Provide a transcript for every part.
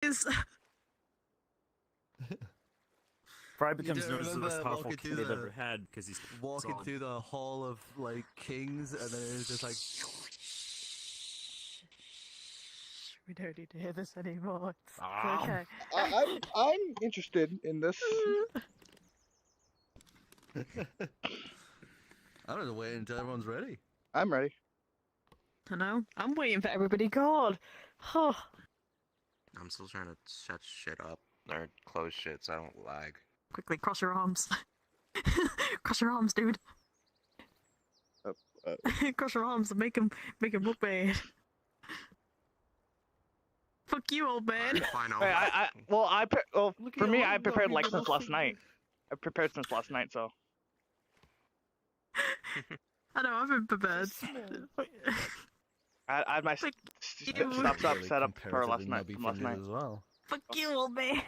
is... Probably becomes don't known as the most remember powerful walking king through they've the- ever had because he's Walking solid. through the hall of like kings, and then it was just like. We don't need to hear this anymore. It's Ah. okay. I'm interested in this. I don't know, wait until everyone's ready. I'm ready. I know. I'm waiting for everybody. God. Oh. I'm still trying to shut shit up or close shit so I don't lag. Quickly, cross your arms. Cross your arms, dude. Cross your arms and make him look bad. Fuck you, old man. Alright, fine, I'll Wait, well, Look at for me, your I arms, prepared you like little since last thing. night. I prepared since last night, so. I know, I've been prepared. I had my Fuck you. stop Really set up for last comparatively night. nubby From last fingers night. as well. Fuck you, old man.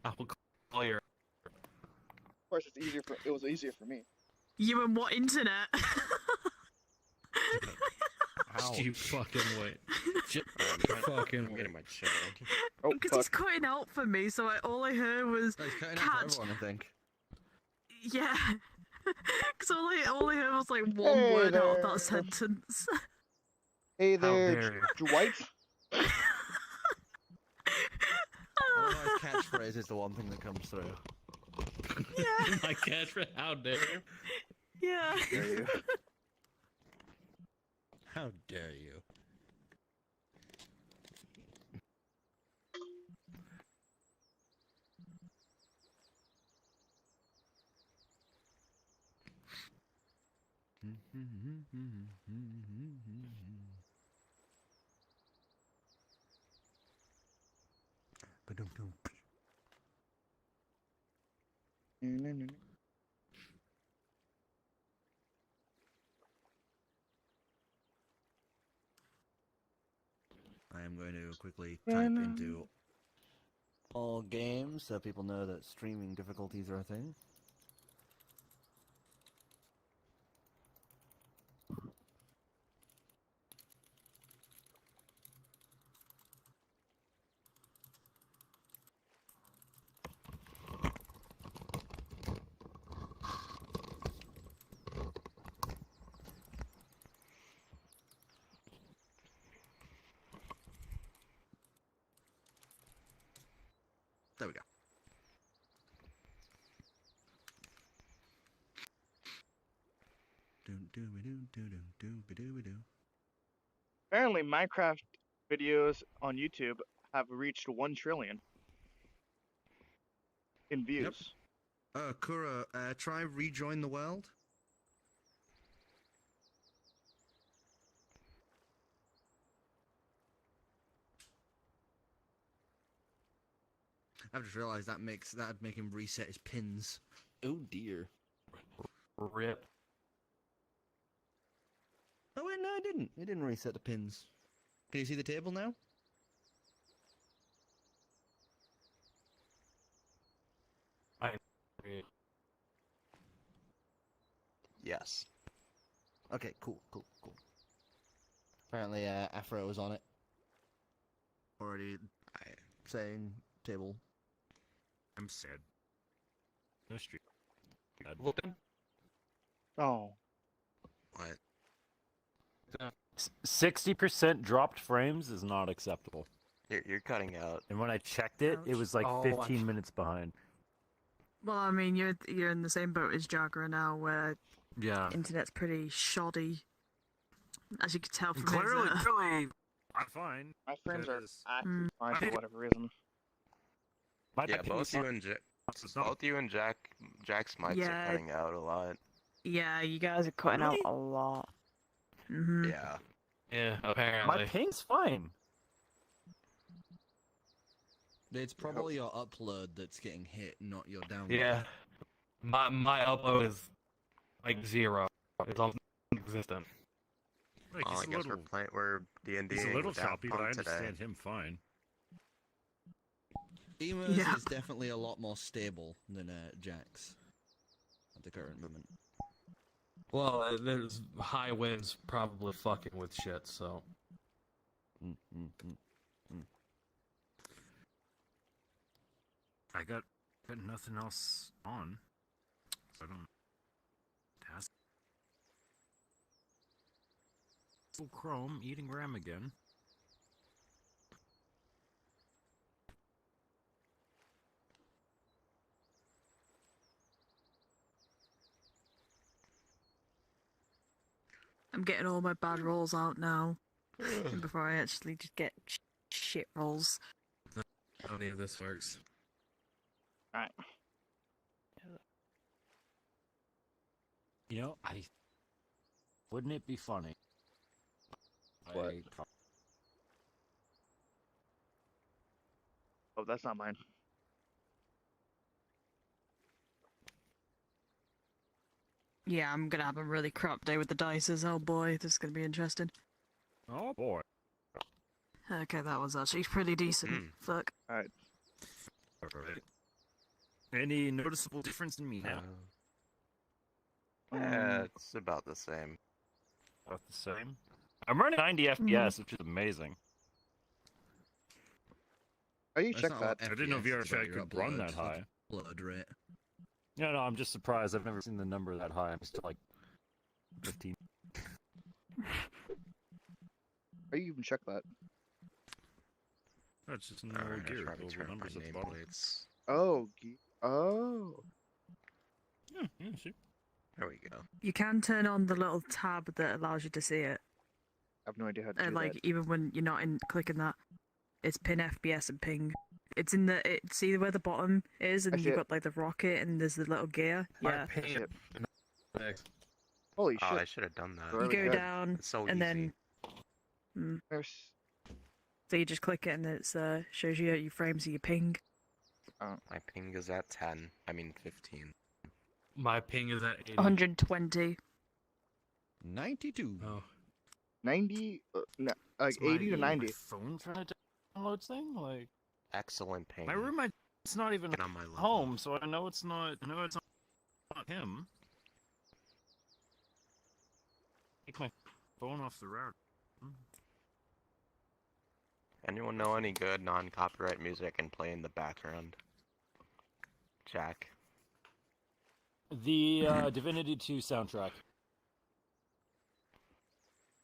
I will call your. Of course, it was easier for me. You and what internet? You fucking wait. I'm Fucking getting wait. my shit. Oh, Because fuck. he's cutting out for me, so all I heard was No, he's cutting cat. out for everyone, I think. Yeah. Because all I heard was like one Hey word out of there. that sentence. Hey How there, dare you. Dwight. One of his catchphrase is the one thing that comes through. Yeah. My catchphrase. How dare you? Yeah. There you go. How dare you? Ba-dum-dum. I am going to quickly type into all games so people know that streaming difficulties are a thing. There we go. Apparently, Minecraft videos on YouTube have reached 1 trillion in views. Kura, try rejoin the world. I've just realised that'd make him reset his pins. Oh dear. Rip. Oh wait, no, I didn't. It didn't reset the pins. Can you see the table now? Yes. Okay, cool. Apparently, Afro was on it. Already saying table. I'm sad. No street. Oh. What? 60% dropped frames is not acceptable. You're cutting out. And when I checked it, it was like Ouch. 15 minutes behind. Well, I mean, you're in the same boat as Jagger now, where Yeah. internet's pretty shoddy, as you could tell from Clearly, his. I'm fine. My frames are Because- actually fine for whatever reason. My Yeah, opinion both you and Jack's mics Yeah. are cutting out a lot. Yeah, you guys are cutting out a lot. Mm-hmm. Yeah. Yeah, My apparently. ping's fine. It's probably your upload that's getting hit, not your download. Yeah. My upload is like 0. It's almost non-existent. Like, Well, I guess we're D&D. He's a little without choppy, but I Punk today. understand him fine. Emus Yeah. is definitely a lot more stable than Jack's at the current moment. Well, there's high winds probably fucking with shit, so. I got nothing else on. So I don't task. Full Chrome eating RAM again. I'm getting all my bad rolls out now before I actually just get shit rolls. How any of this works. Alright. You know, wouldn't it be funny? What? Oh, that's not mine. Yeah, I'm gonna have a really crap day with the dices. Oh boy, this is gonna be interesting. Oh boy. Okay, that was actually pretty decent. Fuck. Alright. Alright. Any noticeable difference in me now? Yeah, it's about the same. About the same. I'm running 90 FPS, which is amazing. Oh, you That's check not that. what I didn't know FPS is about, VRChat your could run that upload- high. Upload rate. No, I'm just surprised. I've never seen the number that high. I'm still like 15. How you even check that? That's just in Alright, I gear. should probably Those turn up my numbers at the bottom. nameplates. Oh, oh. Yeah, see. There we go. You can turn on the little tab that allows you to see it. I have no idea how to do Like that. even when you're not in clicking that, it's pin FPS and ping. It's in the see where the bottom is, I and see you've it. got like the rocket, and there's the little gear. Yeah, My pain. Shit. Next. Holy Oh, I shit. should have done that. Really you go good. down, It's so and easy. then There's... so you just click it, and it shows you your frames of your ping. My ping is at 10. I mean 15. My ping is at 80. 120. 92. Oh. 90, no, like Is my- 80 to 90. My phone trying to download thing? Like Excellent ping. my roommate, it's not even Get on my level. home, so I know it's not. I know it's not him. Take my phone off the router. Anyone know any good non-copyright music and play in the background? Jack. The Divinity 2 soundtrack.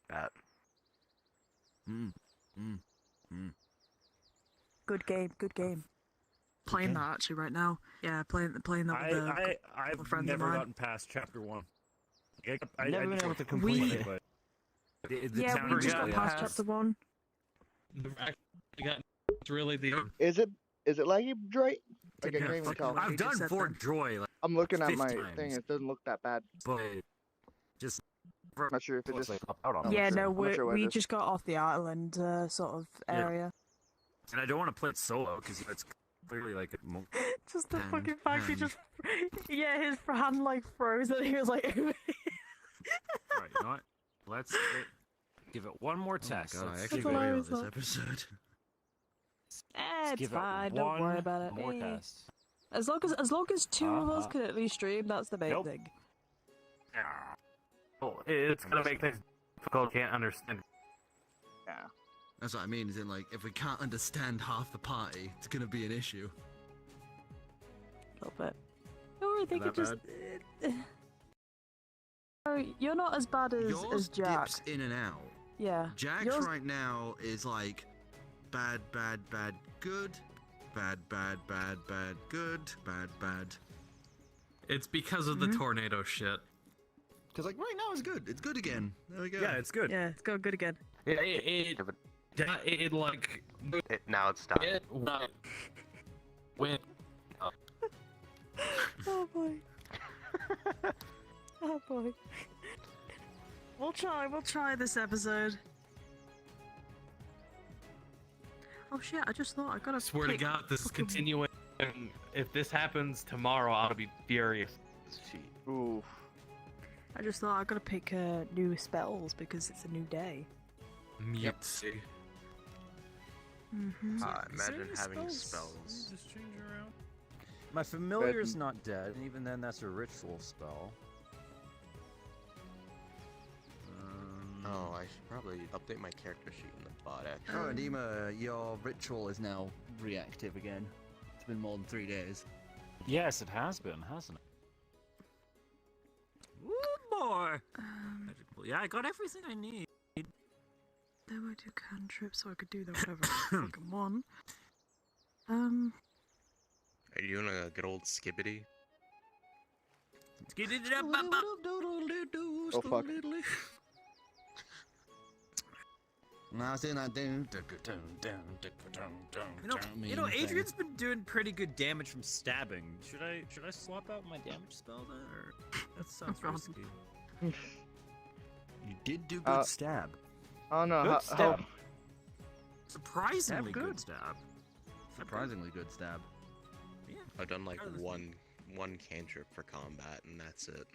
That. Good game, good game. Playing that actually right now. Yeah, playing that with the. I've friends of never mine. gotten past chapter 1. I Never been just able to like complete We- it. but the Yeah, we soundtrack just got is- past chapter 1. It's really the. Is it laggy, Droid? Like, I Yeah, can't even fucking tell. right. I've You just done said Fort that. Joy, like, I'm looking at 50 my times. thing. It doesn't look that bad. but just I'm not sure if it looks just... like up out on Yeah, it. no, I'm not sure what it we is. just got off the island sort of Yeah. area. And I don't want to play it solo because it's clearly like Just the Hand, fucking fact he hand. just, yeah, his hand like froze and he was like, right. You know what? Let's give it one more Oh my test. god, I Let's actually give what it- I agree on always this thought. episode. it's give it fine, don't worry one about it. More Eh. test. As long as two of us Uh-huh. can at least stream, that's the main Nope. thing. Oh, it's gonna make things difficult. Can't understand. Yeah. That's what I mean, is in like, if we can't understand half the party, it's gonna be an issue. A little bit. Or I think That it just. Oh, you're not as bad as Yours Jack. dips in and out. Yeah. Jack's Yours- right now is like bad, bad, bad, good, bad, bad, bad, bad, good, bad, bad. It's because of the tornado shit. Because like right now it's good. It's good again. There we go. Yeah, it's good. Yeah, it's going good again. It like Now it's done. it like when Oh boy. Oh boy. We'll try this episode. Oh shit, I just thought I gotta swear to pick God, this is fucking- continuing. And if this happens tomorrow, I'll be furious. Cheat. Ooh. I just thought I gotta pick new spells because it's a new day. Mute. Mm-hmm. Is Imagine there any having Let spells. me just change it around. My familiar's Red- not dead, and even then, that's a ritual spell. Oh, I should probably update my character sheet in the bot, actually. Oh, and Ema, your ritual is now reactive again. been more than 3 days. Yes, it has been, hasn't it? Ooh, more. Yeah, I got everything I need. There were 2 cantrips, so I could do that whatever I fucking want. Um, Are you doing a good old skibbity? Oh, fuck. And I was doing that You know, Adrian's been doing pretty good damage from stabbing. Should I swap out my damage spell then, or that sounds risky? You did do good stab. Oh no, Good how, stab. Surprisingly Stab good good. stab. Surprisingly good stab. Yeah. I've done like Rather than- one cantrip for combat, and that's it.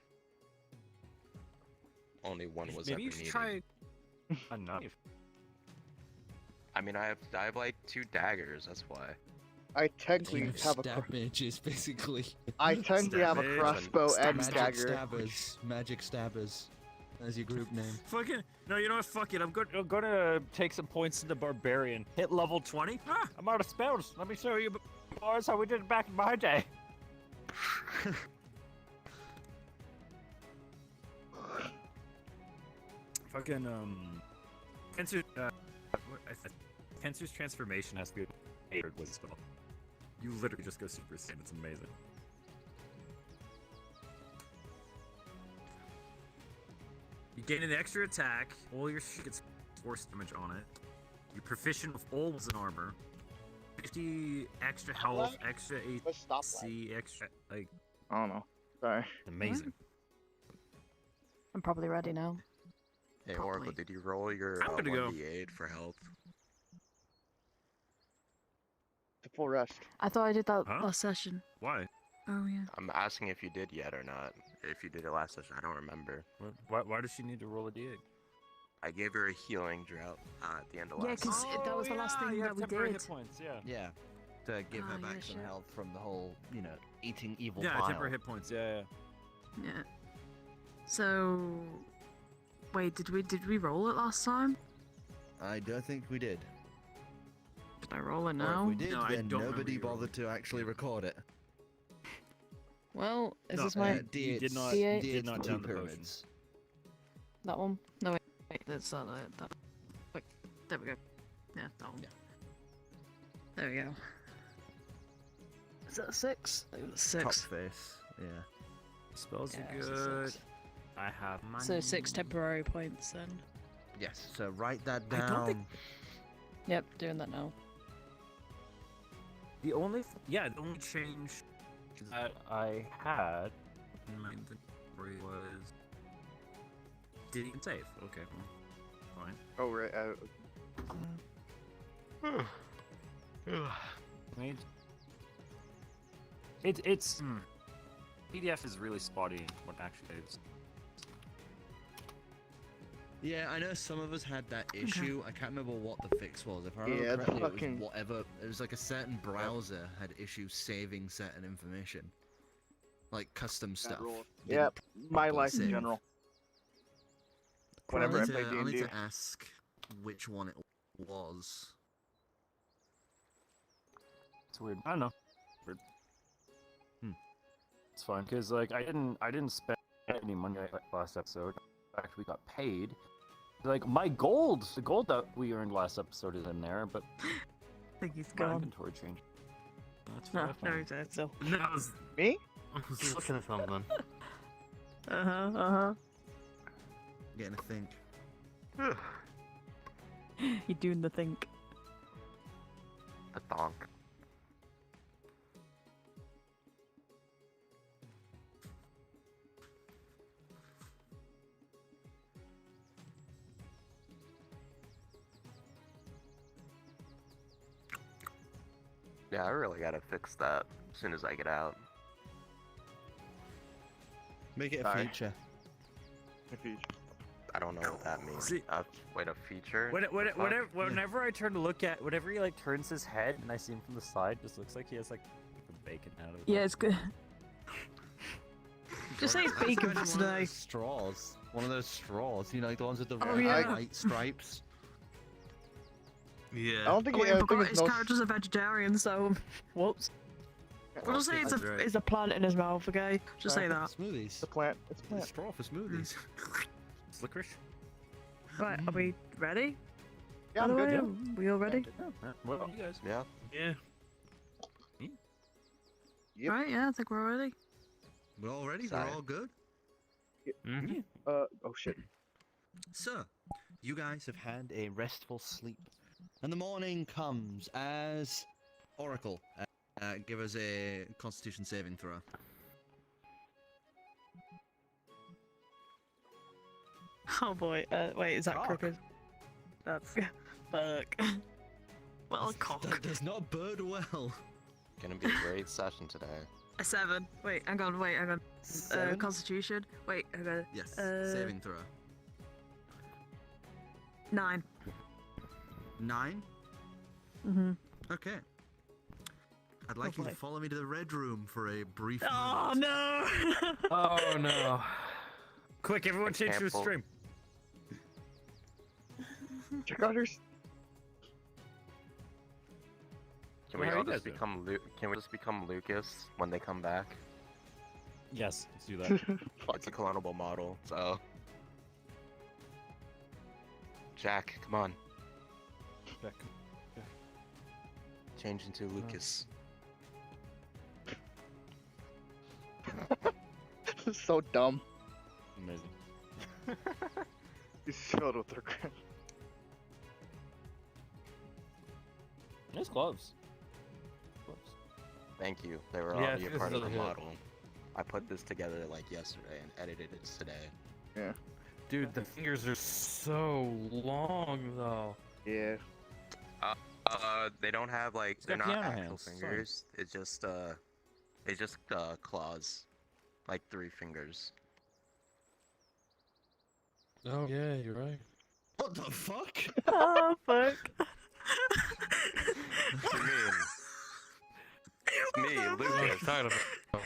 Only one was Maybe you ever should needed. try a knife. I mean, I have like 2 daggers. That's why. I technically have a stab mages, basically. I technically have a Stab crossbow and Magic dagger. stabbers. Magic stabbers. That's your group name. Fucking no, you know what? Fuck it. I'm gonna take some points into barbarian. Hit level 20. Ah, I'm out of spells. Let me show you, boys, how we did it back in my day. Fucking Kensu's transformation has to be favored with a spell. You literally just go Super Saiyan. It's amazing. You gain an extra attack. All your shit gets force damage on it. You're proficient with all weapons and armor. 50 extra health, extra Let's stop AC, extra like I don't know. Sorry. amazing. I'm probably ready now. Hey, Probably. Oracle, did you roll your I'm gonna go. 1d8 for health? The full rest. I thought I did that Huh? last session. Why? Oh yeah. I'm asking if you did yet or not. If you did it last session, I don't remember. Why does she need to roll a d8? I gave her a healing drought at the end of Yeah, last 'cause session. that was the last thing that we temporary did. hit points, yeah. Yeah. To give her Oh, back yeah, some shit. health from the whole, eating evil Yeah, bile. temporary hit points, yeah. Yeah. So, wait, did we roll it last time? I don't think we did. Did I roll it Or now? if we did, No, I then don't remember nobody you rolling. bothered to actually record it. Well, is No, this my D8's, did not- D8? did not two down the pyramids. that one? No, wait, that's that. Wait, there we go. Yeah, that one. Yeah. There we go. Is that a 6? I think it was a Top 6. face. Yeah. Spells Yeah, are it's a good. 6. I have money. So 6 temporary points then. Yes. So write that I don't down. think- Yep, doing that now. The only change that I had in my inventory was didn't even save. Okay, well, fine. Oh right. I mean, it's PDF is really spotty what actually saves. Yeah, I know some of us had that issue. I can't remember what the fix was. If I remember Yeah, correctly, fucking- it was whatever. It was like a certain browser had issues saving certain information, like custom stuff. Yeah, my properly life in save. general. I'll Whenever I need play to- I'll need D&D. to ask which one it was. It's weird. I don't know. Weird. It's fine because like I didn't spend any money last episode. In fact, we got paid. Like the gold that we earned last episode is in there, but I think he's my gone. inventory changed. That's No, fine. he's there still. No, I was Me? looking at something. Getting a think. You're doing the think. A donk. Yeah, I really gotta fix that as soon as I get out. Make it a Sorry. feature. I don't know what that means. See- Wait, a feature? Whenever I turn to look at, whenever he like turns his head and I see him from the side, it just looks like he has like bacon out of it. Yeah, it's good. Just say it's Let's bacon imagine for one of today. those straws. One of those straws, like the ones with the Oh, red yeah. and white stripes. I Yeah. don't think, Oh, I yeah, think but it's his no. character's a vegetarian, so whoops. We'll just say it's That's a right. it's a plant in his mouth, okay? Just say that. Smoothies. It's a plant. It's a It's plant. straw for smoothies. Licorice? Right, are we ready? Yeah, By the I'm good. way, Yeah. are we all ready? What you guys? Yeah. Yeah. Yep. Right, yeah, I think we're ready. We're all ready? Sorry. We're all good? Mm-hmm. Oh shit. So, you guys have had a restful sleep. And the morning comes as Oracle. Give us a Constitution saving throw. Oh boy, wait, is that Cock. crooked? That's fuck. Well, cock. That does not bode well. Gonna be a great session today. A 7. Wait, hang on. Seven? Constitution. Wait, hang on. Yes, Uh, saving throw. 9. 9? Mm-hmm. Okay. I'd like you to boy. follow me to the red room for a brief Oh moment. no! Oh no. Quick, everyone change to a Example. stream. Check out yours. Can we How all you guys just doing? become Can we just become Lucas when they come back? Yes, let's do that. It's a clonable model, so. Jack, come on. Check. Change into Lucas. So dumb. Amazing. He's filled with regret. Nice gloves. Thank you. They were Yeah, already a this part is of the really good. model. I put this together like yesterday and edited it today. Dude, the fingers are so long though. Yeah. They don't have like they're got not piano actual hands, sorry. fingers. It's just claws, like 3 fingers. Oh yeah, you're right. What the fuck? Oh fuck! What do you mean? It's me, Oh, Lucas. tired of it.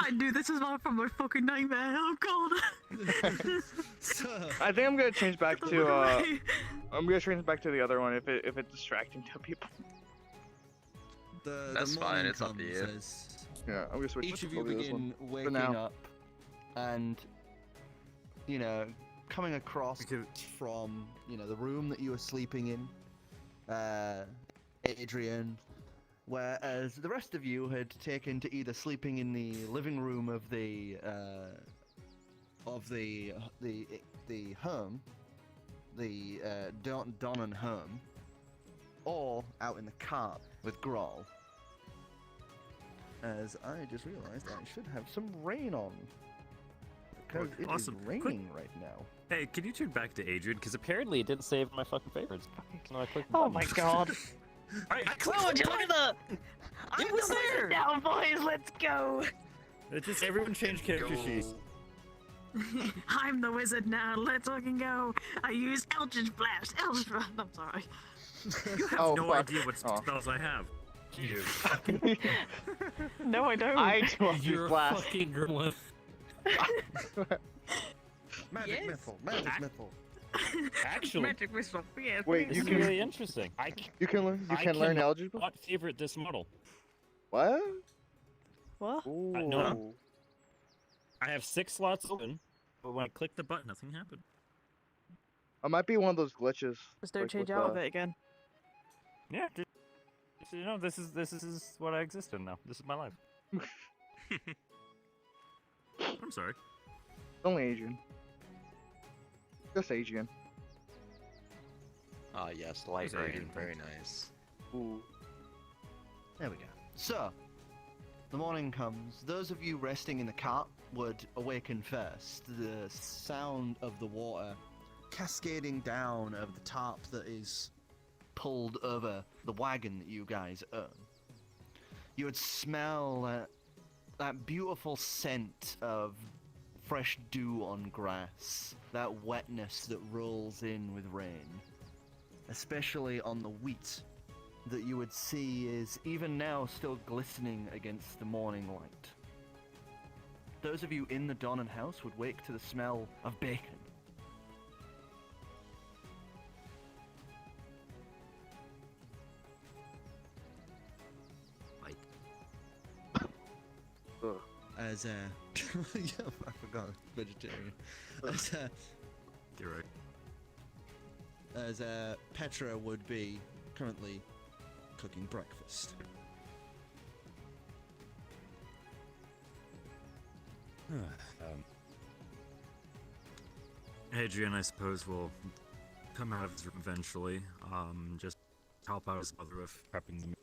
I knew this was one from my fucking nightmare. Oh god! So, I think I'm gonna change back Get the to fuck away. I'm gonna change back to the other one if it's distracting to people. That's the fine, morning it's up to comes you. as Yeah, I'm gonna switch each to of you this one. begin waking now. up and, you know, coming across Okay. from, you know, the room that you were sleeping in, Adrian, whereas the rest of you had taken to either sleeping in the living room of the home, the Don and home, or out in the cart with Groll. As I just realised I should have some rain on. Because it is Awesome. Quick. raining right now. Hey, can you turn back to Adrian? Because Apparently, it didn't save my fucking favorites. So I clicked the Oh button. my god! I clicked Oh, would you look at that? It I'm was the there! wizard now, boys. Let's go. It's just everyone changed character sheets. I'm the wizard now. Let's fucking go. I use Eldritch Blast. Eldritch Blast. I'm sorry. You have Oh, no fuck. idea what Oh. spells I have. No, I don't. I do all these You're a blasts. fucking gremlin. Magic Yes. missile, magic missile. Actually, Magic whistle. Yes. Wait, this you is can- really interesting. You can learn. You I can learn cannot- algebra. Not favorite this model. What? What? Ooh. no. I have 6 slots open, but when I click Click the button, nothing happened. It might be one of those glitches. Just don't like change with, out of it again. yeah, you know, this is what I exist in now. This is my life. I'm sorry. Only Adrian. Just Adrian. Ah, yes, light Sorry, rain, Adrian. very nice. Ooh. There we go. So, the morning comes. Those of you resting in the cart would awaken first. The sound of the water cascading down over the tarp that is pulled over the wagon that you guys own. You would smell that beautiful scent of fresh dew on grass, that wetness that rolls in with rain, especially on the wheat that you would see is even now still glistening against the morning light. Those of you in the Donnan house would wake to the smell of bacon. Like, Ugh. As yeah, I forgot vegetarian. As You're right. as Petra would be currently cooking breakfast. Adrian, I suppose, will come out of his room eventually. Just help out his mother with prepping the meal.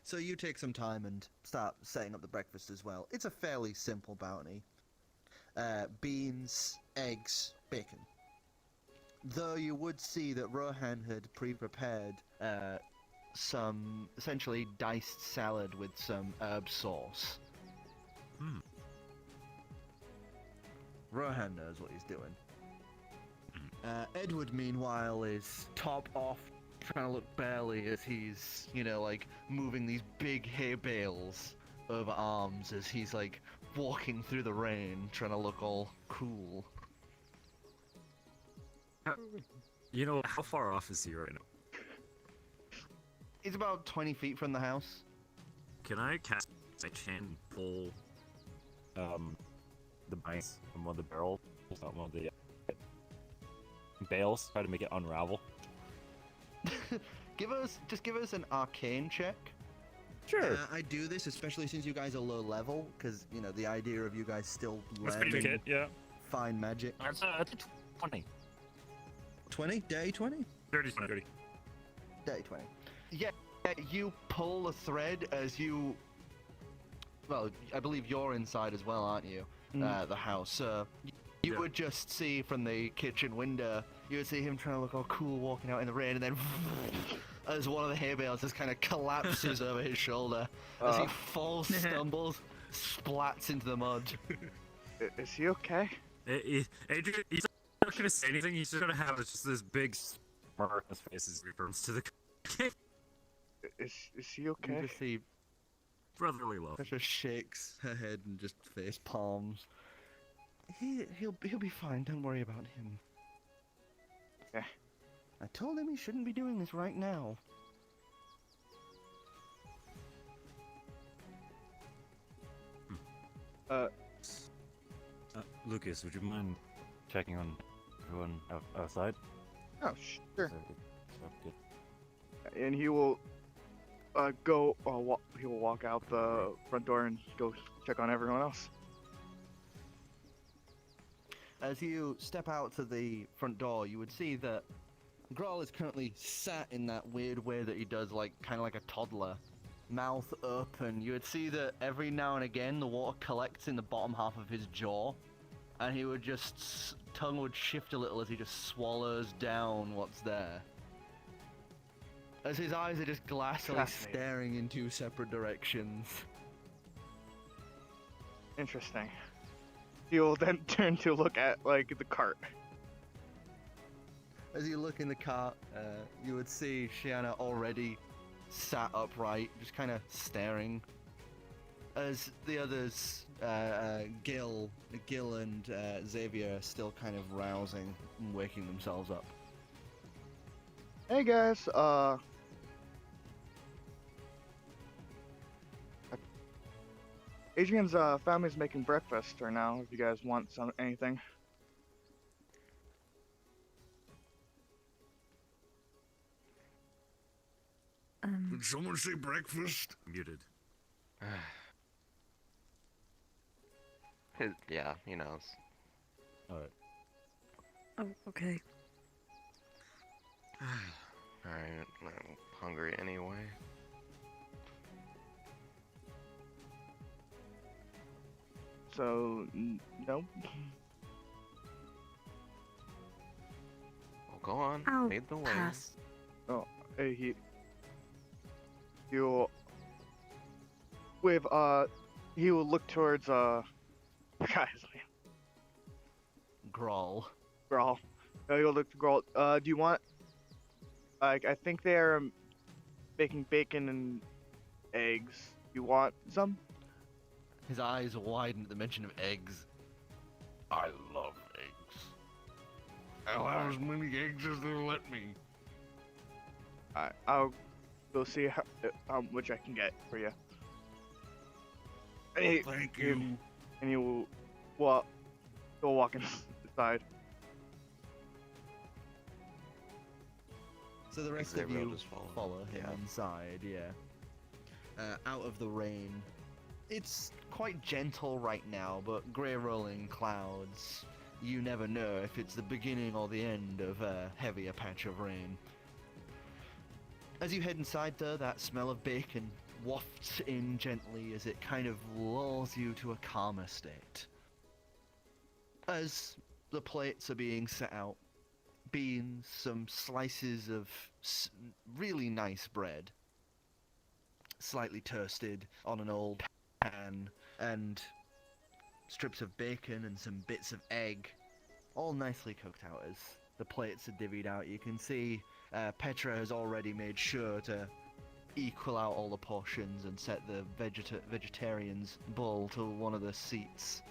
So you take some time and start setting up the breakfast as well. It's a fairly simple bounty. Beans, eggs, bacon. Though you would see that Rohan had pre-prepared some essentially diced salad with some herb sauce. Rohan knows what he's doing. Edward, meanwhile, is top off, trying to look burly as he's, like, moving these big hay bales over arms as he's, like, walking through the rain, trying to look all cool. How far off is he right now? He's about 20 feet from the house. Can I cast a chant and pull the mice from one of the barrels, not one of the bales, try to make it unravel? Give us an arcane check. Sure. I do this especially since you guys are low level, because the idea of you guys still That's pretty learning good, yeah. fine magic. That's a 20. 20? Day 20? 30. Day 20. Yeah, you pull the thread as you... Well, I believe you're inside as well, aren't you? The house. You would just see from the kitchen window, you would see him trying to look all cool walking out in the rain, and then as one of the hay bales just kind of collapses over his shoulder as he falls, stumbles, splats into the mud. Is he okay? Adrian, he's not gonna say anything, he's just gonna have just this big smirk on his face as he returns to the cooking. Is he You okay? just see Brotherly love. Petra shakes her head and just face palms. He'll be fine. Don't worry about him. Yeah. I told him he shouldn't be doing this right now. Lucas, would you mind checking on everyone outside? Oh, sure. So good. And he will go. He will walk out the front door and go check on everyone else. As you step out to the front door, you would see that Grawl is currently sat in that weird way that he does, kind of like a toddler. Mouth open. You would see that every now and again the water collects in the bottom half of his jaw, and he would just... tongue would shift a little as he just swallows down what's there. As his eyes are just glassily Fascinating. staring in two separate directions. Interesting. He will then turn to look at the cart. As you look in the cart, you would see Shiana already sat upright, just kind of staring. As the others, Gil and Xavier, are still kind of rousing and waking themselves up. Hey guys, Adrian's family's making breakfast right now. If you guys want anything. Did someone say breakfast? Muted. Yeah, he knows. Alright. Oh, okay. Alright, I'm hungry anyway. So, no. Well, go on, I'll lead the way. pass. Oh, hey, he'll with he will look towards guys, Grawl. Grawl. He'll look to Grawl. Do you want? I think they're baking bacon and eggs. You want some? His eyes widen at the mention of eggs. I love eggs. I'll have as many eggs as they'll let me. I'll we'll see how much I can get for you. And Thank you. And you will go walk inside. So the rest They of will you just follow. follow him Yeah. inside, yeah. Out of the rain. It's quite gentle right now, but grey rolling clouds. You never know if it's the beginning or the end of a heavier patch of rain. As you head inside though, that smell of bacon wafts in gently as it kind of lulls you to a calmer state. As the plates are being set out, beans, some slices of really nice bread, slightly toasted on an old pan, and strips of bacon and some bits of egg, all nicely cooked out as the plates are divvied out. You can see Petra has already made sure to equal out all the portions and set the vegetarian's bowl to one of the seats.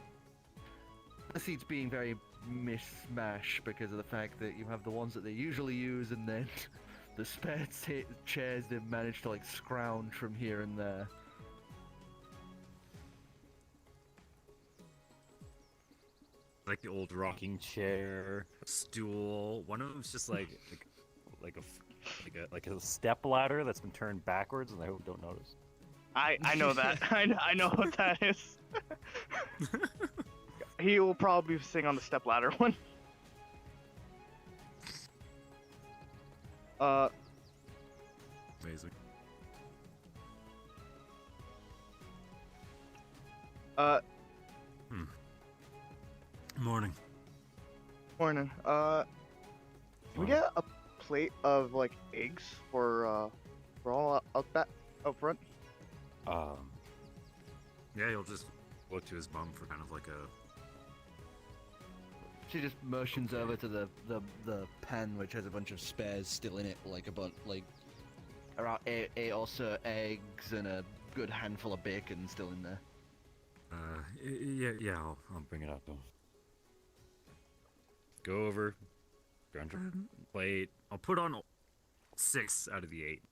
The seats being very mishmash because of the fact that you have the ones that they usually use and then the spare chairs they've managed to like scrounge from here and there. Like the old rocking chair, stool. One of them's just like a step ladder that's been turned backwards, and I hope don't notice. I know that. I know what that is. He will probably sing on the stepladder one. Amazing. Morning. Morning. Can we get a plate of like eggs for all out front? Yeah, he'll just look to his bum for kind of like a. She just motions over to the pan, which has a bunch of spares still in it, like around eight or so eggs and a good handful of bacon still in there. Yeah, I'll bring it up. Go over, grab your plate. I'll put on 6 out of the 8.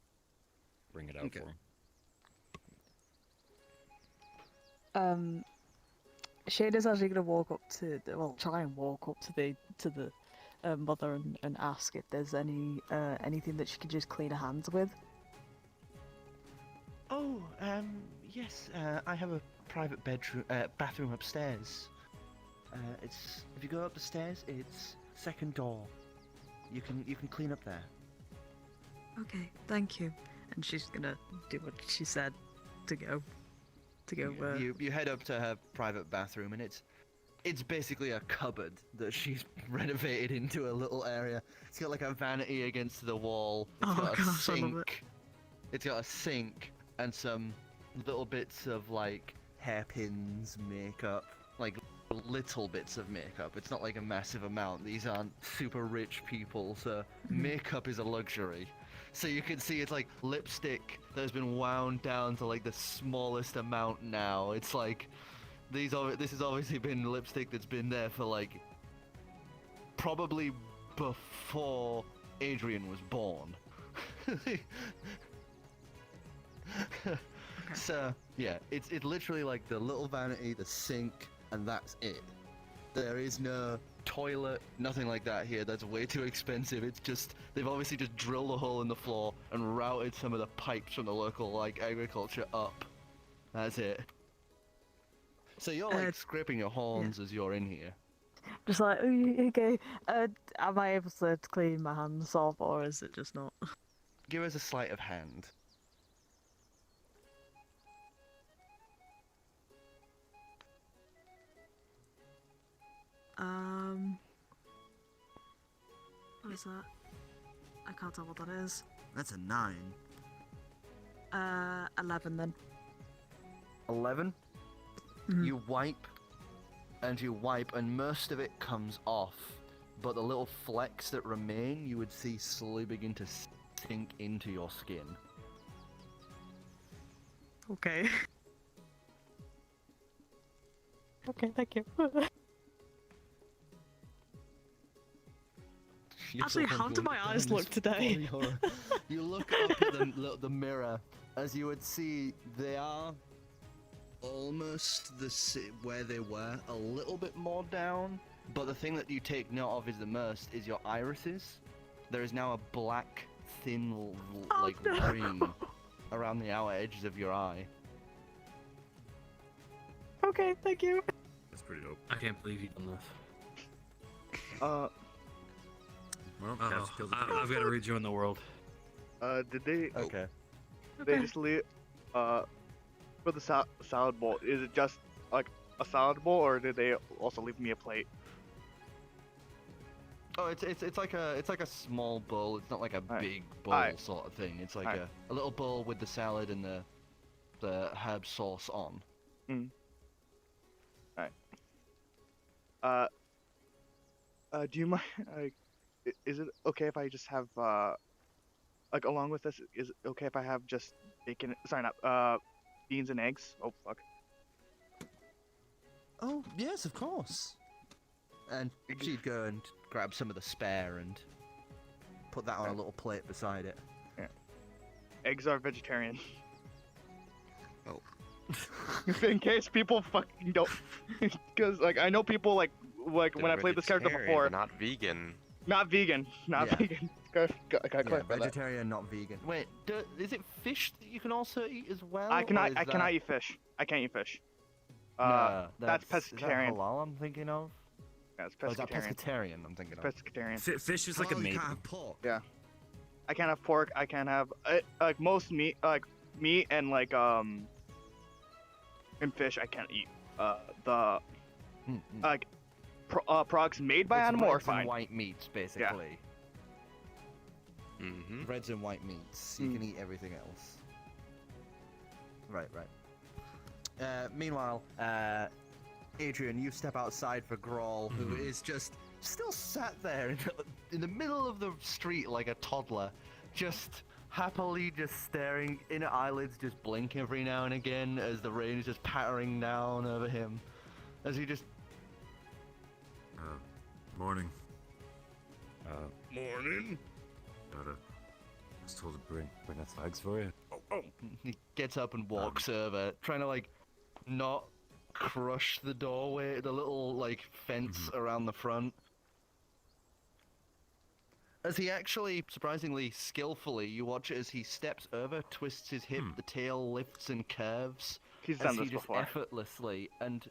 Bring it out Okay. for him. Shada's actually gonna walk up to try and walk up to the mother and ask if there's anything that she can just clean her hands with. Oh, yes, I have a private bathroom upstairs. It's if you go up the stairs, it's second door. You can clean up there. Okay, thank you. And she's gonna do what she said to go. You head up to her private bathroom, and it's basically a cupboard that she's renovated into a little area. It's got like a vanity against the wall. It's got a gosh, I love it. sink. It's got a sink and some little bits of like hairpins, makeup, like little bits of makeup. It's not like a massive amount. These aren't super rich people, so makeup is a luxury. So you can see it's like lipstick that has been wound down to like the smallest amount now. It's like this has obviously been lipstick that's been there for like probably before Adrian was born. So yeah, it's literally like the little vanity, the sink, and that's it. There is no toilet, nothing like that here. That's way too expensive. It's just they've obviously just drilled a hole in the floor and routed some of the pipes from the local like agriculture up. That's it. So you're like scraping your horns as you're in here. Just like, okay, am I able to clean my hands off, or is it just not? Give us a sleight of hand. What is that? I can't tell what that is. That's a 9. 11 then. 11? Mhm. You wipe, and most of it comes off, but the little flecks that remain, you would see slowly begin to sink into your skin. Okay. Okay, thank you. You're Actually, so how do my confused. eyes look This today? body horror. You look up at the mirror, as you would see, they are almost where they were, a little bit more down. But the thing that you take note of is the most is your irises. There is now a black, thin, like ring around the outer edges of your eye. Okay, thank you. That's pretty dope. I can't believe you've done this. Well, I've got to rejoin the world. Did they? Okay. Did they just leave? For the salad bowl, is it just like a salad bowl, or did they also leave me a plate? Oh, it's like a small bowl. It's not like a Alright. big bowl Alright. sort of thing. It's like Alright. a little bowl with the salad and the herb sauce on. Do you mind? Like, is it okay if I just have like along with this? Is it okay if I have just bacon? Sorry, not beans and eggs. Oh fuck. Oh yes, of course. And she'd go and grab some of the spare and put that on a little plate beside it. Eggs are vegetarian. Oh. In case people fucking don't, because like I know people like when I played this character Vegetarian, before. but not vegan. Not vegan. Not Yeah. vegan. Gotta Yeah, clarify that. vegetarian, not vegan. Wait, is it fish that you can also eat as well? I or cannot. is I cannot that- eat fish. I can't eat fish. No, that's is that pescatarian. halal I'm thinking of? Yeah, it's Or is that pescatarian. pescatarian I'm thinking of? Pescatarian. Fish is like a Oh, you maybe. can't have pork. Yeah. I can't have pork. I can't have like most meat, like meat and like and fish. I can't eat. The like products made by It's animal are reds and fine. white meats, basically. Mm-hmm. Reds and white meats. You can eat everything else. Right. Meanwhile, Adrian, you step outside for Grawl, who is just still sat there in the middle of the street like a toddler, just happily just staring, inner eyelids just blink every now and again as the rain is just pattering down over him. As he just... Morning. Morning. I was told to bring the flags for you. He gets up and walks over, trying to like not crush the doorway, the little like fence around the front. As he actually, surprisingly skillfully, you watch it as he steps over, twists his hip, the tail lifts and curves. He's as done he this just before. effortlessly and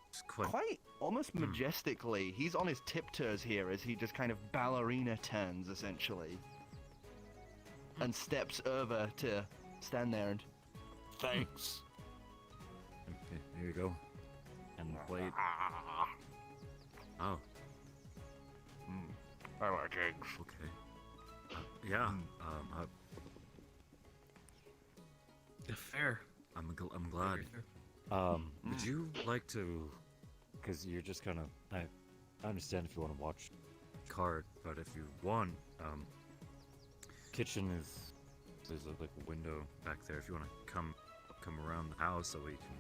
It's quite. quite almost majestically, he's on his tiptoes here as he just kind of ballerina turns essentially. And steps over to stand there and thanks. Okay, here you go. And the plate. Oh, I like eggs. okay. Yeah. Fair. I'm glad. Would you like to? Because you're just kind of. I understand if you want to watch card, but if you want, kitchen is there's like a window back there. If you want to come around the house so we can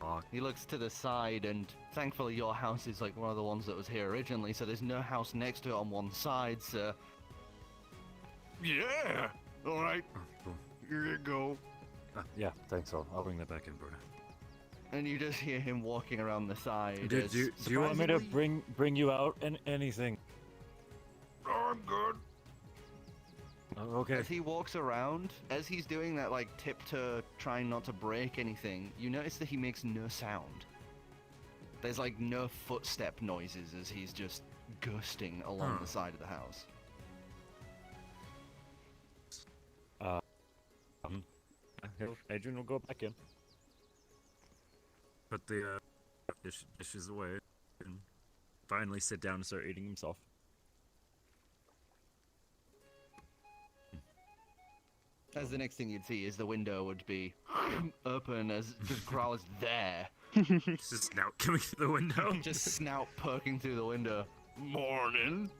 talk. He looks to the side, and thankfully your house is like one of the ones that was here originally, so there's no house next to it on one side, so... Yeah. All right. Oh, cool. Here you go. Yeah, thanks. I'll bring that back in, Bruna. And you just hear him walking around the side. Do as you want me to surprisingly- bring you out in anything? I'm good. Oh, okay. As he walks around, as he's doing that like tiptoe, trying not to break anything, you notice that he makes no sound. There's like no footstep noises as he's just ghosting along the side of the house. Adrian will go back in. Put the dishes away and finally sit down and start eating himself. As the next thing you'd see is the window would be open as just Growl is there. Just snout coming through the window. Just snout poking through the window. Morning.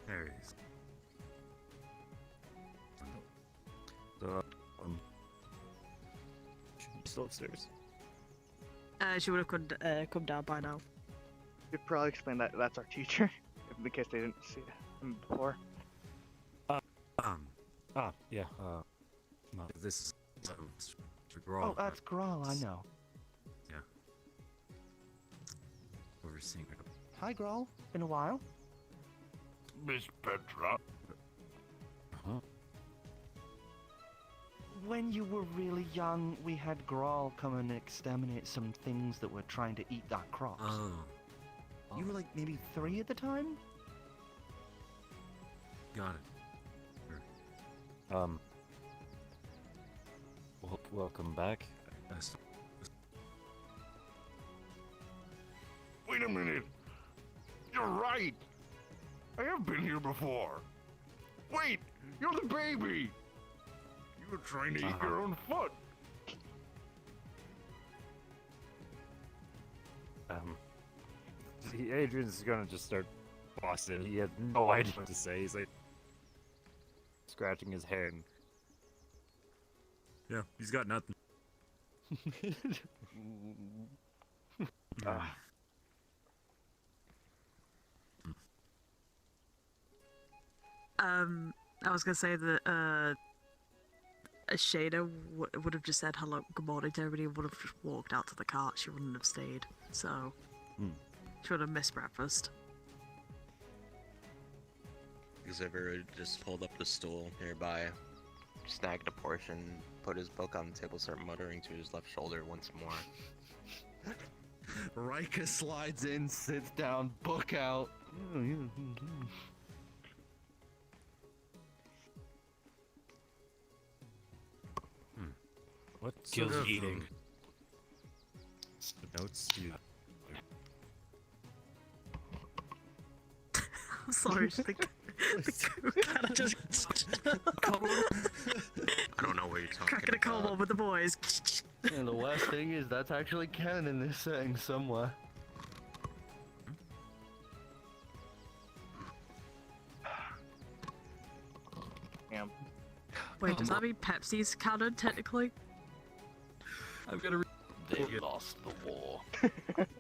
There he is. So, still upstairs. She would have come down by now. You'd probably explain that that's our teacher. in case they didn't see him before. Yeah, no, this is, Oh, that's Grawl, I know. Yeah. Overseeing it. Hi, Grawl. Been a while. Miss Petra. Huh? When you were really young, we had Grawl come and exterminate some things that were trying to eat our crops. Oh. You were like maybe 3 at the time? Got it. Welcome back. Wait a minute. You're right. I have been here before. Wait, you're the baby. You were trying to eat your own foot. Adrian's gonna just start busting. He had no idea what to say. He's like scratching his head. Yeah, he's got nothing. I was gonna say that Shada would have just said hello, good morning to everybody, and would have just walked out to the cart. She wouldn't have stayed, so she would have missed breakfast. Xavier just pulled up the stool nearby, snagged a portion, put his book on the table, started muttering to his left shoulder once more. Rika slides in, sits down, book out. What Sort kills of, eating? Notes. I'm sorry, the kind of just I don't know what you're talking cracking a cold about. one with the boys. And the worst thing is, that's actually canon in this setting somewhere. Damn. Wait, does that mean Pepsi's canon technically? I'm gonna. They lost the war.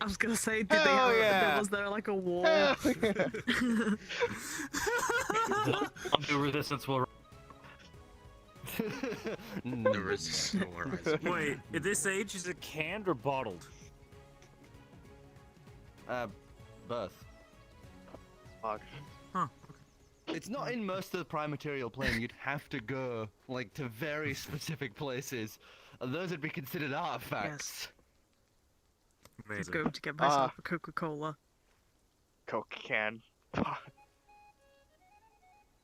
I was gonna say, did they have? Was there like a war? The resistance will. The resistance will rise. Wait, at this age, is it canned or bottled? Both. Fuck. Huh. It's not in most of the prime material plane. You'd have to go, like, to very specific places. And those would be considered artifacts. I'm Amazing. going to get myself a Coca-Cola. Coke can.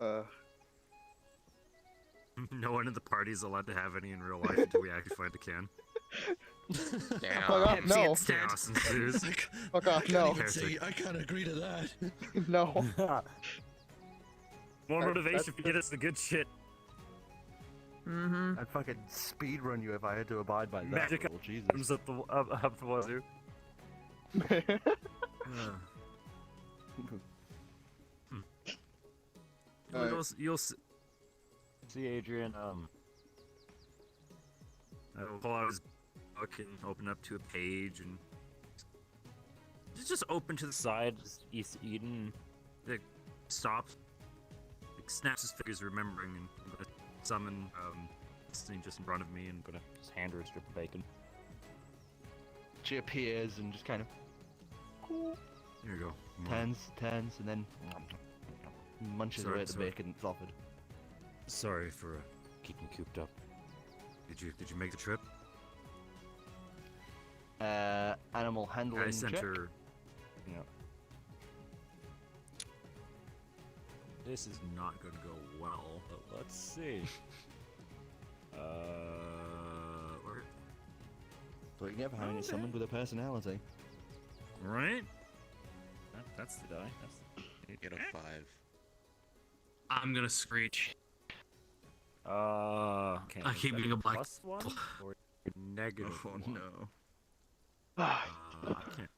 No one in the party is allowed to have any in real life until we actually find a can. Damn. Fuck off, Pepsi no. instead. Chaos ensues. Fuck off, no. Heretic. I can't agree to that. No. More That- motivation that's- to get us the good shit. Mm-hmm. I'd fucking speedrun you if I had to abide by that Magic rule, Jesus. Comes up the wazoo. You'll See, Adrian. I will pull out his book and open up to a page and just open to the side. East Eden. It stops. It snaps his fingers, remembering, and I'm gonna summon this thing just in front of me and gonna Just hand her a strip of bacon. She appears and just kind of here you go. turns, and then munches Sorry, away at the sorry. bacon that's offered. Sorry for Keeping cooped up. Did you make the trip? Animal handling I sent check. her. Yeah. This is not gonna go well, but let's see. Where? So you never have any someone with a personality. Right? That's the die. That's the... Get a 5. I'm gonna screech. Okay, I is keep that being a black. +1 or negative Oh one? no. I can't.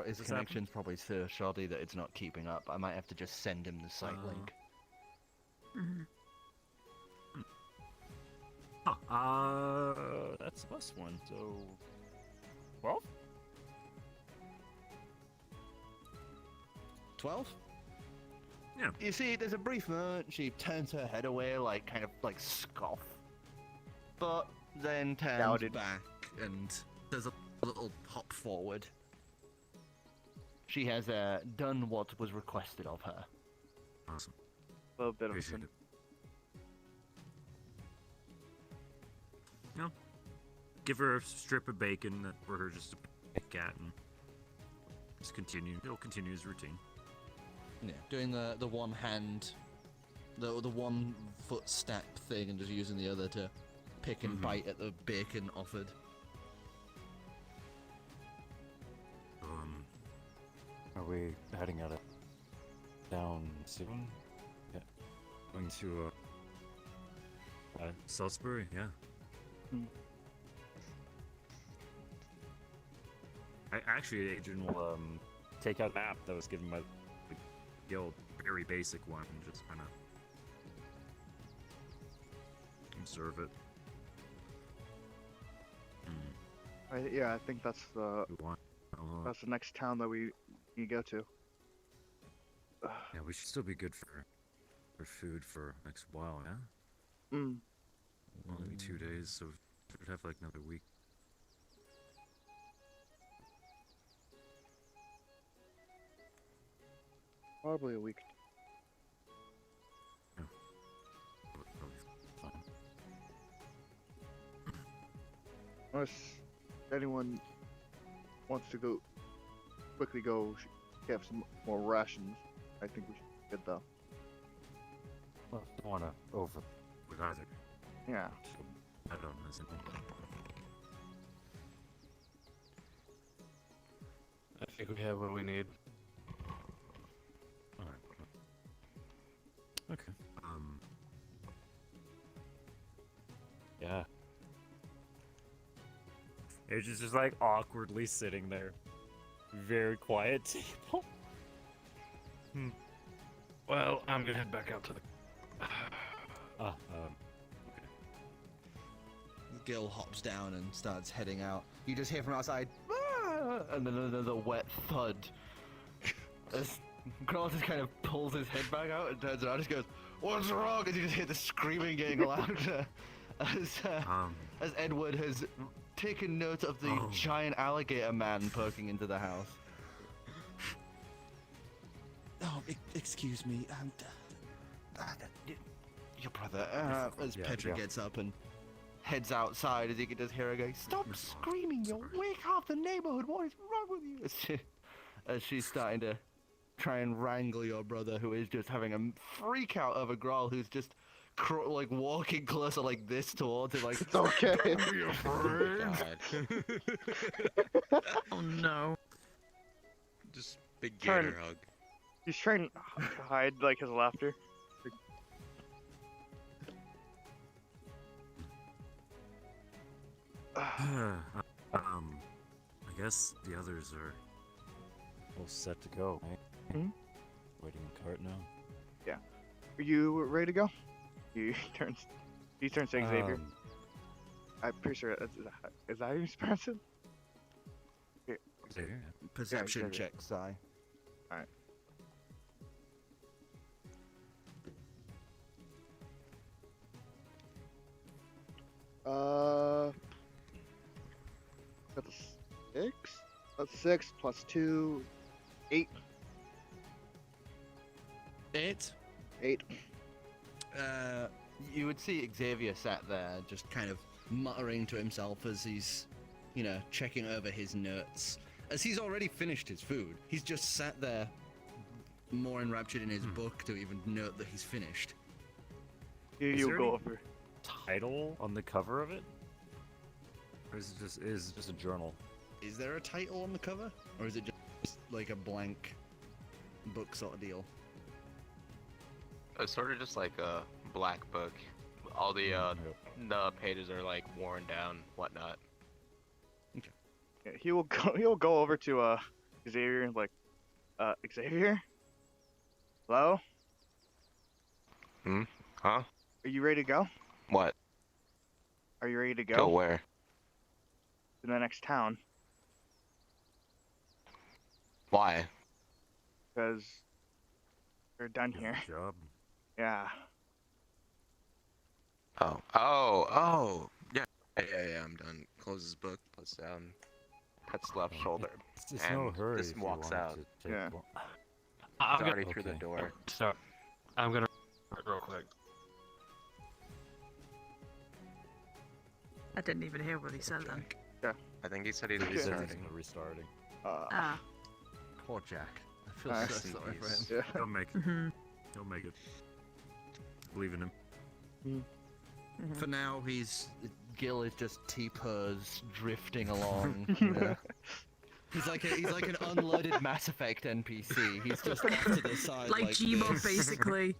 His What's connection's probably so shoddy that it's not keeping up. I might have to just send him the site link. Mm-hmm. Huh, that's +1, so 12? 12? Yeah. You see, there's a brief moment she turns her head away, like kind of like scoff, but then turns Doubted. back and does a little hop forward. She has done what was requested of her. Awesome. A little bit of Appreciate some. it. No. Give her a strip of bacon for her just to pick at and just continue. It'll continue his routine. Yeah, doing the one hand, the 1 foot step thing, and just using the other to pick and bite at the bacon offered. Are we heading out of town soon? Yeah. Going to Salisbury? Yeah. Actually, Adrian will take out an app that was given by the guild, very basic one, and just kind of observe it. Yeah, I think that's the next town that we go to. Yeah, we should still be good for food for next while, yeah? Mm. Only be 2 days, so we should have like another week. Probably a week. Yeah. Probably fine. Unless anyone wants to quickly get some more rations. I think we should be good though. Well, don't want to over with either. Yeah. So, I don't know. Is it? I think we have what we need. Alright. Okay. Yeah. It's just like awkwardly sitting there. Very quiet table. Well, I'm gonna head back out to the. Okay. Gil hops down and starts heading out. You just hear from outside, "Ah!" and then another wet thud. As Grawl just kind of pulls his head back out and turns around and just goes, "What's wrong?" And you just hear the screaming getting louder as Edward has taken note of the giant alligator man poking into the house. Oh, excuse me, your brother. As Petra gets up and heads outside, as you can just hear her going, "Stop screaming! You'll wake half the neighborhood. What is wrong with you?" As she's starting to try and wrangle your brother, who is just having a freak out over Grawl, who's just like walking closer like this towards him, like, It's okay. Don't be afraid. God. Oh no. Just big Turn. gator hug. He's trying to hide like his laughter. I guess the others are all set to go, right? Mhm. Waiting in cart now. Are you ready to go? He turns to Xavier. I'm pretty sure is that how you pronounce it? Xavier, perception Yeah, check, Sai. That's 6. That's 6 plus 2, 8. 8. 8. You would see Xavier sat there, just kind of muttering to himself as he's, checking over his notes. As he's already finished his food, he's just sat there, more enraptured in his book to even note that he's finished. You there go any- over. title on the cover of it? Or is it just a journal? Is there a title on the cover, or is it just like a blank book sort of deal? It's sort of just like a black book. All the pages are like worn down, whatnot. Yeah, he'll go over to Xavier and like, Xavier? Hello? Huh? Are you ready to go? What? Are you ready to Go go? where? To the next town? Why? Because We're done Good here. job. Yeah. Yeah, I'm done. Closes book, puts down, pets left shoulder, It's and no hurry just if you walks want out. to take Yeah. I'm He's gonna already through the Okay. door. start. I'm gonna real quick. I didn't even hear what he said then. I think he said he's Okay. He says he's restarting. restarting. Ah. Poor Jack. I feel Nice. so sorry for him. Yeah. He'll make it. Mm-hmm. He'll make it. Believe in him. For now, Gil is just T-Purrs drifting along. You know? He's like an unloaded Mass Effect NPC. He's just off to the side Like Gmod, this. basically.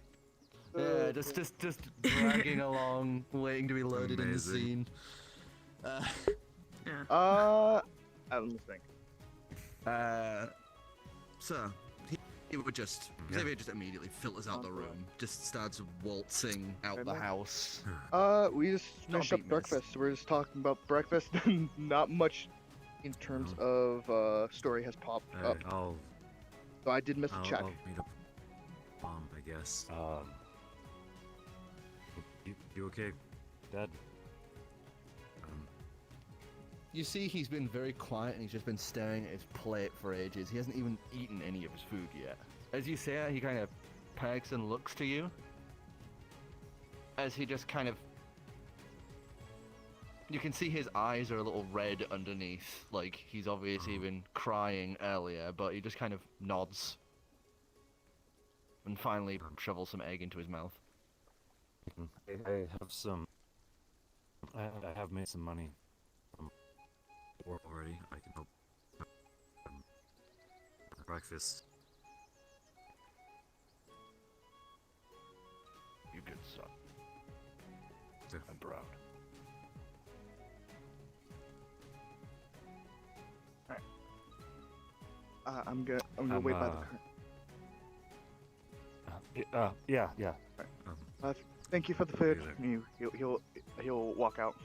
Yeah, just dragging along, waiting to be loaded in the Amazing. scene. Yeah. I'm listening. So he would just Yeah. Xavier just immediately filters out the room, just starts waltzing out the house. We just Not finished up beat miss. breakfast. We're just talking about breakfast. Not much in terms of story has popped up. I'll So I did miss a check. I'll meet up. I guess. You okay, Dad? You see, he's been very quiet and he's just been staring at his plate for ages. He hasn't even eaten any of his food yet. As you say it, he kind of pegs and looks to you. As he just kind of... You can see his eyes are a little red underneath, like he's obviously been crying earlier, but he just kind of nods. And finally shovels some egg into his mouth. I have some. I have made some money. Already, I can help. Breakfast. You good son. Yeah. I'm proud. I'm gonna wait by the car. Yeah. Thank you for the food. He'll walk out.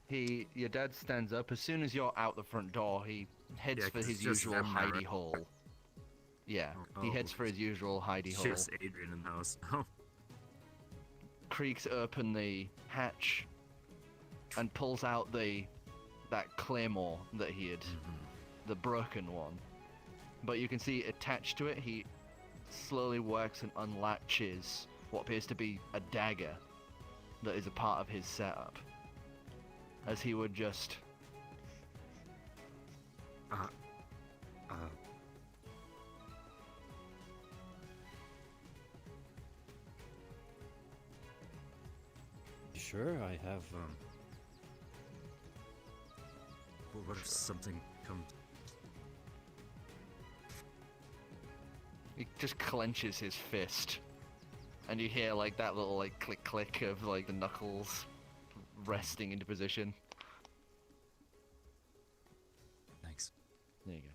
Your dad stands up. As soon as you're out the front door, he heads Yeah, for 'cause his it's just usual them there, hidey right? hole. Yeah, he Oh, heads for his usual hidey hole. Just Adrian in the house. Oh, Creaks open the hatch and pulls out that claymore that he had, the broken one. But you can see attached to it, he slowly works and unlatches what appears to be a dagger that is a part of his setup. As he would just sure, I have. What if something comes? he just clenches his fist, and you hear like that little like click click of like the knuckles resting into position. Thanks. There you go.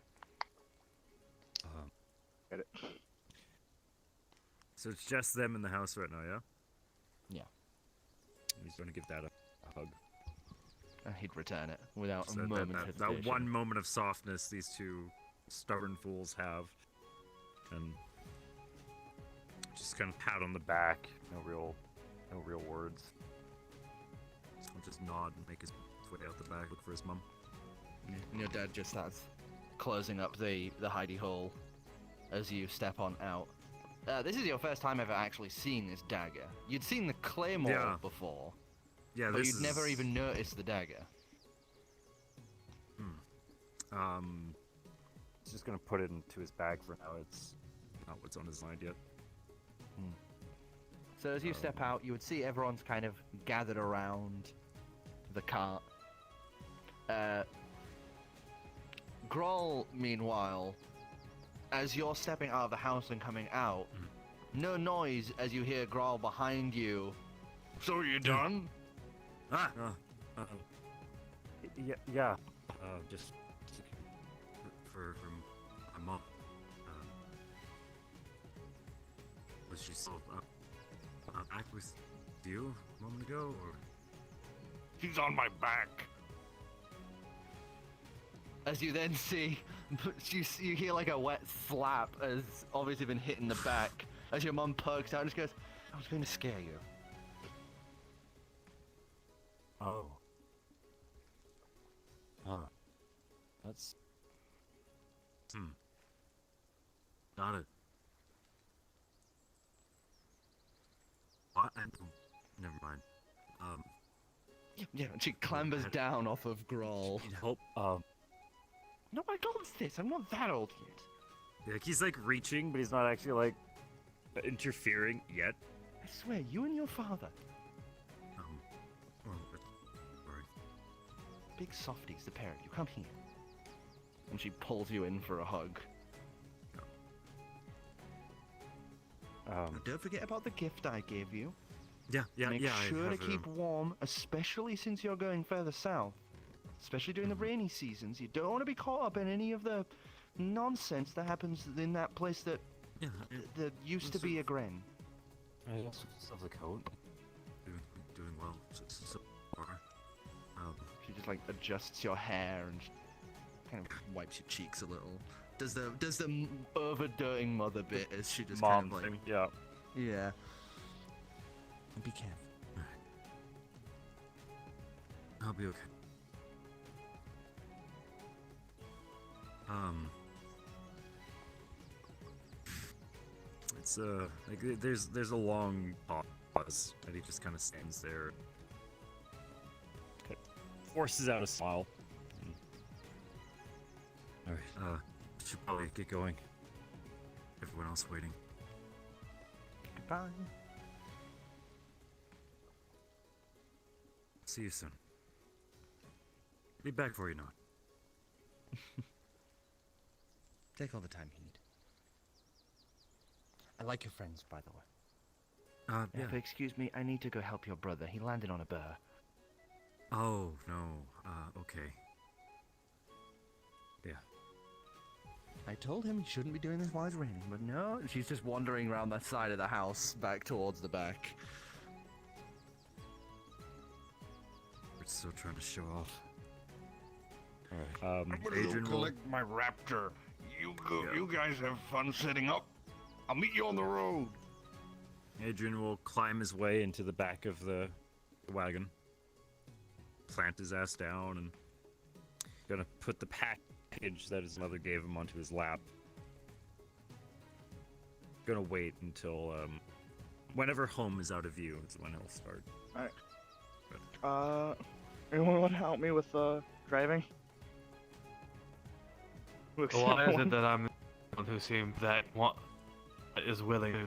Get it? So it's just them in the house right now, yeah? Yeah. He's going to give that a hug. He'd return it without So a moment's hesitation. that one moment of softness these two stubborn fools have, and just kind of pat on the back. No real words. So he'll just nod and make his way out the back, look for his mum. Yeah, and your dad just starts closing up the hidey hole as you step on out. This is your first time ever actually seeing this dagger. You'd seen the claymore Yeah. before, Yeah, but this you'd is... never even noticed the dagger. He's just gonna put it into his bag for now. It's not what's on his mind yet. So as you step out, you would see everyone's kind of gathered around the cart. Groll, meanwhile, as you're stepping out of the house and coming out, no noise as you hear Growl behind you. So you done? Yeah. Just for my mom. Was she still back with you a moment ago, or? She's on my back. As you then see, you hear like a wet slap as obviously been hit in the back. As your mum perks out and just goes, I was going to scare you. Oh. Oh. That's... Got it. What? Never mind. Yeah, and she clambers down off of Growl. Need help? No, I got this. I'm not that old yet. Like he's like reaching, but he's not actually like interfering yet. I swear, you and your father. Well, sorry. Big softies, the pair of you. Come here. And she pulls you in for a hug. Don't forget about the gift I gave you. Make sure to keep warm, especially since you're going further south. Especially during the rainy seasons. You don't want to be caught up in any of the nonsense that happens in that place that that used to be a gren. I also have the coat. Doing well so far. She just like adjusts your hair and kind of wipes your cheeks a little. Does the overdoing mother bit as she just Mom kind of like thing, yeah. Yeah. And be careful. I'll be okay. It's like there's a long pause, and he just kind of stands there, forces out a smile. All right, should probably get going. Everyone else waiting. Goodbye. See you soon. Be back for you not. Take all the time you need. I like your friends, by the way. Yeah. But excuse me, I need to go help your brother. He landed on a burr. Oh, no. Okay. Yeah. I told him he shouldn't be doing this while it's raining, but no. She's just wandering around that side of the house, back towards the back. We're still trying to show off. Alright, I'm gonna Adrian go will... collect my raptor. You guys have fun setting up. I'll meet you on the road. Adrian will climb his way into the back of the wagon, plant his ass down, and gonna put the package that his mother gave him onto his lap. Gonna wait until whenever home is out of view is when he'll start. Alright. Anyone want to help me with driving? Why is it that I'm the one who seems that is willing to?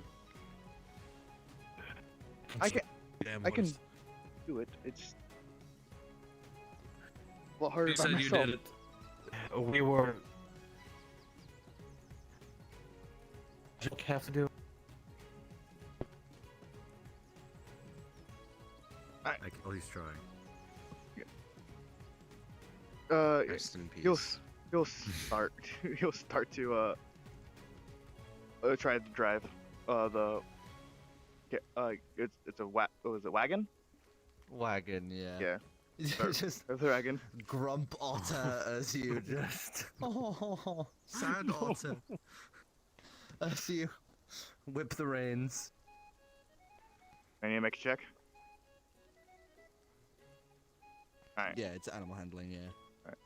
I can do it. It's a lot harder You by said myself. you did it. We were. What do you have to do? At least trying. Rest in peace. You'll start. You'll start to try to drive it's a wagon. Wagon, yeah. Yeah. Just It's a wagon. grump otter as you just sad otter as you whip the reins. I need to make a check. Alright. Yeah, it's animal handling. Yeah. Alright.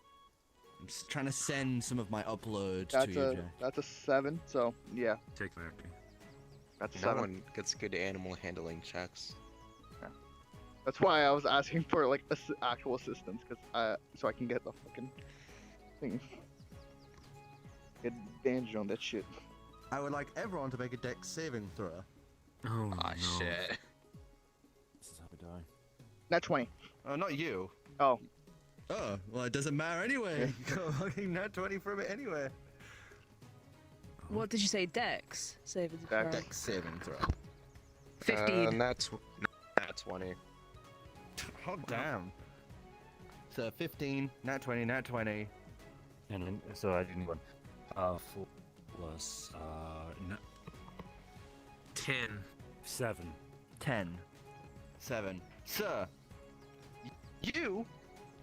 I'm just trying to send some of my upload That's to you, Jay. that's a 7. So yeah, Take my that's a No 7. one gets good animal handling checks. That's why I was asking for like actual assistance, cause so I can get the fucking thing. Get advantage on that shit. I would like everyone to make a dex saving throw. Oh Ah, no. shit. This is how we die. Nat 20. Oh, not you. Oh, Oh, well, it doesn't matter anyway. Go fucking nat 20 from it anyway. What did you say? Dex? Save the Dex. throw. Dex saving throw. 15. That's 20. Oh, damn. So 15, nat 20, nat 20. And then, so I do need one. 4 plus 10. 7. 10. 7. Sir, you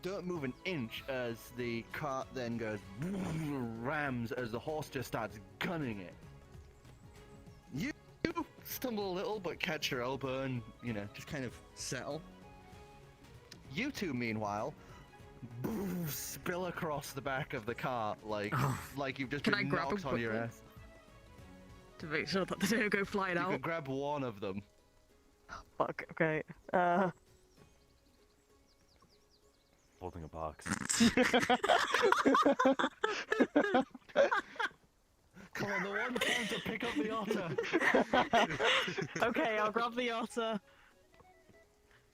don't move an inch as the cart then goes rams as the horse just starts gunning it. You stumble a little but catch your elbow and, you know, just kind of settle. You two, meanwhile, spill across the back of the cart like you've just Can I been grab knocked them on your quickly? ass. To make sure that they don't go flying You out. can grab one of them. Fuck, okay. Holding a box. Come on, the one time to pick up the otter. Okay, I'll grab the otter.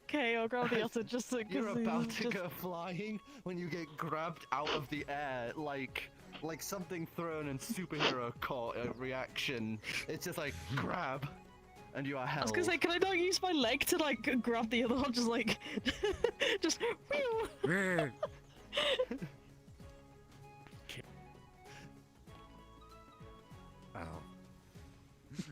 Okay, I'll grab the otter just so You're about to go flying when you get grabbed out of the air like something thrown and superhero caught a reaction. It's just like grab, and you are held. I was gonna say, can I not use my leg to like grab the other one? Just like, just. Whew. Oh.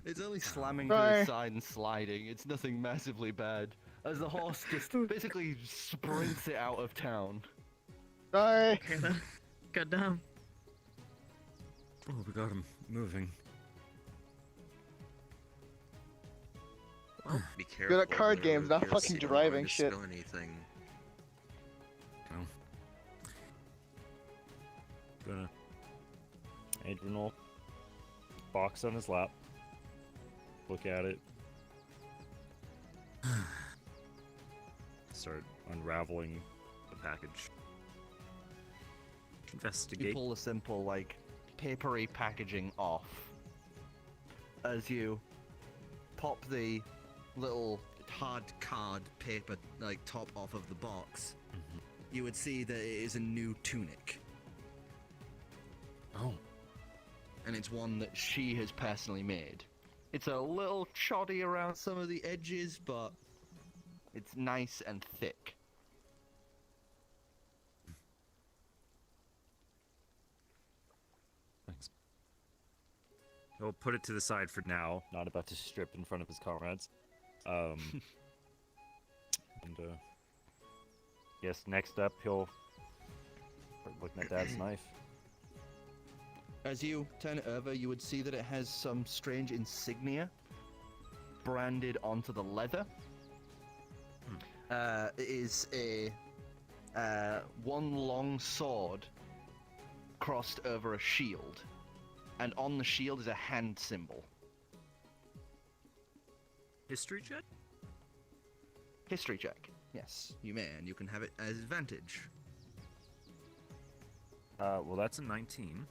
It's only slamming to the side and sliding. It's nothing massively bad. As the horse just basically sprints it out of town. Bye. Okay then. Good damn. Oh, we got him moving. Be careful. Good at card or games, not you'll fucking see- driving going to shit. Spill anything. Gonna. Adrian will box on his lap. Look at it. Start unraveling the package. You Investigate. pull the simple, like, papery packaging off. As you pop the little hard card paper, like, top off of the box, you would see that it is a new tunic. Oh. And it's one that she has personally made. It's a little shoddy around some of the edges, but it's nice and thick. Thanks. He'll put it to the side for now, not about to strip in front of his comrades. And, yes, next up, he'll start looking at Dad's knife. As you turn it over, you would see that it has some strange insignia branded onto the leather. It is a one long sword crossed over a shield, and on the shield is a hand symbol. History check? History check. Yes, you may, and you can have it as advantage. Well, that's a 19.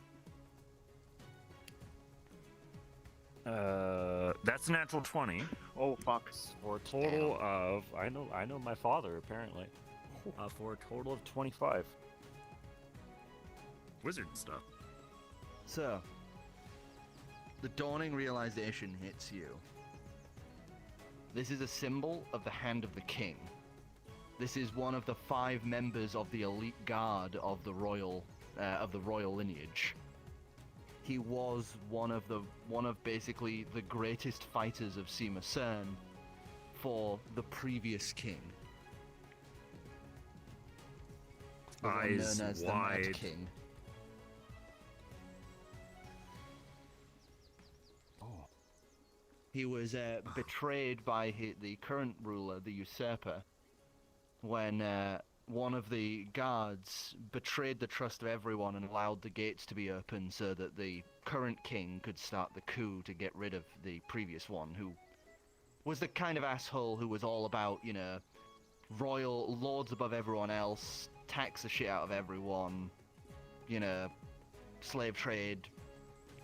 That's a natural 20. Oh fuck. For a total of I know my father apparently. For a total of 25. Wizard stuff. So, the dawning realization hits you. This is a symbol of the hand of the king. This is one of the 5 members of the elite guard of the royal lineage. He was one of basically the greatest fighters of Sima Cern for the previous king. The one Eyes known as the wide. Mad King. Oh. He was betrayed by the current ruler, the usurper, when one of the guards betrayed the trust of everyone and allowed the gates to be open so that the current king could start the coup to get rid of the previous one, who was the kind of asshole who was all about, you know, royal lords above everyone else, tax the shit out of everyone, you know, slave trade.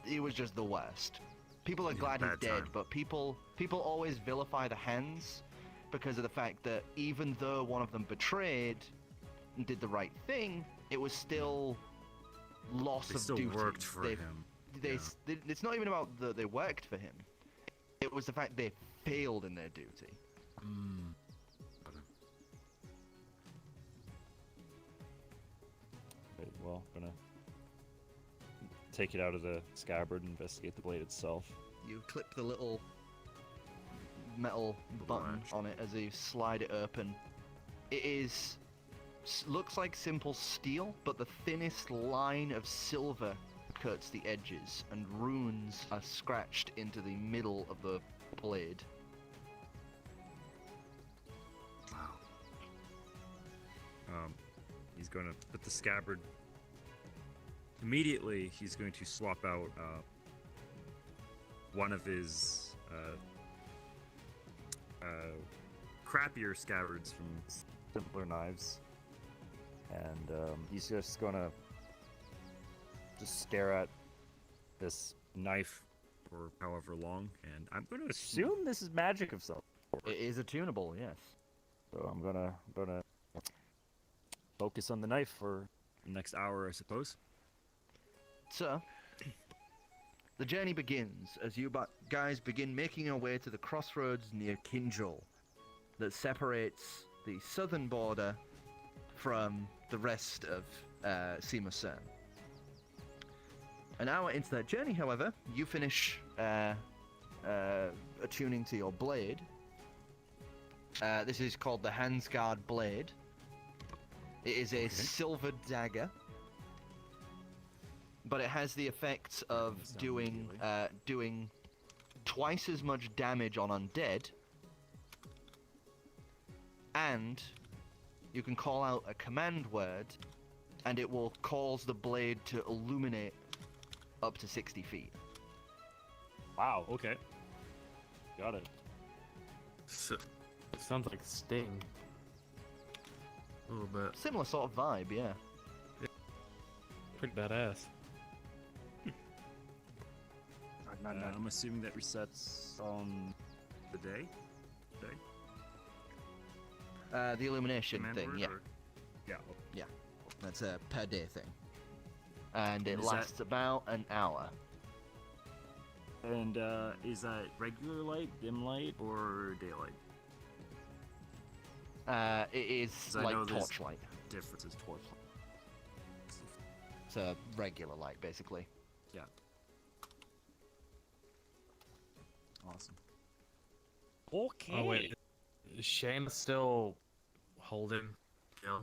He was just the worst. People are glad he's bad dead, time. but people always vilify the Hands because of the fact that even though one of them betrayed and did the right thing, it was still loss They of still duty. worked for him. It's not even about that they worked for him. It was the fact they failed in their duty. Okay, well, gonna take it out of the scabbard and investigate the blade itself. You clip the little metal The button latch. on it as you slide it open. It is looks like simple steel, but the thinnest line of silver cuts the edges, and runes are scratched into the middle of the blade. Wow. He's going to put the scabbard. Immediately, he's going to swap out one of his crappier scabbards from simpler knives, and he's just gonna stare at this knife for however long, and I'm gonna assume this is magic of some sort. It is attunable, yes. So I'm gonna focus on the knife for the next hour, I suppose. So, the journey begins as you guys begin making your way to the crossroads near Kinjal that separates the southern border from the rest of Simusan. An hour into that journey, however, you finish attuning to your blade. This is called the Handsguard Blade. It is a silver dagger, but it has the effects of doing twice as much damage on undead, and you can call out a command word, and it will cause the blade to illuminate up to 60 feet. Wow. Okay. Got it. It sounds like Sting. A little bit. Similar sort of vibe, yeah. Pretty badass. I'm assuming that resets on the day. The illumination Command thing, word, yeah. or- Yeah. That's a per day thing. And it Is that- lasts about an hour. And is that regular light, dim light, or daylight? It is 'Cause I like know there's- torchlight. Difference is torch light. It's a regular light, basically. Yeah. Awesome. Okay. Oh wait, is Shane still holding? Yeah.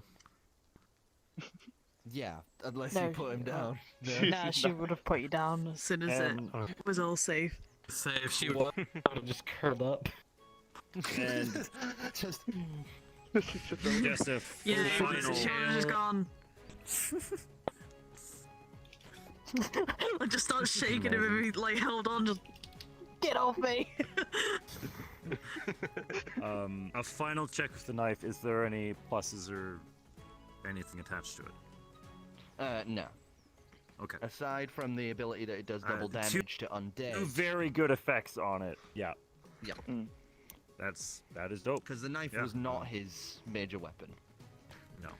Yeah, unless No, you put him down. Nah, she would have put you down as soon as And, it was all safe. Say if she would have just curled up. and Just just a Yeah, final. she would have just gone. I just start shaking him and be like, hold on, just get off me. A final check with the knife. Is there any pluses or anything attached to it? no. Okay. Aside from the ability that it does double two- damage to undead. Two very good effects on it. Yeah. Yeah. That is dope. Because the knife Yeah. was not his major weapon. No.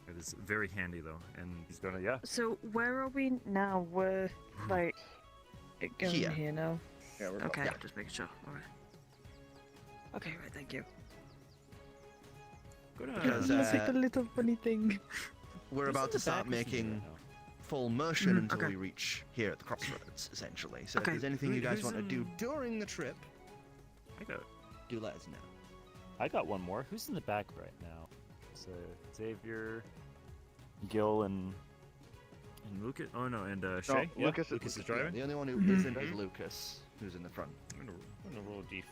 It is very handy though, and he's gonna So where are we now? We're like going Here. here now. Yeah, we're Okay, Yeah. just making sure. All right. Okay, right. Thank you. Because, Look at the little funny thing. We're about to start making full motion until okay. we reach here at the crossroads, essentially. So Okay. if there's anything you guys Who's want to do in- during the trip, I do let us know. got one more. Who's in the back right now? It's Xavier, Gil, and Lucas. Oh no, and Shay. Yeah, Lucas Lucas is Yeah, driving. the only one who isn't is Lucas, who's in the front. I'm gonna roll a d4.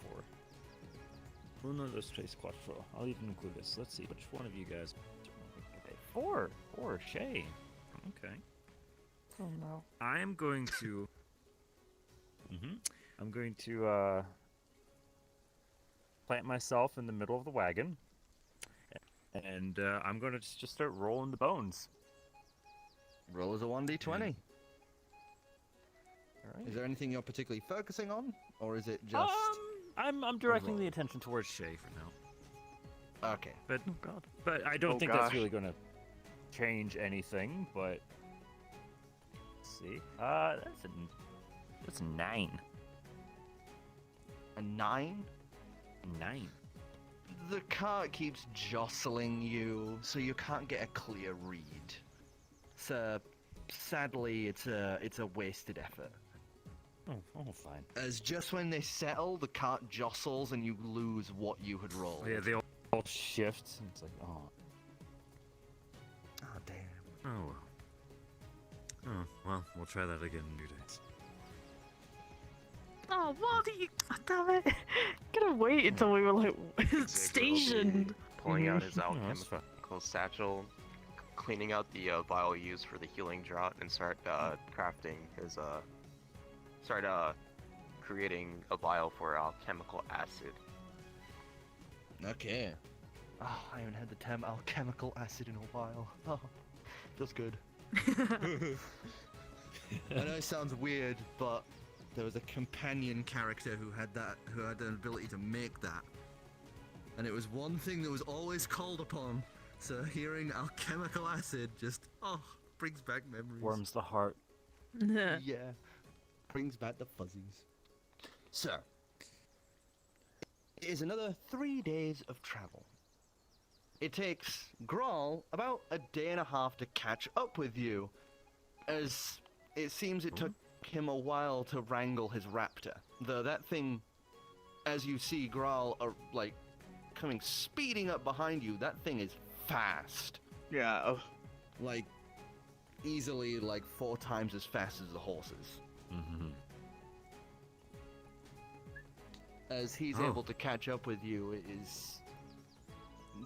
Uno, dos, tres, cuatro. I'll even include this. Let's see which one of you guys. Okay, four. Shay. Okay. Oh no. I am going to. I'm going to plant myself in the middle of the wagon, and I'm going to just start rolling the bones. Roll as a 1d20. All right. Is there anything you're particularly focusing on, or is it just I'm directing roll? the attention towards Shay for now, okay? but Oh god. I don't Oh, think gosh. that's really going to change anything. But let's see, that's a 9. A 9. 9. The cart keeps jostling you, so you can't get a clear read. So, sadly, it's a wasted effort. Oh, fine. As just when they settle, the cart jostles and you lose what you had rolled. Yeah, they all shift. And it's like, oh. Oh well. Oh well, we'll try that again in 2 days. Oh, what are you? Damn it! Could have waited until we were like Ziggs will be stationed. pulling out his No, that's fine. alchemical satchel, cleaning out the vial used for the healing draught, and start crafting his creating a vial for alchemical acid. Okay. Oh, I haven't had the term alchemical acid in a while. Oh, feels good. I know it sounds weird, but there was a companion character who had the ability to make that. And it was one thing that was always called upon. So hearing alchemical acid just, brings back memories. Warms the heart. Yeah. Brings back the fuzzies. So, it is another 3 days of travel. It takes Grawl about a day and a half to catch up with you, as it seems it took him a while to wrangle his raptor. Though that thing, as you see Grawl, coming speeding up behind you, that thing is fast. Yeah. Like, easily 4 times as fast as the horses. Mm-hmm. As he's able to catch up with you, it is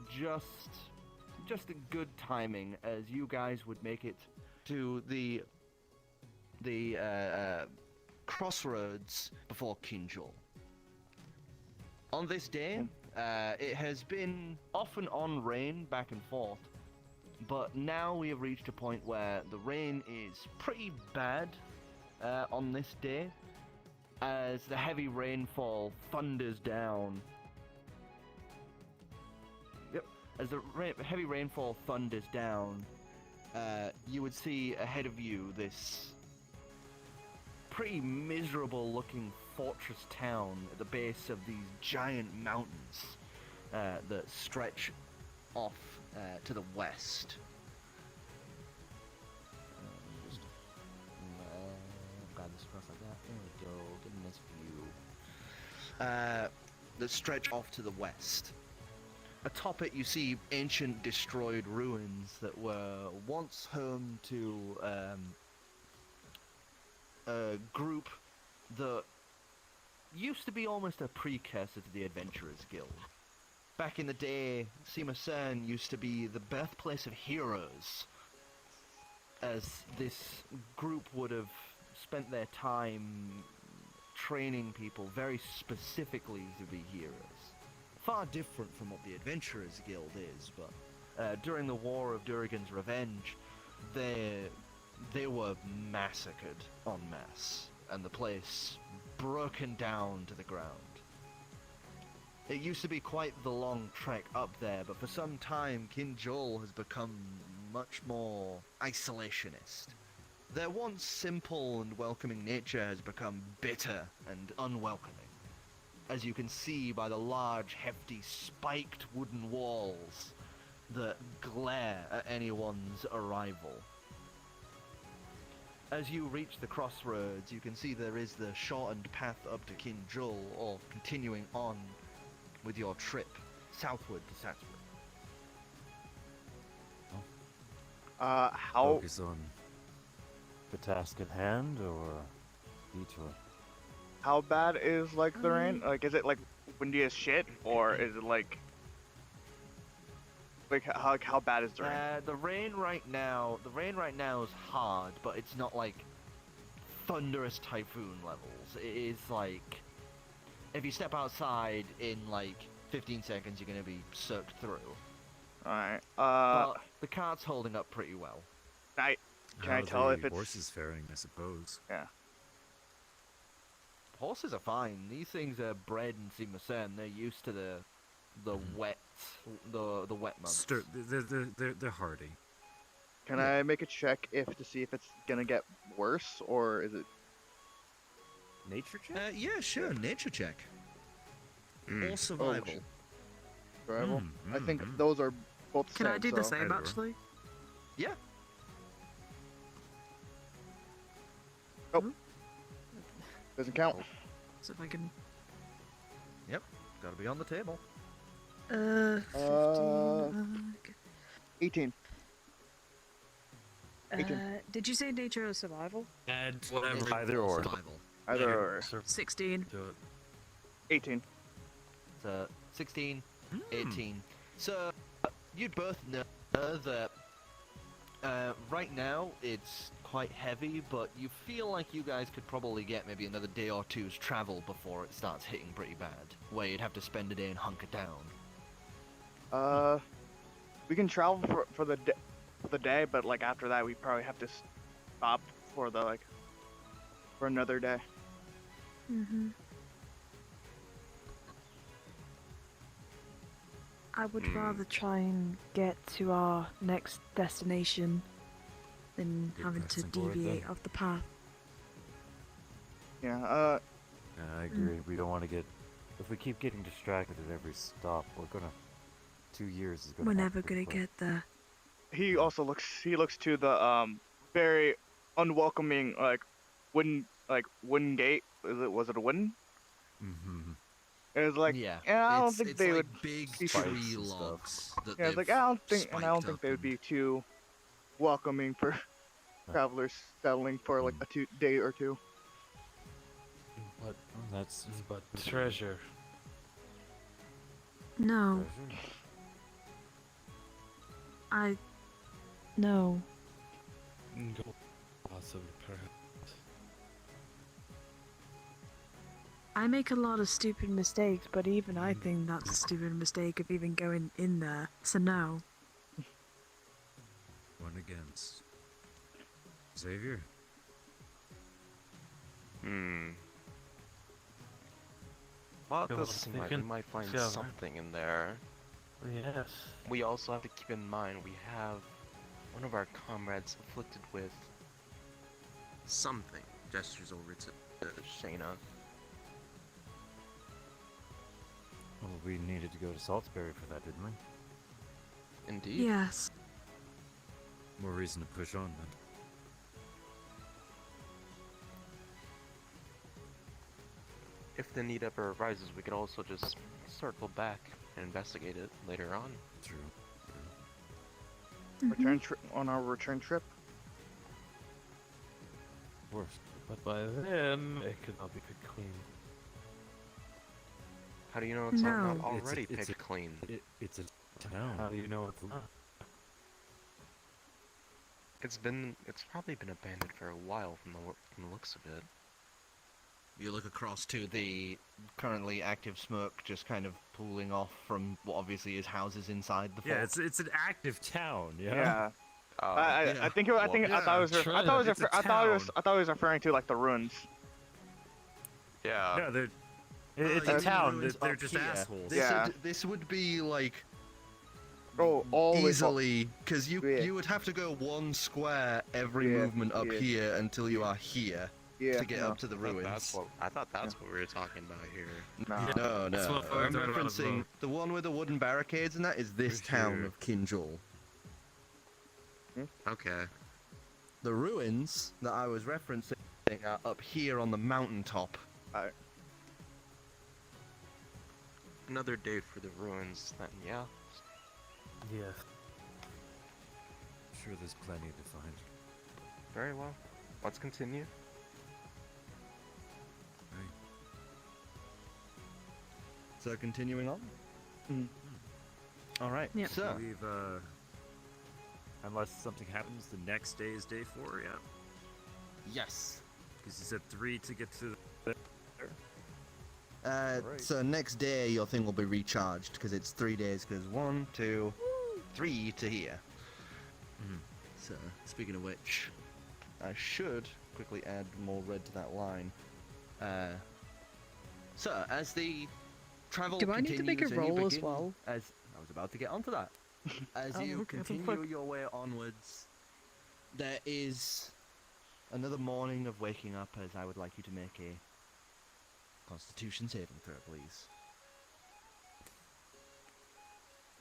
just a good timing, as you guys would make it to the crossroads before Kinjal. On this day, it has been off and on rain back and forth, but now we have reached a point where the rain is pretty bad on this day, as the heavy rainfall thunders down. As the heavy rainfall thunders down, you would see ahead of you this pretty miserable looking fortress town at the base of these giant mountains that stretch off to the west. Just grab this across like that. There we go. Get a nice view. That stretch off to the west. Atop it, you see ancient destroyed ruins that were once home to a group that used to be almost a precursor to the Adventurers Guild. Back in the day, Cern used to be the birthplace of heroes, as this group would have spent their time training people very specifically to be heroes. Far different from what the Adventurers Guild is, but during the War of Durgan's Revenge, they were massacred en masse, and the place broken down to the ground. It used to be quite the long trek up there, but for some time, Kinjal has become much more isolationist. Their once simple and welcoming nature has become bitter and unwelcoming, as you can see by the large, hefty, spiked wooden walls that glare at anyone's arrival. As you reach the crossroads, you can see there is the shortened path up to Kinjal, or continuing on with your trip southward to Satyr. How Focus on The task at hand, or detour? how bad is like the rain? Like, is it like windy as shit, or is it like how bad is the rain? The rain right now is hard, but it's not like thunderous typhoon levels. It is like, if you step outside in like 15 seconds, you're gonna be soaked through. Alright. But the cart's holding up pretty well. Can I how tell the if it's horses faring, I suppose. yeah? Horses are fine. These things are bred in Cern. They're used to the wet, the wet months. They're hardy. Can I make a check to see if it's gonna get worse, or is it? Nature check? Yeah, sure. Nature check. Mm. Or survival. shit. Survival? Mm, I think mm. those are both the Can same. I do the so- same Either or. actually? Yeah. Doesn't count. So if I can. Gotta be on the table. 15. 18. Did you say nature or survival? Add whatever. Either or. Survival. Either or. 16. Do it. 18. So 16, Hmm. 18. So you both know that right now it's quite heavy, but you feel like you guys could probably get maybe another day or two's travel before it starts hitting pretty bad, where you'd have to spend a day and hunker down. We can travel for the day, but like after that, we probably have to stop for for another day. Mm-hmm. I would rather try and get to our next destination than Get having to pressing forward, deviate then. off the path. Yeah. Yeah, I agree. We don't want to get. If we keep getting distracted at every stop, we're gonna. 2 years is gonna. We're happen never gonna quick. get there. He also looks. He looks to the very unwelcoming wooden gate. Was it a wooden? Mm-hmm. And it's like, Yeah, I don't it's- think it's they like would. big be spikes tree and stuff. logs. That Yeah, it's like they've I don't think spiked up they would and- be too welcoming for travelers settling for like a day or two. But That's but treasure. No, treasure. no. Go. Possibly, perhaps. I make a lot of stupid mistakes, but even I think that's a stupid mistake of even going in there. So no. One against. Xavier. Well, Yeah, this well, seems we like we can- might find yeah, something in there. Yes. We also have to keep in mind we have one of our comrades afflicted with something. Gestures over to Shayna. Well, we needed to go to Salisbury for that, didn't we? Indeed. Yes. More reason to push on then. If the need ever arises, we could also just circle back and investigate it later on. True. Return trip on our return trip. Worst. But by then, it could all be picked clean. How do you know it's all No. not already It's picked clean? It's a town. How do you know it's not? It's probably been abandoned for a while from the looks of it. You look across to the currently active smoke just kind of pooling off from what obviously is houses inside the fort. Yeah, it's an active town. Yeah. Yeah. Oh, I think I thought it was yeah, I thought it was it's a I town. thought it was referring to like the ruins. yeah. No, they're. It's you a mean town. ruins They're up just here? assholes. Yeah. This would be like Oh, always easily because you Yeah. you would have to go one square every Yeah, movement up yeah. here until you are here yeah. to get no. up to the ruins. I thought that's what we were talking about here. No. No, That's no. what we're I'm talking about as well. referencing the one with the wooden barricades, and that is this For town sure. of Kinjal. Okay. The ruins that I was referencing are up here on the mountaintop. Another date for the ruins, then yeah. Yes. Sure, there's plenty to find. Very well. Let's continue. Right. So continuing on. All right. Yep. So We've unless something happens, the next day is day 4. Yeah. yes. Because you said 3 to get to. Alright. So next day your thing will be recharged because it's 3 days. Because 1, 2, 3 to here. Mhm. So speaking of which, I should quickly add more red to that line. So as the travel Do I need to make a continues and you roll as begin- well? As I was about to get onto that. As Oh, you okay, continue fuck. your way onwards, there is another morning of waking up. As I would like you to make a Constitution saving throw, please.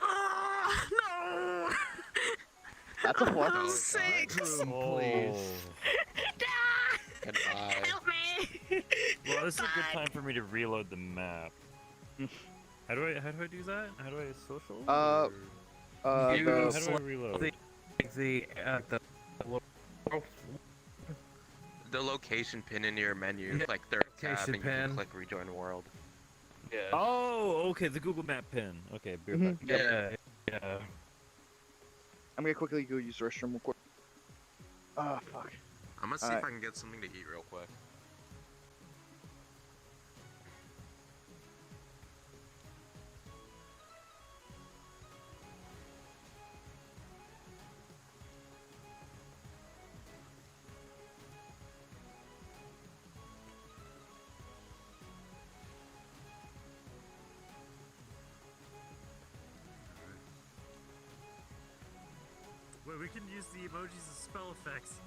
Oh, no! That's a 4. Oh, 6! Room, Oh. please. Goodbye. Help me! Well, this is a good Fuck. time for me to reload the map. How do I do that? How do I social? Uh, Or- You the, how do I reload? the The location pin in your menu, like third tab, Location and you can pin. click rejoin world. Yeah. Oh, okay, the Google Map pin. Okay, beer Mhm. back. Yeah. I'm gonna quickly go use the restroom real quick. Ah, fuck. I'm gonna see Alright. if I can get something to eat real quick. Wait, we can use the emojis as spell effects.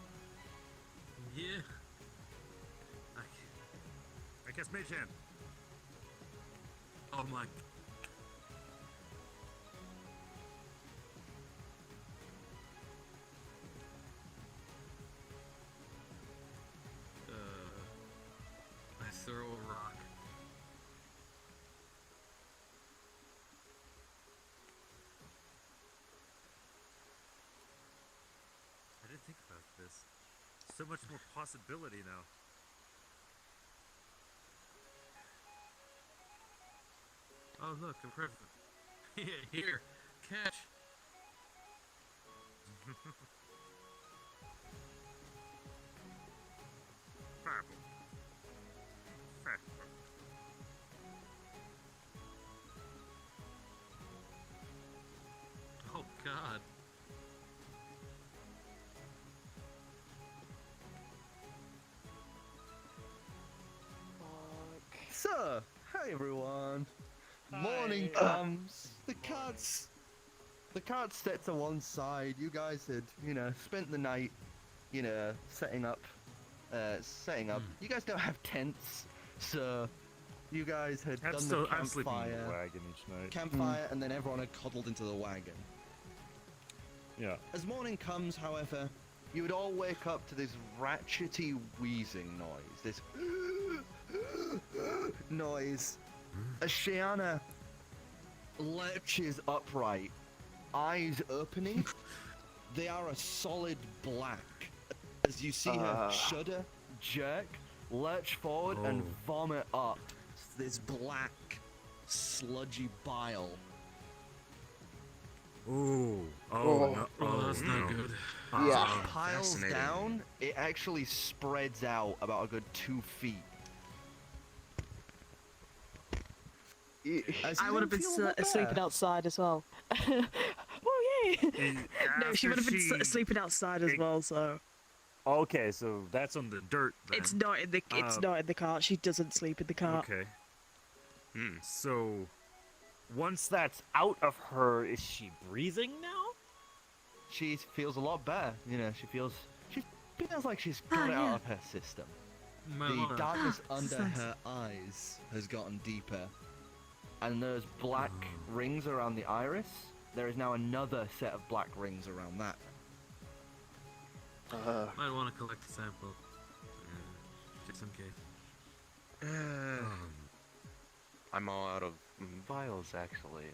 Yeah. I guess Mage Hand. Oh my. I throw a rock. I didn't think about this. So much more possibility now. Oh look, a present. Here, catch. Fireball. Fireball. Oh God. So, hi everyone. Hi. Morning comes. The cards set to one side. You guys had, spent the night, setting up. You guys don't have tents, so you guys had done the I'm sleeping in campfire, the wagon each night. and then everyone had cuddled into the wagon. Yeah. As morning comes, however, you would all wake up to this ratchety wheezing noise. This noise. As Shiana lurches upright, eyes opening, they are a solid black. As you see her shudder, jerk, lurch forward, and vomit up this black, sludgy bile. Ooh. Oh. No. Oh, that's no. not good. Yeah. Piles fascinating. down, it actually spreads out about a good 2 feet. As I you would have then been feel a bit sleeping better. outside as well. Oh yay! No, she would have been sleeping outside as well. So Okay, so that's on the dirt then. it's not in the not in the cart. She doesn't sleep in the cart. Okay. Hmm. So, once that's out of her, is she breathing now? She feels a lot better. She feels like she's got it yeah. out of her system. The darkness under nice. her eyes has gotten deeper, and those black rings around the iris. There is now another set of black rings around that. Might want to collect a sample. Just in case. I'm all out of vials, actually.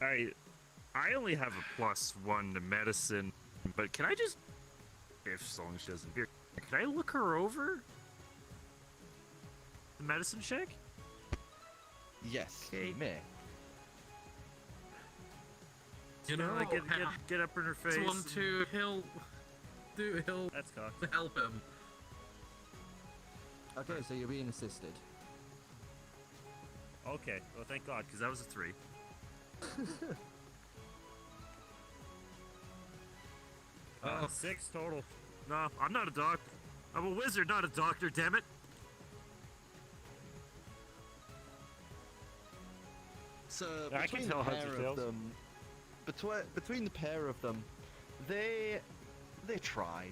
I only have a +1 to medicine, but can I just, as long as she doesn't appear, can I look her over? The medicine check? Yes, Okay. you may. You know, Get up in her face. it's one, two, he'll That's cocked. help him. Okay, so you're being assisted. Okay, well thank God, because that was a 3. Oh. 6 total. No, I'm not a doctor. I'm a wizard, not a doctor, damn it. So I can between tell the heads pair or of tails. them, between the pair of them, they try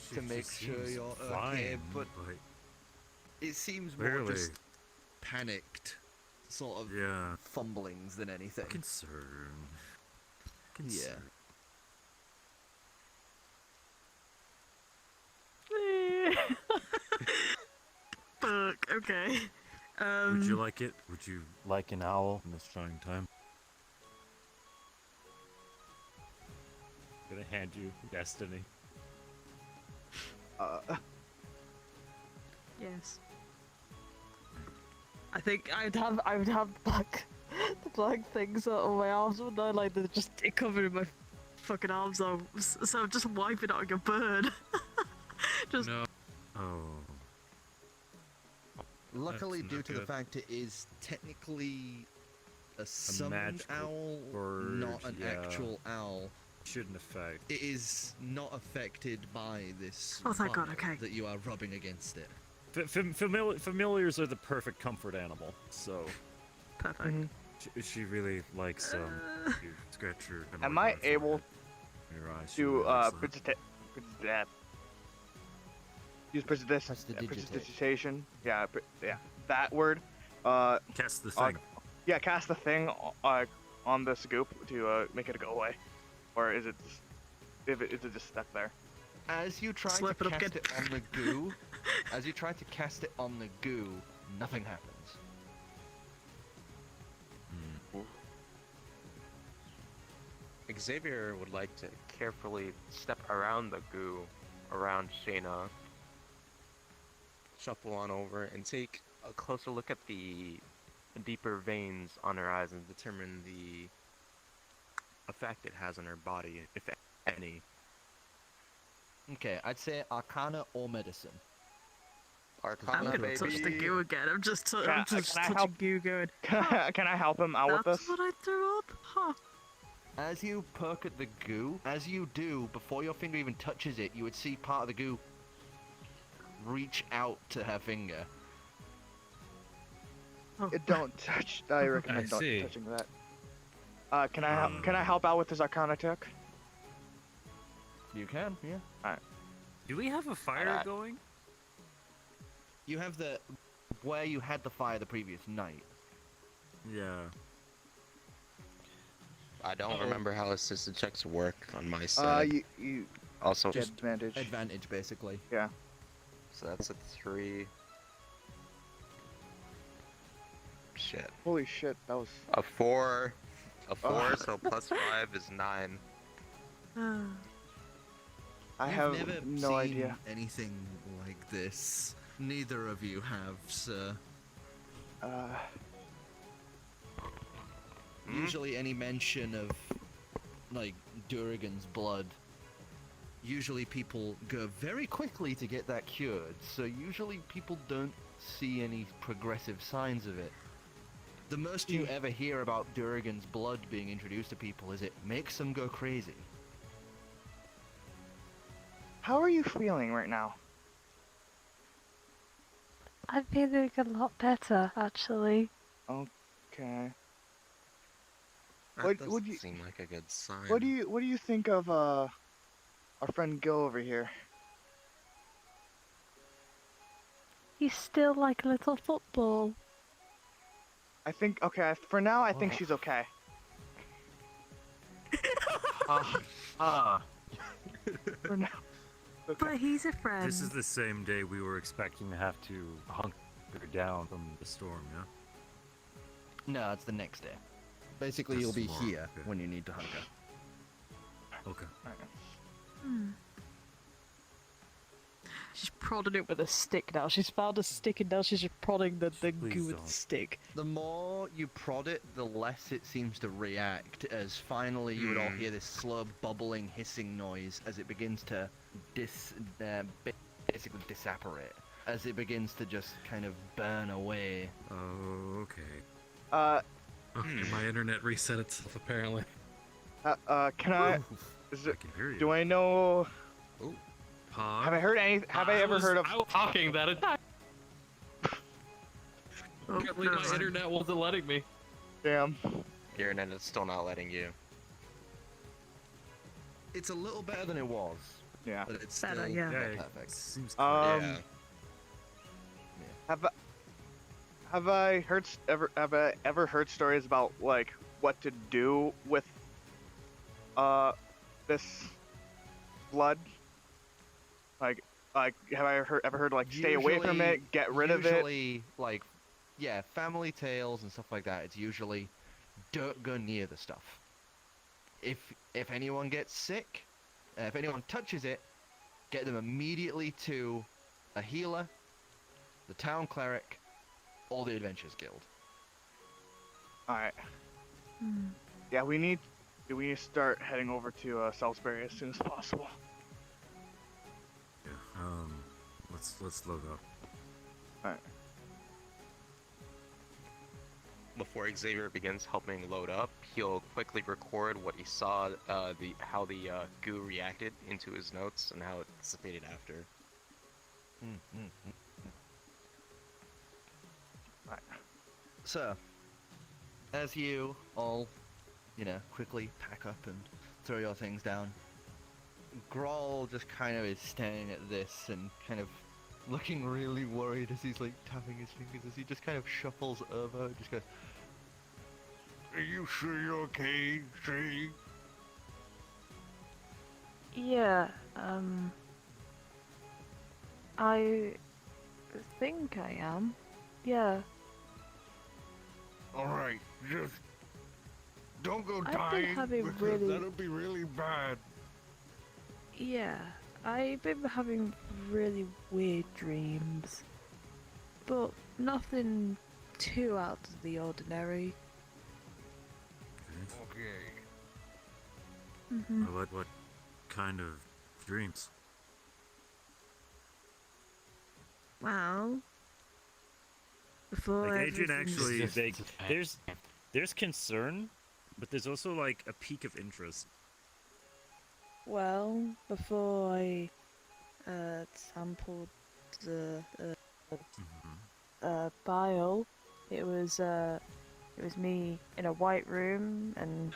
She to make just sure seems you're okay, fine, but it seems more Barely. just panicked sort of Yeah. fumblings than anything. Concern. Yeah. Fuck. Okay. Would you like it? Would you like an owl in this trying time? I'm gonna hand you Destiny. Yes. I think I would have the black things on my arms, wouldn't I? Like they're just covered in my fucking arms. So I'm just wiping out like a bird. Just No. Oh. Luckily, That's due not to the good. fact it is technically a summoned magical owl, bird, not an yeah. actual owl, Shouldn't affect. it is not affected by this Oh, thank God, bile okay. that you are rubbing against it. Familiars are the perfect comfort animal, so perfect. she really likes you scratch her. kind of Am like I on her able forehead, your eyes. She to really likes that. use Prestidigitate. prestidigitation? Yeah, that word. Cast the thing. Yeah, cast the thing on this goop to make it go away, or is it just stuck there? As you try Slip to it up cast again. it on the goo, as you try to cast it on the goo, nothing happens. Xavier would like to carefully step around the goo, around Shayna, shuffle on over, and take a closer look at the deeper veins on her eyes and determine the effect it has on her body, if any. Okay, I'd say Arcana or Medicine. I'm Arcana, gonna baby. touch the goo again. I'm just Can I touching help? goo going. Can I help him out with That's this? what I threw up? Huh. As you perk at the goo, as you do, before your finger even touches it, you would see part of the goo reach out to her finger. Oh. Don't touch. I recommend not see. touching that. Can I help out with this Arcana check? You can, yeah. Do we have a fire going? You have the where you had the fire the previous night. Yeah. I don't remember how assisted checks work on my side. You Also, get advantage. Advantage, basically. Yeah. so that's a 3. Shit. Holy shit, that was. A 4. A 4, Oh. so plus 5 is 9. I You've have never no seen idea. anything like this. Neither of you have, sir. Usually any mention of, like, Durgan's blood, usually people go very quickly to get that cured, so usually people don't see any progressive signs of it. The most you ever hear about Durgan's blood being introduced to people is it makes them go crazy. How are you feeling right now? I'm feeling a lot better, actually. Okay. That What doesn't would you- seem like a good sign. What do you think of our friend Gil over here? He's still like a little football. I think for now I think she's okay. For now. Okay. But he's a friend. This is the same day we were expecting to have to hunker down from the storm, yeah? No, it's the next day. Basically, That's you'll be tomorrow, here okay. when you need to hunker. Okay. She's prodding it with a stick now. She's found a stick and now she's just prodding the Please goo with don't. the stick. The more you prod it, the less it seems to react, as finally you would all hear this slow bubbling, hissing noise as it begins to basically disapparate, as it begins to just kind of burn away. Oh, okay. Okay, my internet reset itself apparently. Can I? I can hear you. Do I know? Pog. Have I heard any? Have I ever heard of? I was talking that attack. Oh, Can't believe never my mind. internet Wasn't letting me. Damn. Your internet is still not letting you. It's a little better than it was, Yeah. but it's Better, still yeah. not Yeah, perfect. seems Yeah. Have I ever heard stories about like what to do with this blood? Like have I ever heard like stay away from Usually- it, get rid of it? Usually, like, yeah, family tales and stuff like that. It's usually don't go near the stuff. If anyone gets sick, if anyone touches it, get them immediately to a healer, the town cleric, or the Adventurers Guild. All right. Hmm. Yeah, we need to start heading over to Salisbury as soon as possible. Yeah. Let's load up. All right. Before Xavier begins helping load up, he'll quickly record what he saw, how the goo reacted into his notes and how it dissipated after. Right. So, as you all, quickly pack up and throw your things down, Grawl just kind of is staring at this and kind of looking really worried as he's like tapping his fingers as he just kind of shuffles over, just goes, Are you sure you're okay, Shay? Yeah, I think I am. Yeah. Alright, just don't go I've been dying having because really- that'll be really bad. Yeah, I've been having really weird dreams, but nothing too out of the ordinary. Okay. Mm-hmm. What kind of dreams? Well, before Like Adrian everything's- actually, there's concern, but there's also like a peak of interest. Well, before I sampled the bile, it was me in a white room and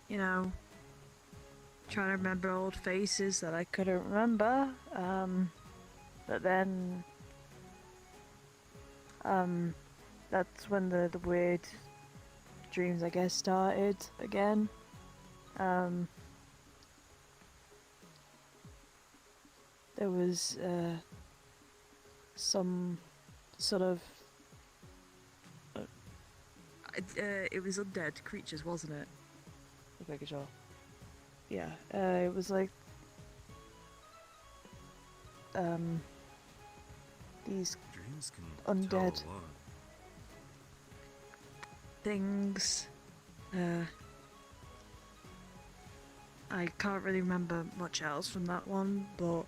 trying to remember old faces that I couldn't remember. But then that's when the weird dreams, I guess, started again. There was some sort of it was undead creatures, wasn't it? Just making sure. Yeah, it was like these Dreams can Undead. tell a lot. Things. I can't really remember much else from that one, but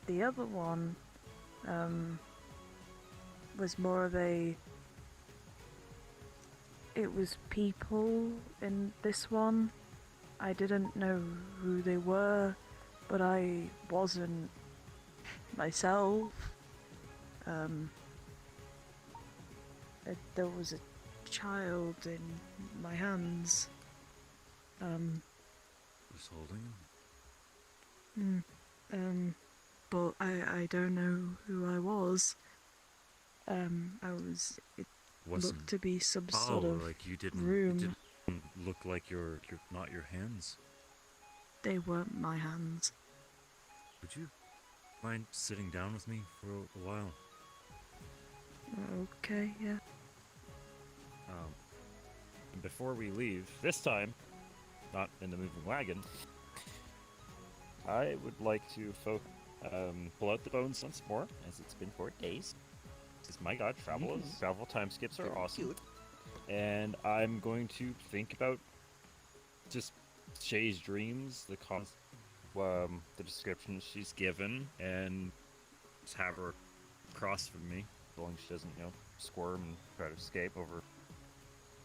the other one was more of a. It was people in this one. I didn't know who they were, but I wasn't myself. There was a child in my hands. Just holding him. But I don't know who I was. It Wasn't looked to be some sort of like you didn't room. It didn't look like you're not your hands. They weren't my hands. Would you mind sitting down with me for a while? Okay, yeah. And before we leave, this time, not in the moving wagon, I would like to pull out the bones once more, as it's been 4 days. Because my god, travel time skips are awesome. And I'm going to think about just Shay's dreams, the description she's given, and just have her across from me, as long as she doesn't, squirm and try to escape over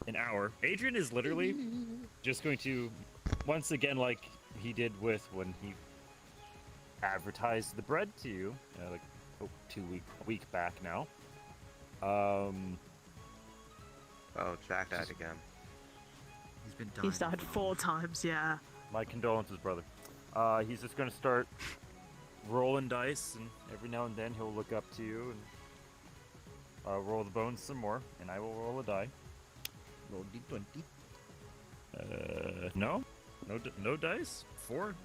an hour. Adrian is literally just going to, once again, like he did with when he advertised the bread to you, a week back now. Oh, Jack died again. he's been dying. He's died 4 times, yeah. My condolences, brother. He's just going to start rolling dice, and every now and then he'll look up to you and roll the bones some more, and I will roll a die. Roll D20. No dice. 4.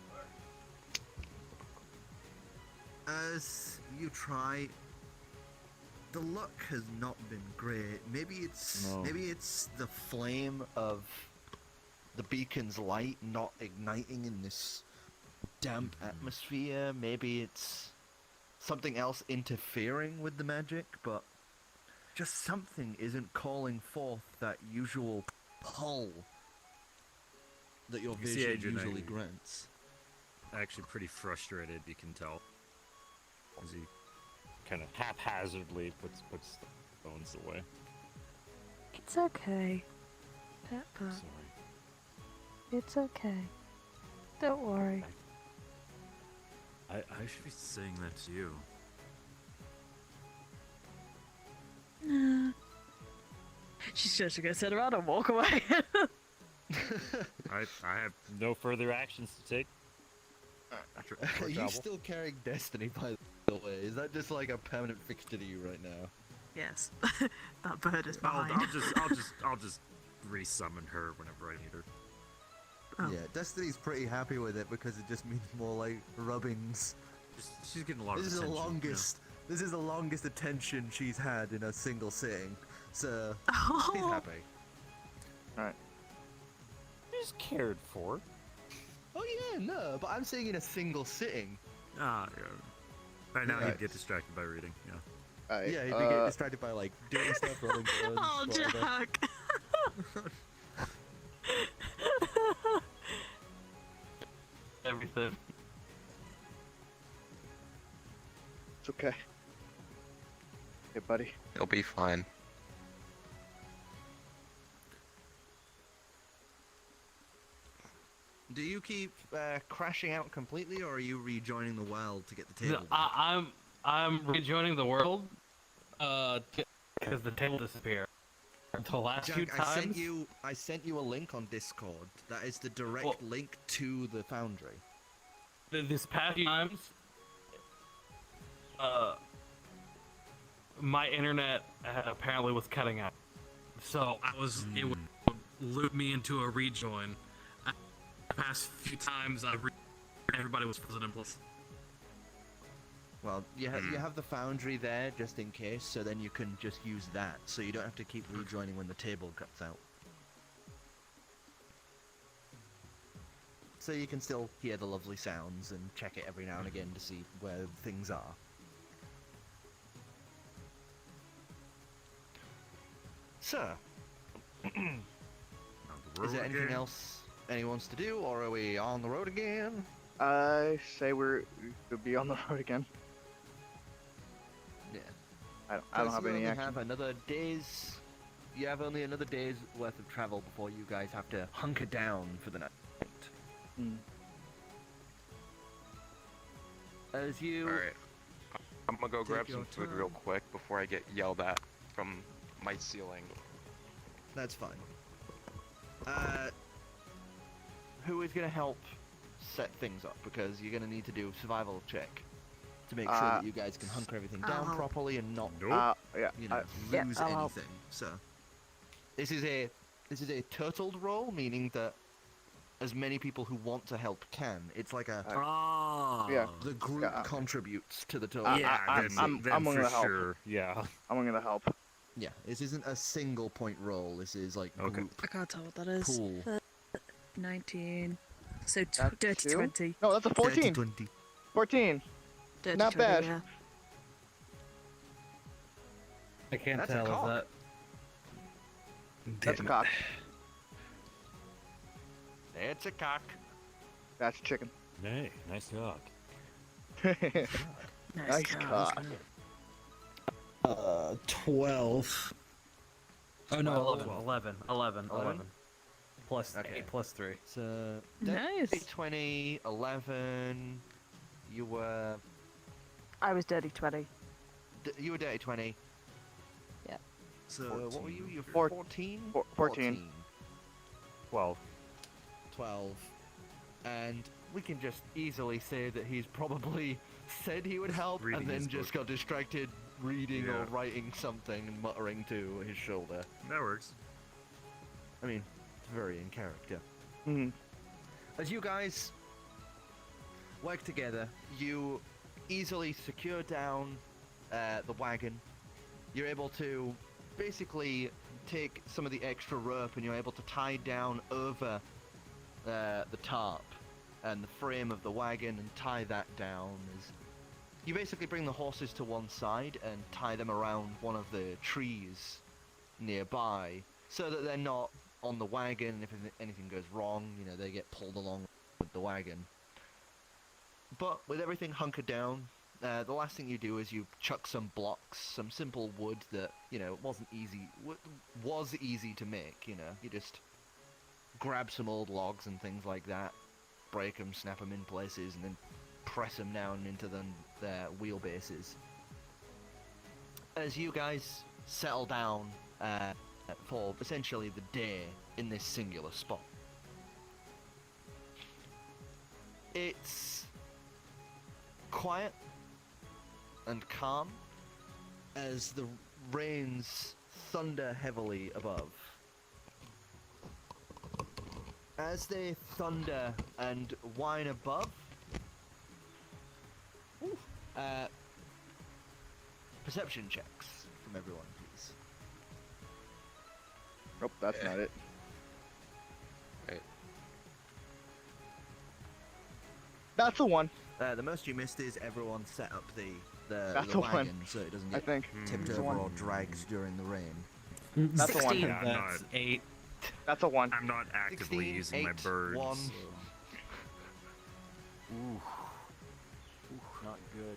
As you try, the luck has not been great. Maybe it's the flame of the beacon's light not igniting in this damp atmosphere. Maybe it's something else interfering with the magic, but just something isn't calling forth that usual pull that your You see vision Adrian, usually grants. Actually pretty frustrated, you can tell. As he kind of haphazardly puts the bones away. It's okay. Pepper. Sorry. It's okay. Don't worry. I should be saying that to you. Nah. She's just gonna sit around and walk away. I have no further actions to take. Are you still carrying Destiny, by the way? Is that just like a permanent fixture to you right now? Yes. That bird is I'll behind. I'll just resummon her whenever I need her. Oh. Yeah, Destiny's pretty happy with it because it just means more like rubbings. She's getting a lot of This is attention. the longest. This is the longest attention she's had in a single sitting. So she's happy. She's cared for. Oh yeah, no, but I'm saying in a single sitting. Ah, yeah. By now Yeah. he'd get distracted by reading. Yeah. Yeah, he'd be getting distracted by like doing stuff, rolling bones, Oh, whatever. Jack. Everything. It's okay. Hey, buddy. It'll be fine. Do you keep crashing out completely, or are you rejoining the well to get the table? I'm rejoining the world, because the table disappeared. The last few Jack, times. I sent you a link on Discord. That is the direct link to the foundry. This past few times, my internet apparently was cutting out, so it would loop me into a rejoin. The past few times everybody was frozen in place. Well, you have the foundry there just in case, so then you can just use that, so you don't have to keep rejoining when the table cuts out. So you can still hear the lovely sounds and check it every now and again to see where things are. So, is there anything else anyone wants to do, or are we on the road again? I say we could be on the road again. Yeah. I don't have any action. You have only another day's worth of travel before you guys have to hunker down for the night. As you... Alright. I'm gonna go grab Take some your food real time. quick before I get yelled at from my ceiling. That's fine. Who is going to help set things up? Because you're going to need to do a survival check to make sure that you guys can hunker everything down I'll- properly and not, Yeah. you know, Yeah, lose I'll help. anything. So, this is a turtled roll, meaning that as many people who want to help can. It's like a Ah. Yeah. the group Yeah. contributes to the total. Yeah, I'm then gonna for help. sure. Yeah. I'm gonna help. Yeah, this isn't a single point roll. This is like Okay. group I can't tell what that is. pool. 19. So That's dirty two? 20. No, that's a 14. 30-20. 14. Dirty Not 20, bad. Yeah. I can't That's a tell cock. if that. That's a cock. It's a cock. That's chicken. Hey, nice talk. Nice cock. 12. Oh no, 11. 11. 11. Plus Okay. 8 plus 3. So, Nice. 20, 11. You were I was dirty 20. you were dirty 20. Yeah. So what were you? You were Four- 14? 14. 12. 12. And we can just easily say that he's probably said he would help Reading and then his just book. got distracted reading or Yeah. writing something and muttering to his shoulder. That works. I mean, very in character. Hmm. As you guys work together, you easily secure down the wagon. You're able to basically take some of the extra rope and you're able to tie down over the tarp and the frame of the wagon and tie that down. As you basically bring the horses to one side and tie them around one of the trees nearby, so that they're not on the wagon. If anything goes wrong, you know, they get pulled along with the wagon. But with everything hunkered down, the last thing you do is you chuck some blocks, some simple wood that, you know, was easy to make. You know, you just grab some old logs and things like that, break them, snap them in places, and then press them down into their wheelbases. As you guys settle down for essentially the day in this singular spot, it's quiet and calm as the rains thunder heavily above. As they thunder and whine above, perception checks from everyone, please. Nope, that's not it. Right. That's the one. The most you missed is everyone set up the That's the the one. wagon so it doesn't I get think. tipped That's the over one. or dragged during the rain. That's the one. 16. Yeah, I'm not. That's 8. That's a one. I'm not actively 16, using my 8, birds. 1. so- Ooh. Not good.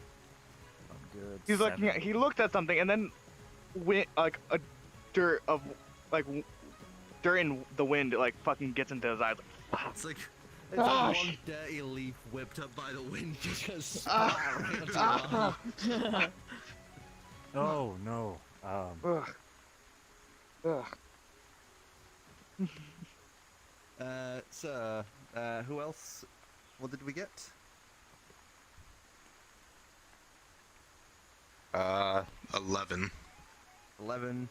Not good. He's looking at. He looked at something and then went like a dirt of like dirt in the wind like fucking gets into his eyes. Like, It's like Gosh. one dirty leaf whipped up by the wind just goes Ah. splattering onto your eye. Oh no. ugh. Ugh. So, who else? What did we get? 11. 11,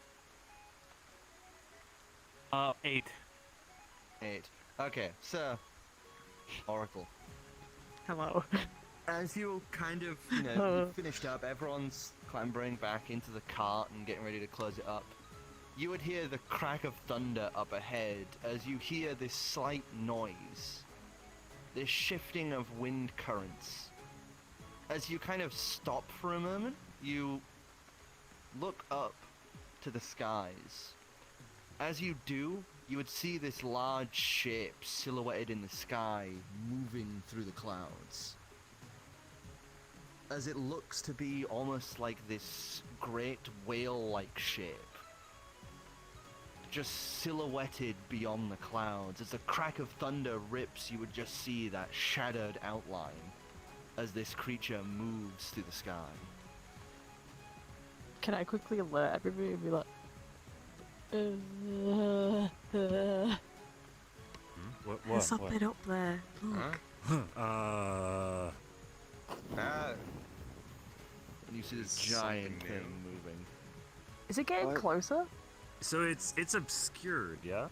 8. 8. Okay, so, Oracle. Hello. As you kind of, you know, you finished up, everyone's clambering back into the cart and getting ready to close it up. You would hear the crack of thunder up ahead as you hear this slight noise, this shifting of wind currents. As you kind of stop for a moment, you look up to the skies. As you do, you would see this large shape silhouetted in the sky moving through the clouds. As it looks to be almost like this great whale-like shape, just silhouetted beyond the clouds. As the crack of thunder rips, you would just see that shadowed outline as this creature moves through the sky. Can I quickly alert everybody and be like, What? There's something up there. Look. Huh? And you see this It's giant something thing new. moving. is it getting What? closer? So it's obscured, yeah.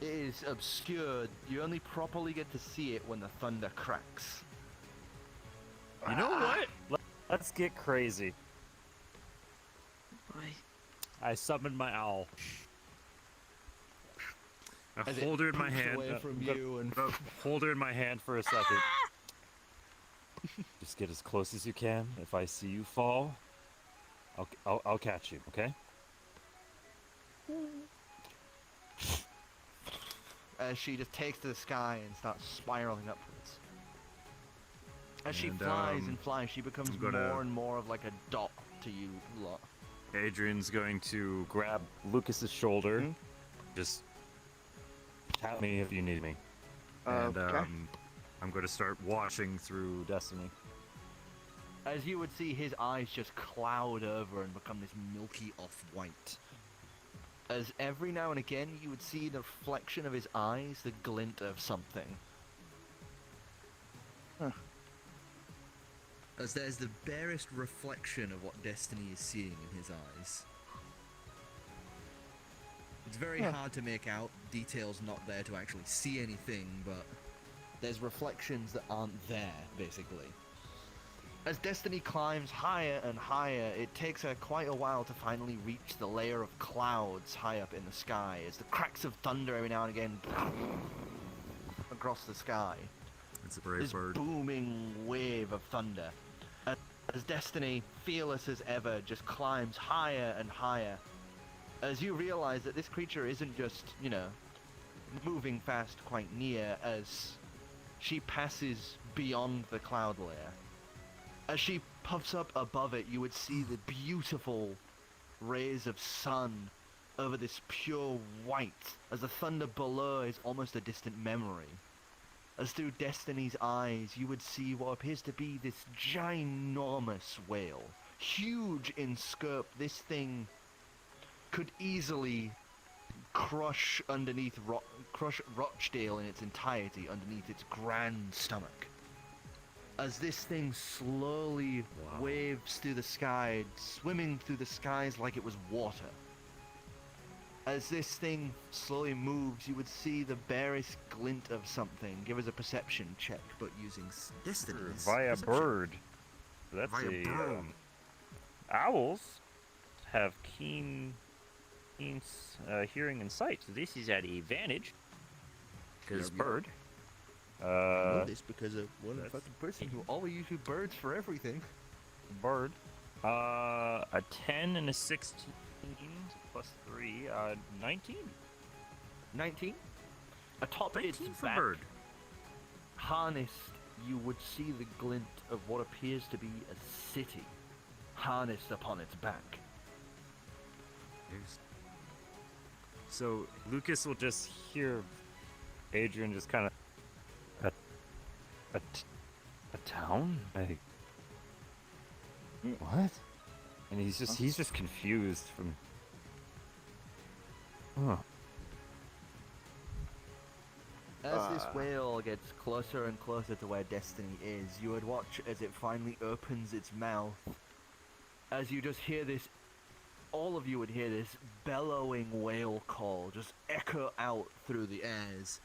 It is obscured. You only properly get to see it when the thunder cracks. You know what? Let's get crazy. Boy. I summoned my owl. I As it hold her in my poofs hand. away from I'm gonna- you and Hold her in my hand for a second. Just get as close as you can. If I see you fall, I'll catch you. Okay? as she just takes to the sky and starts spiraling upwards. As she And, flies and flies, she becomes I'm gonna- more and more of like a dot to you lot. Adrian's going to grab Lucas's shoulder. Mhm. Just tap me if you need me. And Okay. I'm going to start watching through Destiny. As you would see, his eyes just cloud over and become this milky off-white. As every now and again, you would see the reflection of his eyes, the glint of something. Huh. As there's the barest reflection of what Destiny is seeing in his eyes. It's very Huh. hard to make out, details not there to actually see anything, but there's reflections that aren't there, basically. As Destiny climbs higher and higher, it takes her quite a while to finally reach the layer of clouds high up in the sky, as the cracks of thunder every now and again across the sky. It's a brave this bird. booming wave of thunder. As Destiny, fearless as ever, just climbs higher and higher. As you realize that this creature isn't just, moving fast quite near as she passes beyond the cloud layer. As she puffs up above it, you would see the beautiful rays of sun over this pure white, as the thunder below is almost a distant memory. As through Destiny's eyes, you would see what appears to be this ginormous whale. Huge in scope, this thing could easily crush Rochdale in its entirety underneath its grand stomach. As this thing slowly waves through the sky, swimming through the skies like it was water. As this thing slowly moves, you would see the barest glint of something. Give us a perception check, but using Destiny's Via perception. bird. That's Via a bird. owls have keen hearing and sight. So this is at advantage. Because Yep. bird. I know this because of one that's- fucking person who always uses birds for everything. Bird. A 10 and a 16 plus 3, 19. 19. Atop its 19 for back, bird. harnessed, you would see the glint of what appears to be a city, harnessed upon its back. So Lucas will just hear Adrian just kind of a town? Like what? And he's just confused from. Huh. As this whale gets closer and closer to where Destiny is, you would watch as it finally opens its mouth. As you just hear this, all of you would hear this bellowing whale call just echo out through the airs.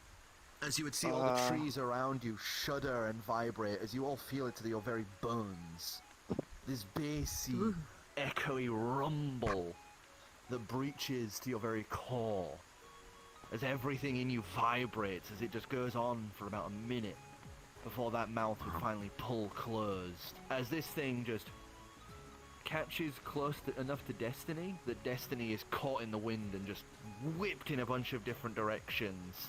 As you would see all the trees around you shudder and vibrate as you all feel it to your very bones. This bassy, echoey rumble that breaches to your very core. As everything in you vibrates, as it just goes on for about a minute before that mouth would finally pull closed. As this thing just catches enough to Destiny that Destiny is caught in the wind and just whipped in a bunch of different directions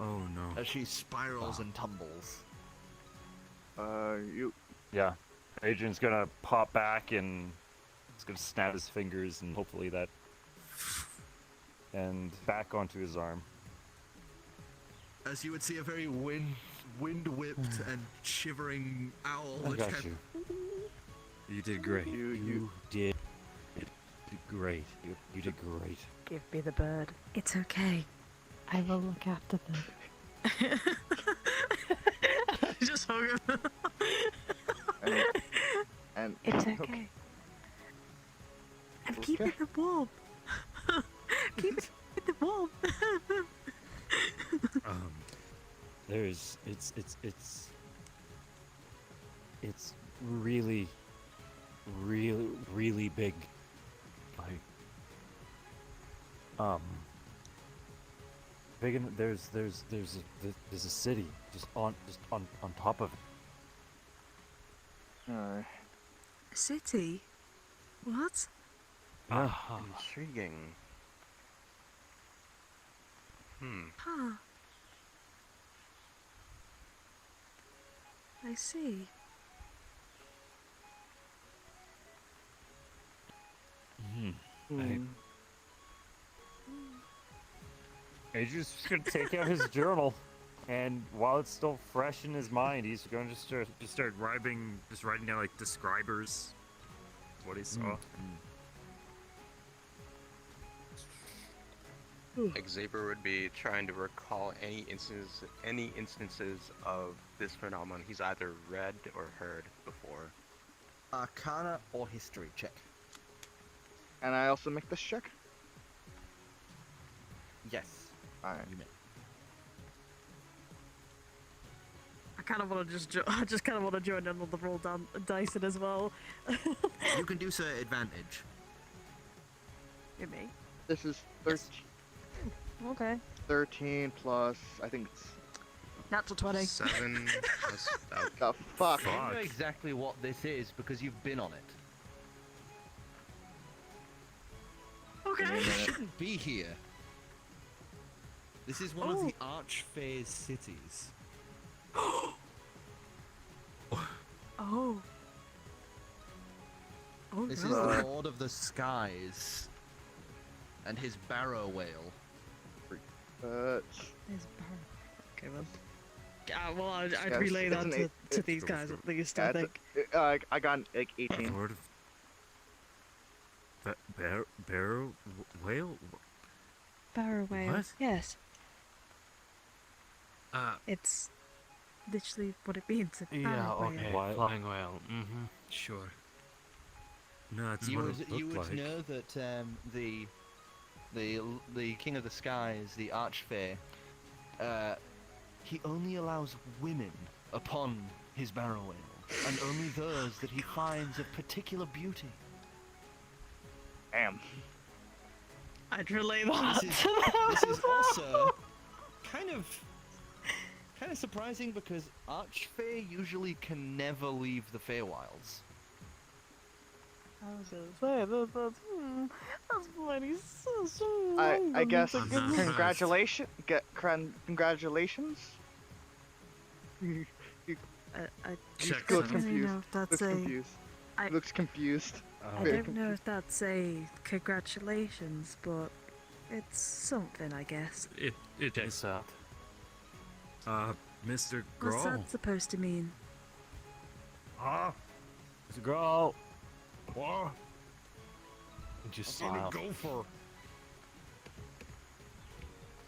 Oh no. as she spirals and tumbles. Yeah. Adrian's gonna pop back and he's gonna snap his fingers and hopefully that. And back onto his arm. As you would see a very wind-whipped and shivering owl. I which got kind you. You did great. You did great. You did great. Give me the bird. It's okay. I will look after them. Just hug him. And It's okay. I'm keeping them warm. Keep them warm. It's really big. Like big and there's a city just on top of it. City? What? Intriguing. Huh. I see. Adrian's just gonna take out his journal, and while it's still fresh in his mind, he's going to start writing down like describers. What he saw. Xavier would be trying to recall any instances of this phenomenon he's either read or heard before. Arcana or history check. and I also make this check. Yes. Alright. You may. I kind of want to I just kind of want to join in on the roll down dicing as well. You can do so at advantage. You me? This is 13, Okay. 13 plus, I think it's Natural 20. 7 plus. The fuck? You know Fuck. exactly what this is because you've been on it. Okay. You shouldn't be here. This is one of the Archphase cities. Oh. Oh This no. is the Lord of the Skies and his barrow whale. There's okay, well. Well, I'd Yes, relay it's that an to, eight- to these guys at least, Yeah, I think. I got like 18. Lord of... Barrow whale? Barrow whale. What? Yes. It's literally what it means. A Yeah, barrow whale. okay. Why- Flying whale. Mm-hmm. Sure. No, it's You what would, it you looked would like. know that the King of the Skies, the Archfey, he only allows women upon his barrow whale, and only those that he finds of particular beauty. Damn. I'd relay that. This is also kind of surprising because Archfey usually can never leave the Feywilds. I was gonna say that's bloody sus. I guess I'm not congratulations. I Check Looks don't really confused. know if that's Looks a. confused. I- Looks confused. I Very don't know if that's a congratulations, but it's something, I guess. It checks out. Mr. What's Grawl. that supposed to mean? Huh? Mr. Grawl. What? Just I'm smile. gonna go for.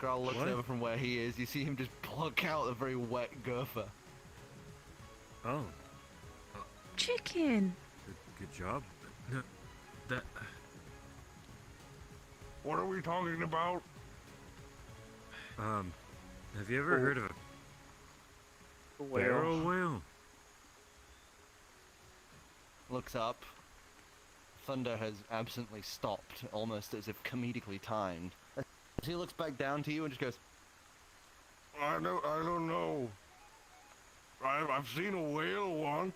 Grawl looks What? over from where he is. You see him just pluck out a very wet gopher. Oh, Chicken! good job. No, that. What are we talking about? Have you ever heard of a barrow whale? Looks up. Thunder has absently stopped, almost as if comedically timed. He looks back down to you and just goes, I don't know. I've seen a whale once.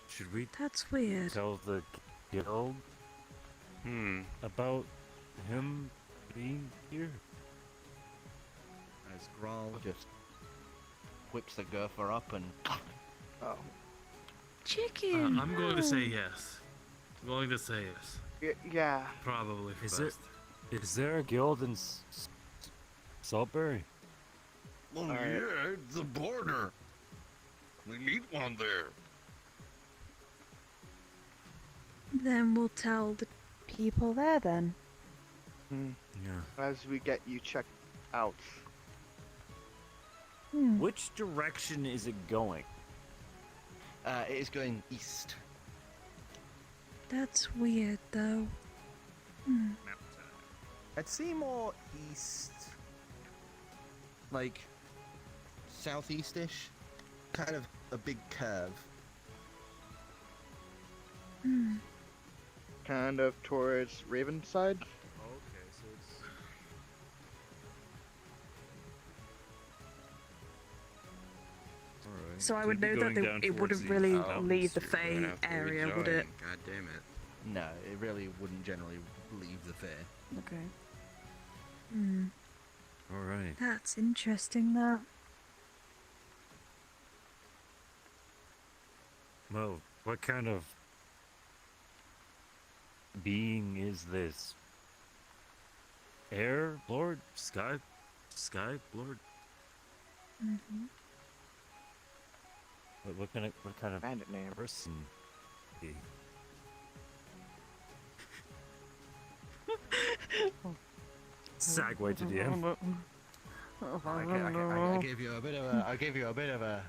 Should we That's weird. tell the guild about him being here? as Grawl just whips the gopher up and Oh. Chicken! I'm going to no. say yes. I'm going to say yes. Yeah. Probably for Is it- best. Is there a guild in Saltbury? Well, yeah, it's the border. We need one there. Then we'll tell the people there then. Yeah. As we get you checked out. Which direction is it going? it is going east. That's weird, though. I'd say more east, like southeast-ish, kind of a big curve. Kind of towards Raven side. Okay, so it's... Alright. So I would know that it wouldn't really leave the Fey area, would it? God damn it. No, it really wouldn't generally leave the fair. Okay. Alright. That's interesting, that. Well, what kind of being is this? Air Lord? Sky Lord? What kind of Bandit name. person? He? Segue to DM. I gave you a bit of a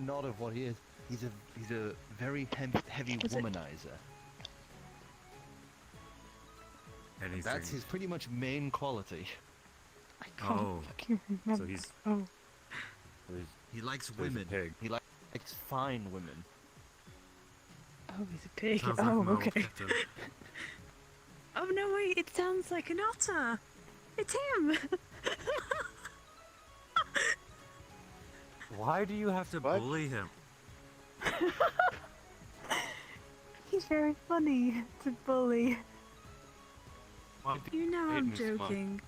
nod of what he is. He's a very heavy womanizer. Anything. That's his pretty much main quality. I can't Oh, fucking remember. so he's He likes a women. pig. He likes fine women. Oh, he's a pig. Sounds like Oh, Mo, okay. Captain. Oh, no, wait, it sounds like an otter. It's him. Why do you have to What? bully him? He's very funny to bully. Why do You know hate I'm me so much? joking.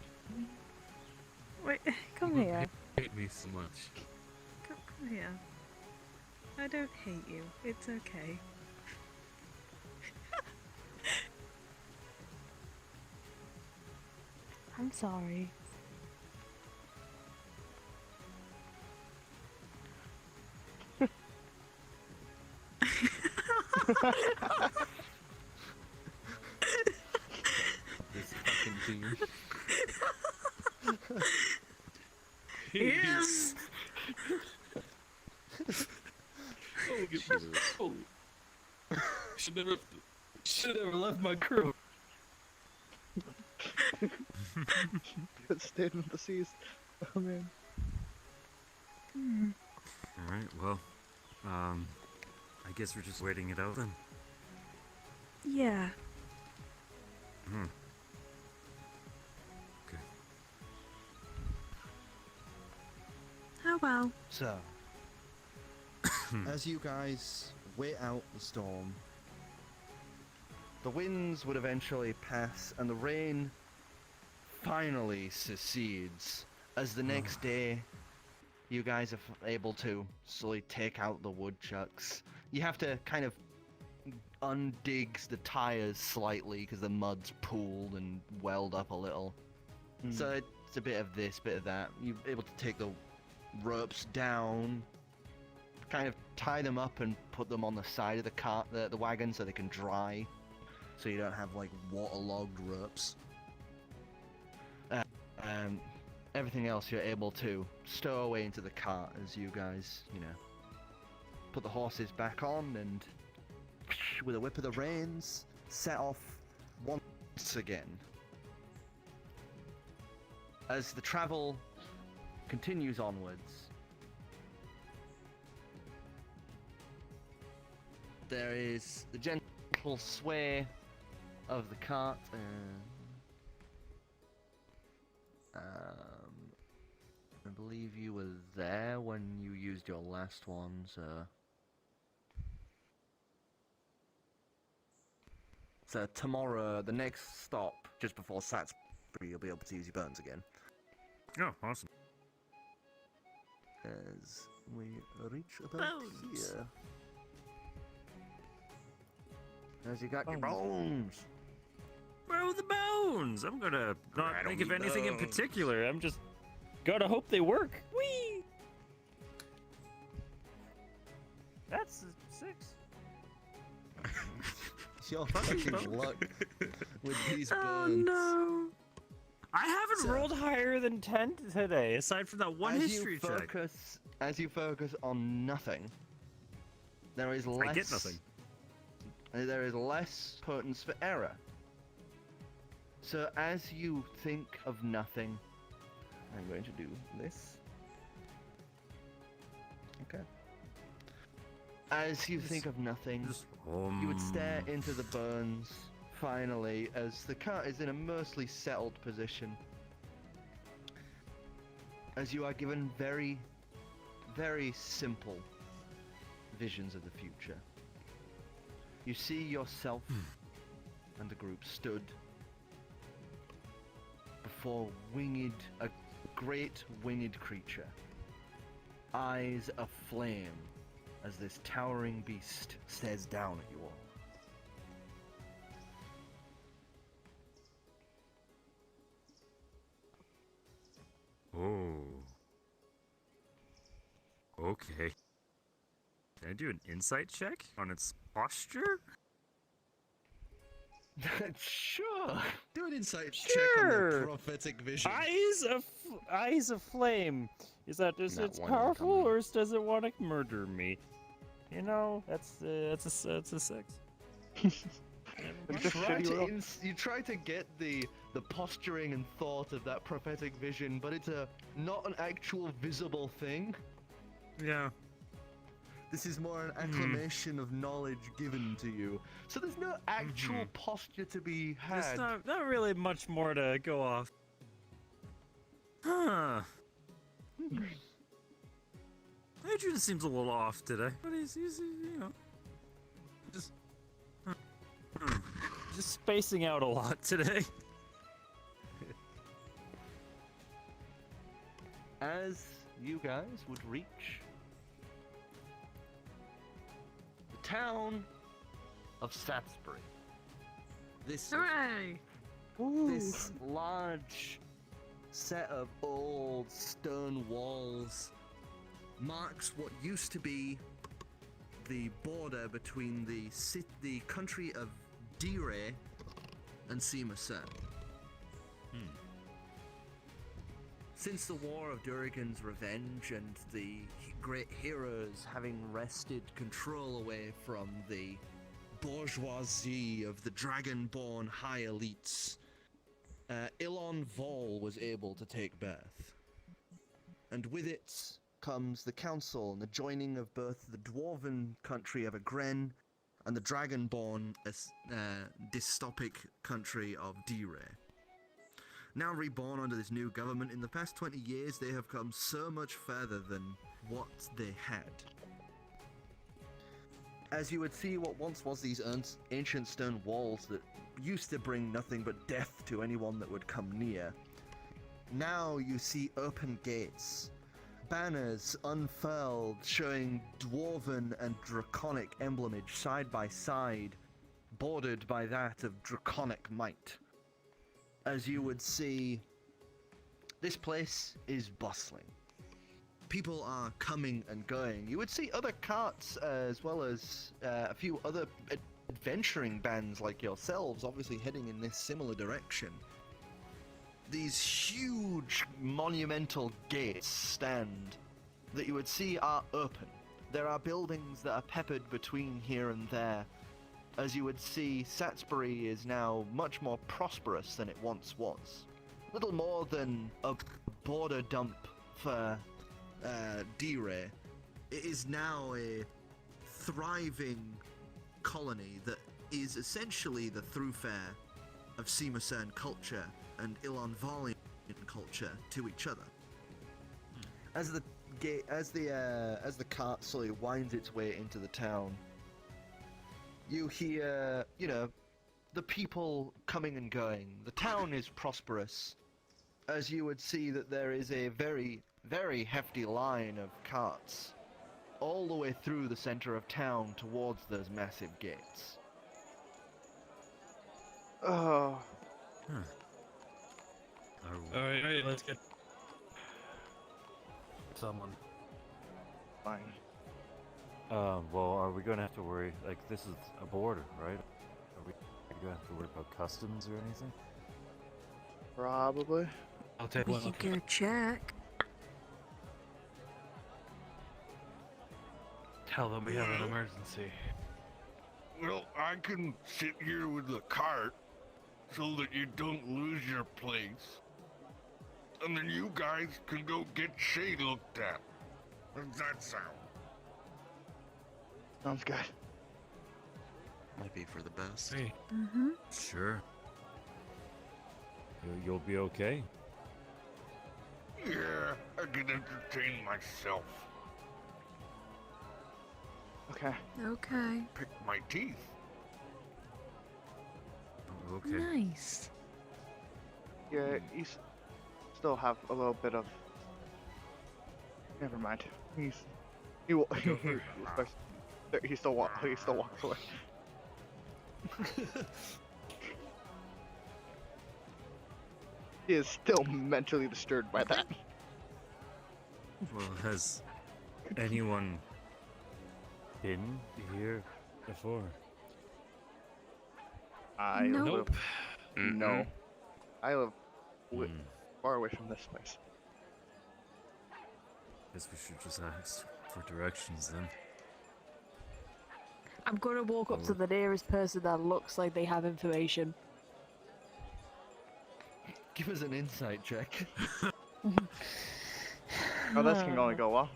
Wait, come You here. hate me so much. Come here. I don't hate you. It's okay. I'm sorry. This fucking team. Yes! Should never left my crew. Stayed in the seas. Oh man. Alright, well, I guess we're just waiting it out then. Yeah. Hmm. Okay. Oh well. So, as you guys wait out the storm, the winds would eventually pass and the rain finally secedes as the next day you guys are able to slowly take out the woodchucks. You have to kind of undig the tires slightly because the mud's pooled and welled up a little. So it's a bit of this, bit of that. You're able to take the ropes down, kind of tie them up and put them on the side of the cart, the wagon, so they can dry, so you don't have like waterlogged ropes. Everything else you're able to stow away into the cart as you guys, you know, put the horses back on and with a whip of the reins, set off once again. As the travel continues onwards, there is the gentle sway of the cart. I believe you were there when you used your last one, so... So tomorrow, the next stop, just before Satsbury, you'll be able to use your burns again. Oh, awesome. As we reach about Bones. here. As you got your bones! Where are the bones? I'm gonna not I don't think of need anything in bones. particular. I'm just gotta hope they work. Whee! That's a 6. Your fucking luck with these Oh burns. no! I haven't rolled higher than 10 today, aside from that one As history you check. focus, as you focus on nothing, there is less. I get nothing. There is less potence for error. So as you think of nothing, I'm going to do this. Okay. As you think of nothing, Just, you would stare into the burns, finally, as the cart is in a mostly settled position. As you are given very, very simple visions of the future. You see yourself and the group stood before a great winged creature. Eyes aflame as this towering beast stares down at you all. Oh. Okay. Can I do an insight check on its posture? Sure. Do an insight check Sure. on the prophetic vision. Eyes of flame. Is that just Not it's one powerful, incoming. or does it want to murder me? You know, that's a 6. It's just shitty roll. You try to get the posturing and thought of that prophetic vision, but it's not an actual visible thing. Yeah. This is more an acclamation of knowledge given to you. So there's no actual posture to be There's had. not really much more to go off. Huh. Adrian seems a little off today, but he's you know, just just spacing out a lot today. As you guys would reach the town of Satsbury, this Hooray! this large set of old stone walls marks what used to be the border between the country of Dire and Simasen. Since the War of Durgan's Revenge and the great heroes having wrested control away from the bourgeoisie of the dragonborn high elites, Ilon Vol was able to take birth. And with it comes the council and the joining of both the dwarven country of Agren and the dragonborn dystopic country of Dire. Now reborn under this new government, in the past 20 years they have come so much further than what they had. As you would see, what once was these ancient stone walls that used to bring nothing but death to anyone that would come near, now you see open gates, banners unfurled showing dwarven and draconic emblemage side by side, bordered by that of draconic might. As you would see, this place is bustling. People are coming and going. You would see other carts as well as a few other adventuring bands like yourselves obviously heading in this similar direction. These huge monumental gates stand that you would see are open. There are buildings that are peppered between here and there. As you would see, Satsbury is now much more prosperous than it once was. Little more than a border dump for Dire. It is now a thriving colony that is essentially the thoroughfare of Simasen culture and Ilon Valian culture to each other. As the cart slowly winds its way into the town, you hear, the people coming and going. The town is prosperous, as you would see that there is a very, very hefty line of carts all the way through the center of town towards those massive gates. Oh. Alright, let's get someone. Fine. Well, are we going to have to worry, like, this is a border, right? Are we going to have to worry about customs or anything? Probably. I'll take We one. could go check. Tell them we have an emergency. Well, I can sit here with the cart so that you don't lose your place. And then you guys can go get Shay looked at. How does that sound? Sounds good. Might be for the best. Hey, Mm-hmm. Sure. You'll be okay. Yeah, I can entertain myself. Okay. Okay. Pick my teeth. Okay. Nice. Yeah, still have a little bit of. Never mind. He still walks away. He is still mentally disturbed by that. Well, has anyone been here before? I Nope. live. No. I live Hmm. far away from this place. Guess we should just ask for directions then. I'm gonna walk up to the nearest person that looks like they have information. Give us an insight check. Oh, this can only go well.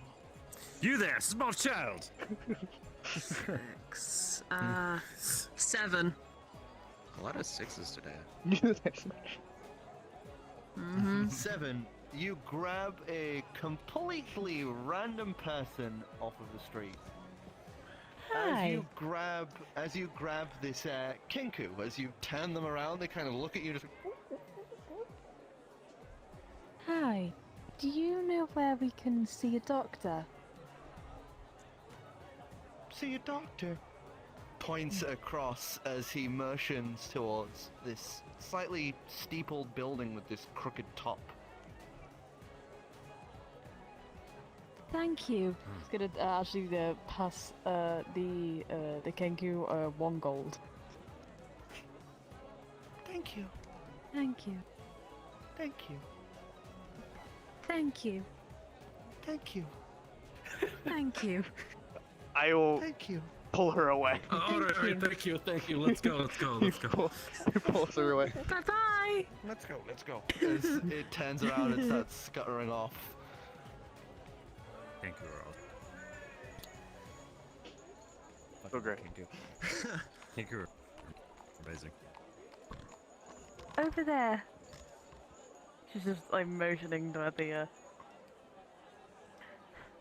You there, small child! 6. 7. A lot of sixes today. Mm-hmm. 7. you grab a completely random person off of the street. Hi. As you grab this Kinku, as you turn them around, they kind of look at you just Hi. Do you know where we can see a doctor? see a doctor. Points across as he motions towards this slightly steepled building with this crooked top. Thank you. It's gonna actually pass the Kenku 1 gold. Thank you. Thank you. Thank you. Thank you. Thank you. Thank you. I will Thank you. pull her away. Oh, all right, thank you. Let's go. He pulls her away. Bye bye. Let's go. Let's go. As it turns around and starts scuttering off. Thank you, Earl. So great. Thank you. Amazing. Over there. She's just like motioning to the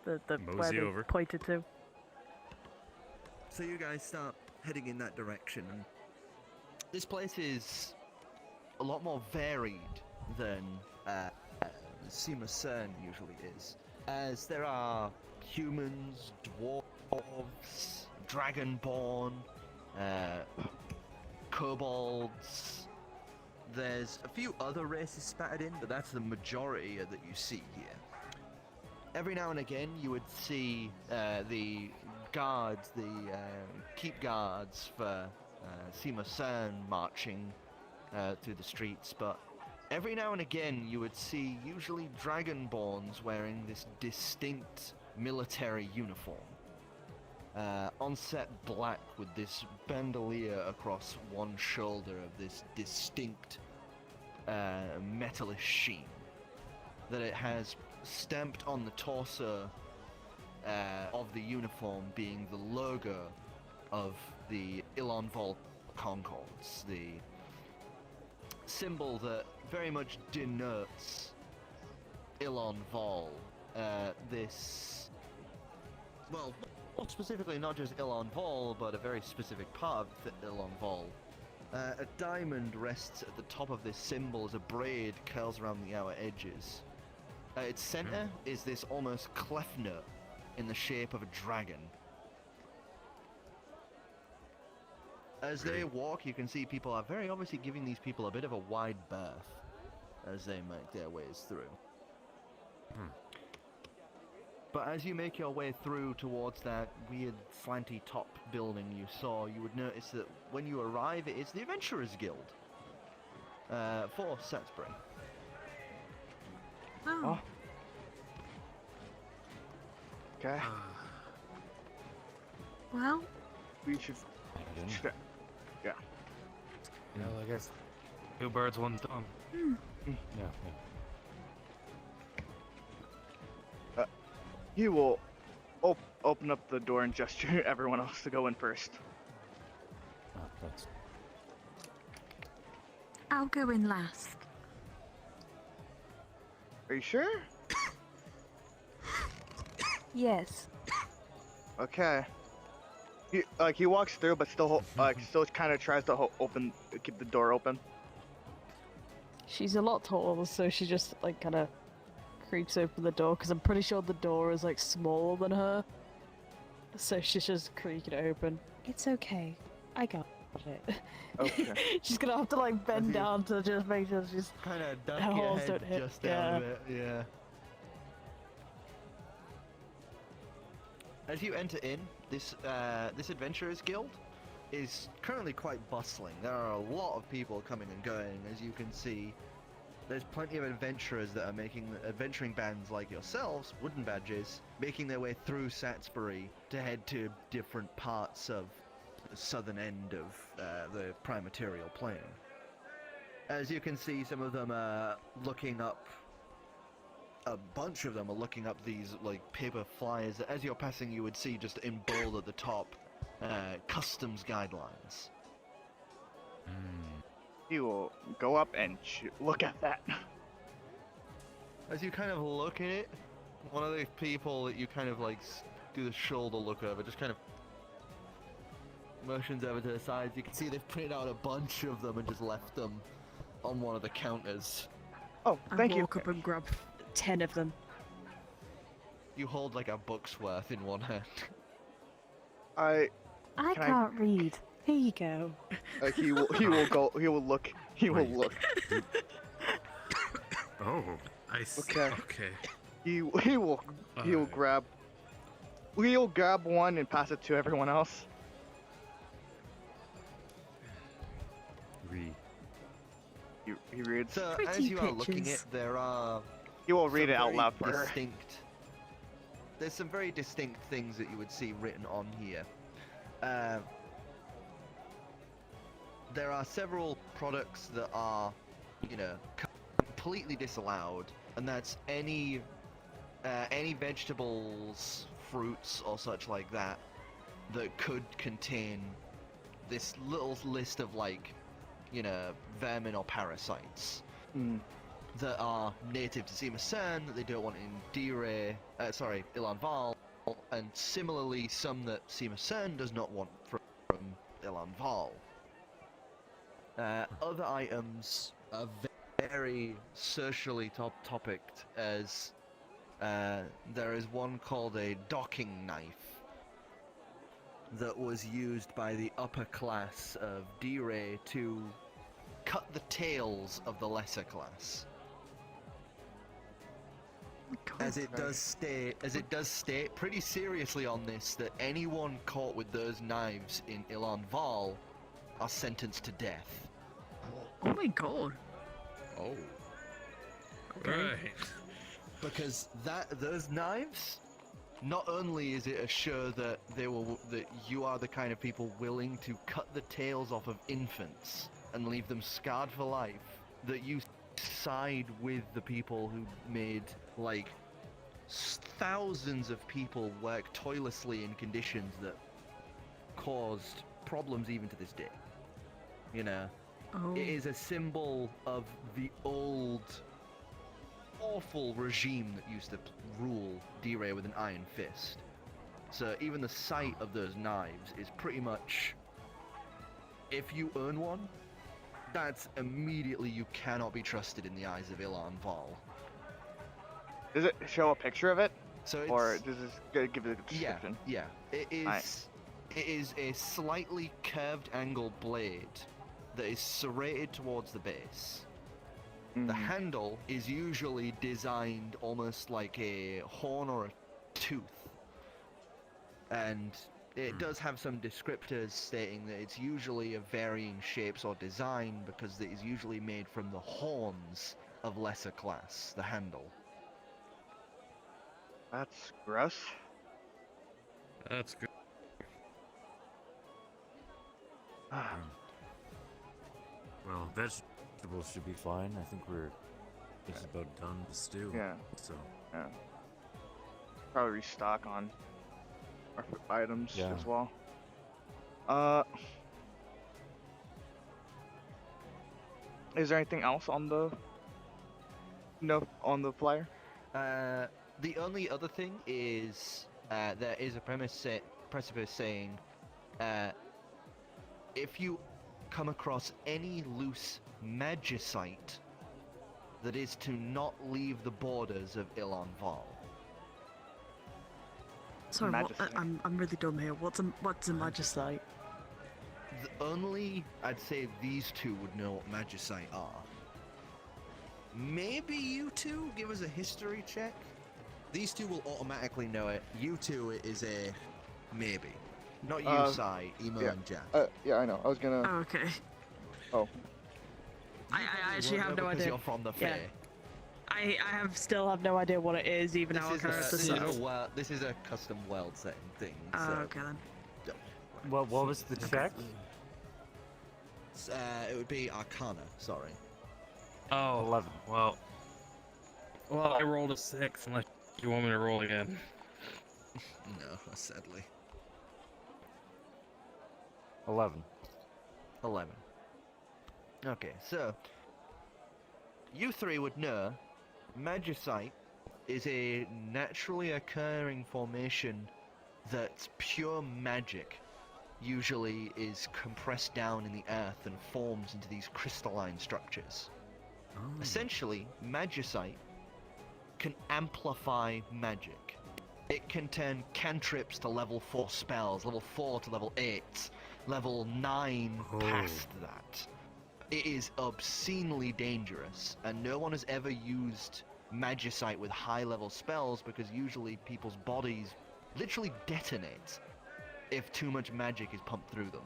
where Mosey they over. pointed to. So you guys start heading in that direction. This place is a lot more varied than Sima Cern usually is, as there are humans, dwarves, dragonborn, kobolds. There's a few other races spattered in, but that's the majority that you see here. Every now and again, you would see the guards, the keep guards for Sima Cern marching through the streets, but every now and again, you would see usually dragonborns wearing this distinct military uniform. Onset black with this bandolier across one shoulder of this distinct metallish sheen that it has stamped on the torso of the uniform being the logo of the Ilon Vol Concords, the symbol that very much denotes Ilon Vol. This, well, specifically not just Ilon Vol, but a very specific part of Ilon Vol. A diamond rests at the top of this symbol as a braid curls around the outer edges. Its center is this almost cleft note in the shape of a dragon. As they walk, you can see people are very obviously giving these people a bit of a wide berth as they make their ways through. But as you make your way through towards that weird slanty top building you saw, you would notice that when you arrive, it is the Adventurers Guild for Setsbury. Oh. Okay. Well, We should. Yeah. You know, I guess 2 birds, 1 stone. Yeah. He will open up the door and gesture everyone else to go in first. Oh, that's... I'll go in last. Are you sure? Yes. Okay. He walks through, but still still kind of tries to keep the door open. She's a lot taller, so she just like kind of creeps open the door, because I'm pretty sure the door is like smaller than her. So she's just creaking it open. It's okay. I got it. Okay. She's gonna have to like bend down to just make sure she's Kind of duck her your holes head don't hit. just out of it, yeah. As you enter in, this Adventurers Guild is currently quite bustling. There are a lot of people coming and going, as you can see. There's plenty of adventurers that are making adventuring bands like yourselves, wooden badges, making their way through Salisbury to head to different parts of the southern end of the Prime Material Plane. As you can see, some of them are looking up. A bunch of them are looking up these like paper flyers that, as you're passing, you would see just in bold at the top, customs guidelines. He will go up and look at that. As you kind of look at it, one of the people that you kind of like do the shoulder look over, just kind of motions over to the sides. You can see they've printed out a bunch of them and just left them on one of the counters. Oh, thank I you. walk up and grab 10 of them. You hold like a book's worth in one hand. I Can I- can't read. Here you go. He will go. He will look. He will Wait. look. Oh. I see. Okay. Okay. He will Alright. grab. He'll grab one and pass it to everyone else. Read. He reads. So Pretty as you are looking pictures. at, there are He will read some it out very loud for her. distinct. There's some very distinct things that you would see written on here. There are several products that are, you know, completely disallowed, and that's any vegetables, fruits, or such like that that could contain this little list of like, you know, vermin or parasites Mm. that are native to Sima Sen that they don't want in Ilan Val, and similarly some that Sima Sen does not want from Ilan Val. Other items are very socially topicked, as there is one called a docking knife that was used by the upper class of D-Ray to cut the tails of the lesser class. As it does state pretty seriously on this that anyone caught with those knives in Ilan Val are sentenced to death. Oh my god. Oh. Okay. Right. Because those knives, not only is it a show that that you are the kind of people willing to cut the tails off of infants and leave them scarred for life, that you side with the people who made like thousands of people work toilessly in conditions that caused problems even to this day. You know, Oh. it is a symbol of the old awful regime that used to rule D-Ray with an iron fist. So even the sight of those knives is pretty much, if you own one, that's immediately you cannot be trusted in the eyes of Ilan Val. Does it show a picture of it, So it's, or does it give it a description? yeah, it is. Nice. It is a slightly curved angle blade that is serrated towards the base. The Mhm. handle is usually designed almost like a horn or a tooth. And it does have some descriptors stating that it's usually of varying shapes or design because it is usually made from the horns of lesser class, the handle. That's gross. That's good. Well, vegetables should be fine. I think we're just about done with stew. Yeah. So, Probably restock on our items Yeah. as well. Is there anything else on the on the flyer? The only other thing is there is a precipice saying if you come across any loose magicite that is to not leave the borders of Ilan Val. Sorry, Magicite. I'm really dumb here. What's a magicite? Only I'd say these two would know what magicite are. Maybe you two give us a history check. These two will automatically know it. You two it is a maybe. Not you, Sai, Emo, yeah. and Jack. Yeah, I know. I was gonna. Oh, okay. Oh. I actually have no because idea. You're from the Yeah. fair. I still have no idea what it is, even This our is, character. this, is So. this is a custom world setting thing. Oh, so okay then. what was the check? it would be Arcana. Sorry. Oh, 11. Well, I rolled a 6. Unless you want me to roll again. No, sadly. 11. 11. Okay, so you three would know Magicite is a naturally occurring formation that's pure magic usually is compressed down in the earth and forms into these crystalline structures. Essentially, Magicite can amplify magic. It can turn cantrips to level 4 spells, level 4 to level 8, level 9 past that. It is obscenely dangerous, and no one has ever used Magicite with high level spells because usually people's bodies literally detonate if too much magic is pumped through them.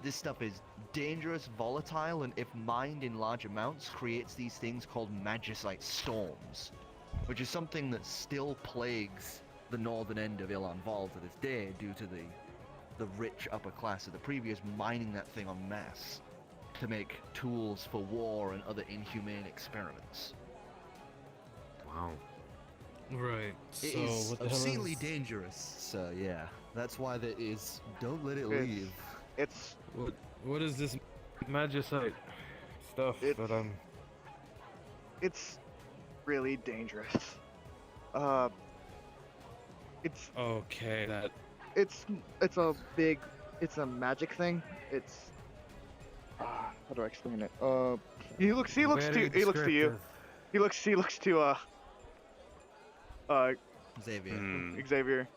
This stuff is dangerous, volatile, and if mined in large amounts, creates these things called Magicite storms, which is something that still plagues the northern end of Ilan-Val to this day due to the rich upper class of the previous mining that thing en masse to make tools for war and other inhumane experiments. Wow. Right. It so is what the hell obscenely is... dangerous, so yeah. That's why there is... Don't let it It's- leave. It's What is this magicite stuff It's- that I'm... it's really dangerous. It's Okay, that... it's a magic thing. It's how do I explain it? He looks to you. He looks to Xavier. Xavier.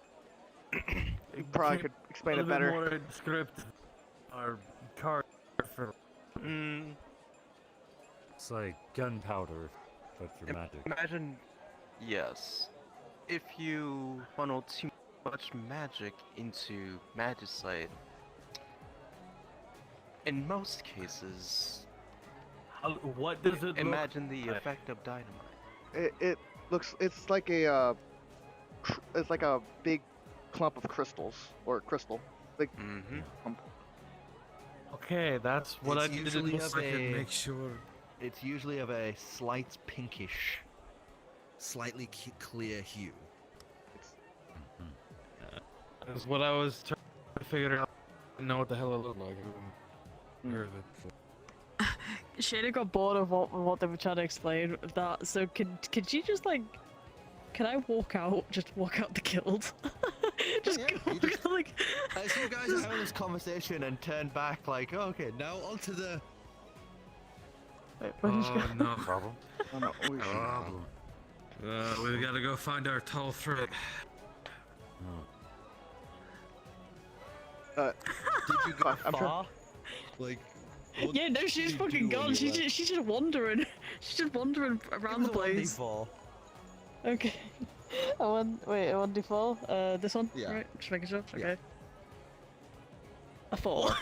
You probably could explain it better. more script or card for... It's like gunpowder, but for magic. Imagine, yes, if you funnel too much magic into Magicite, in most cases, What does it imagine the effect of dynamite. It looks it's like a big clump of crystals or crystal. Like Okay, that's what It's I needed usually to of a- make sure. It's usually of a slight pinkish, slightly clear hue. That's what I was trying to figure out. I didn't know what the hell it looked like. I haven't heard of it before. Shayna got bored of what they were trying to explain with that, so could you just like... Can I walk out the guild? Just Yeah, go, you just- like... As you guys are having this conversation and turn back like, oh, okay, now onto the... Where did you go? Oh no. Problem? oh no, we should- Problem. We gotta go find our tall thread. Did you go I'm sure- far? Like... what Yeah, no, did she's you fucking do when gone. you She's left? just wandering. She's just wandering around the place. Okay. I want 1d4. This one? Yeah. Right, just making sure. Yeah. Okay. A 4.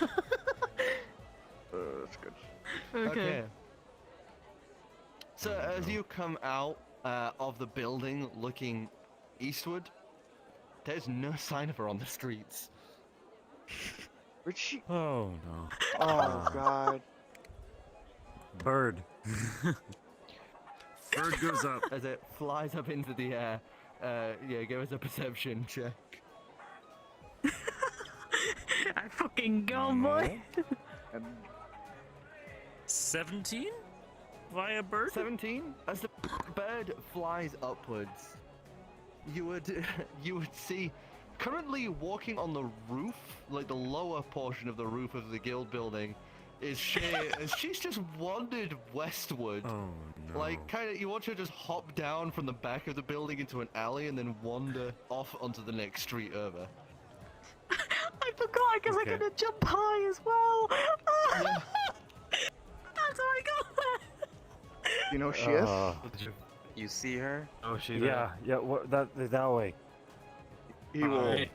that's good. Okay. So as you come out of the building looking eastward, there's no sign of her on the streets. Where'd she? Oh no. Oh god. Bird. Bird goes up. As it flies up into the air, yeah, give us a perception check. I fucking gone, boy. And 17? Via bird? 17. As the bird flies upwards, you would see currently walking on the roof, like the lower portion of the roof of the guild building, is Shay, as she's just wandered westward. Oh no. Like, kind of, you watch her just hop down from the back of the building into an alley and then wander off onto the next street over. I forgot because Okay. I gotta jump high as well. Yeah. That's how I got there. you know who she is? You see her? Oh, she's Yeah, what, that way. He will. Alright,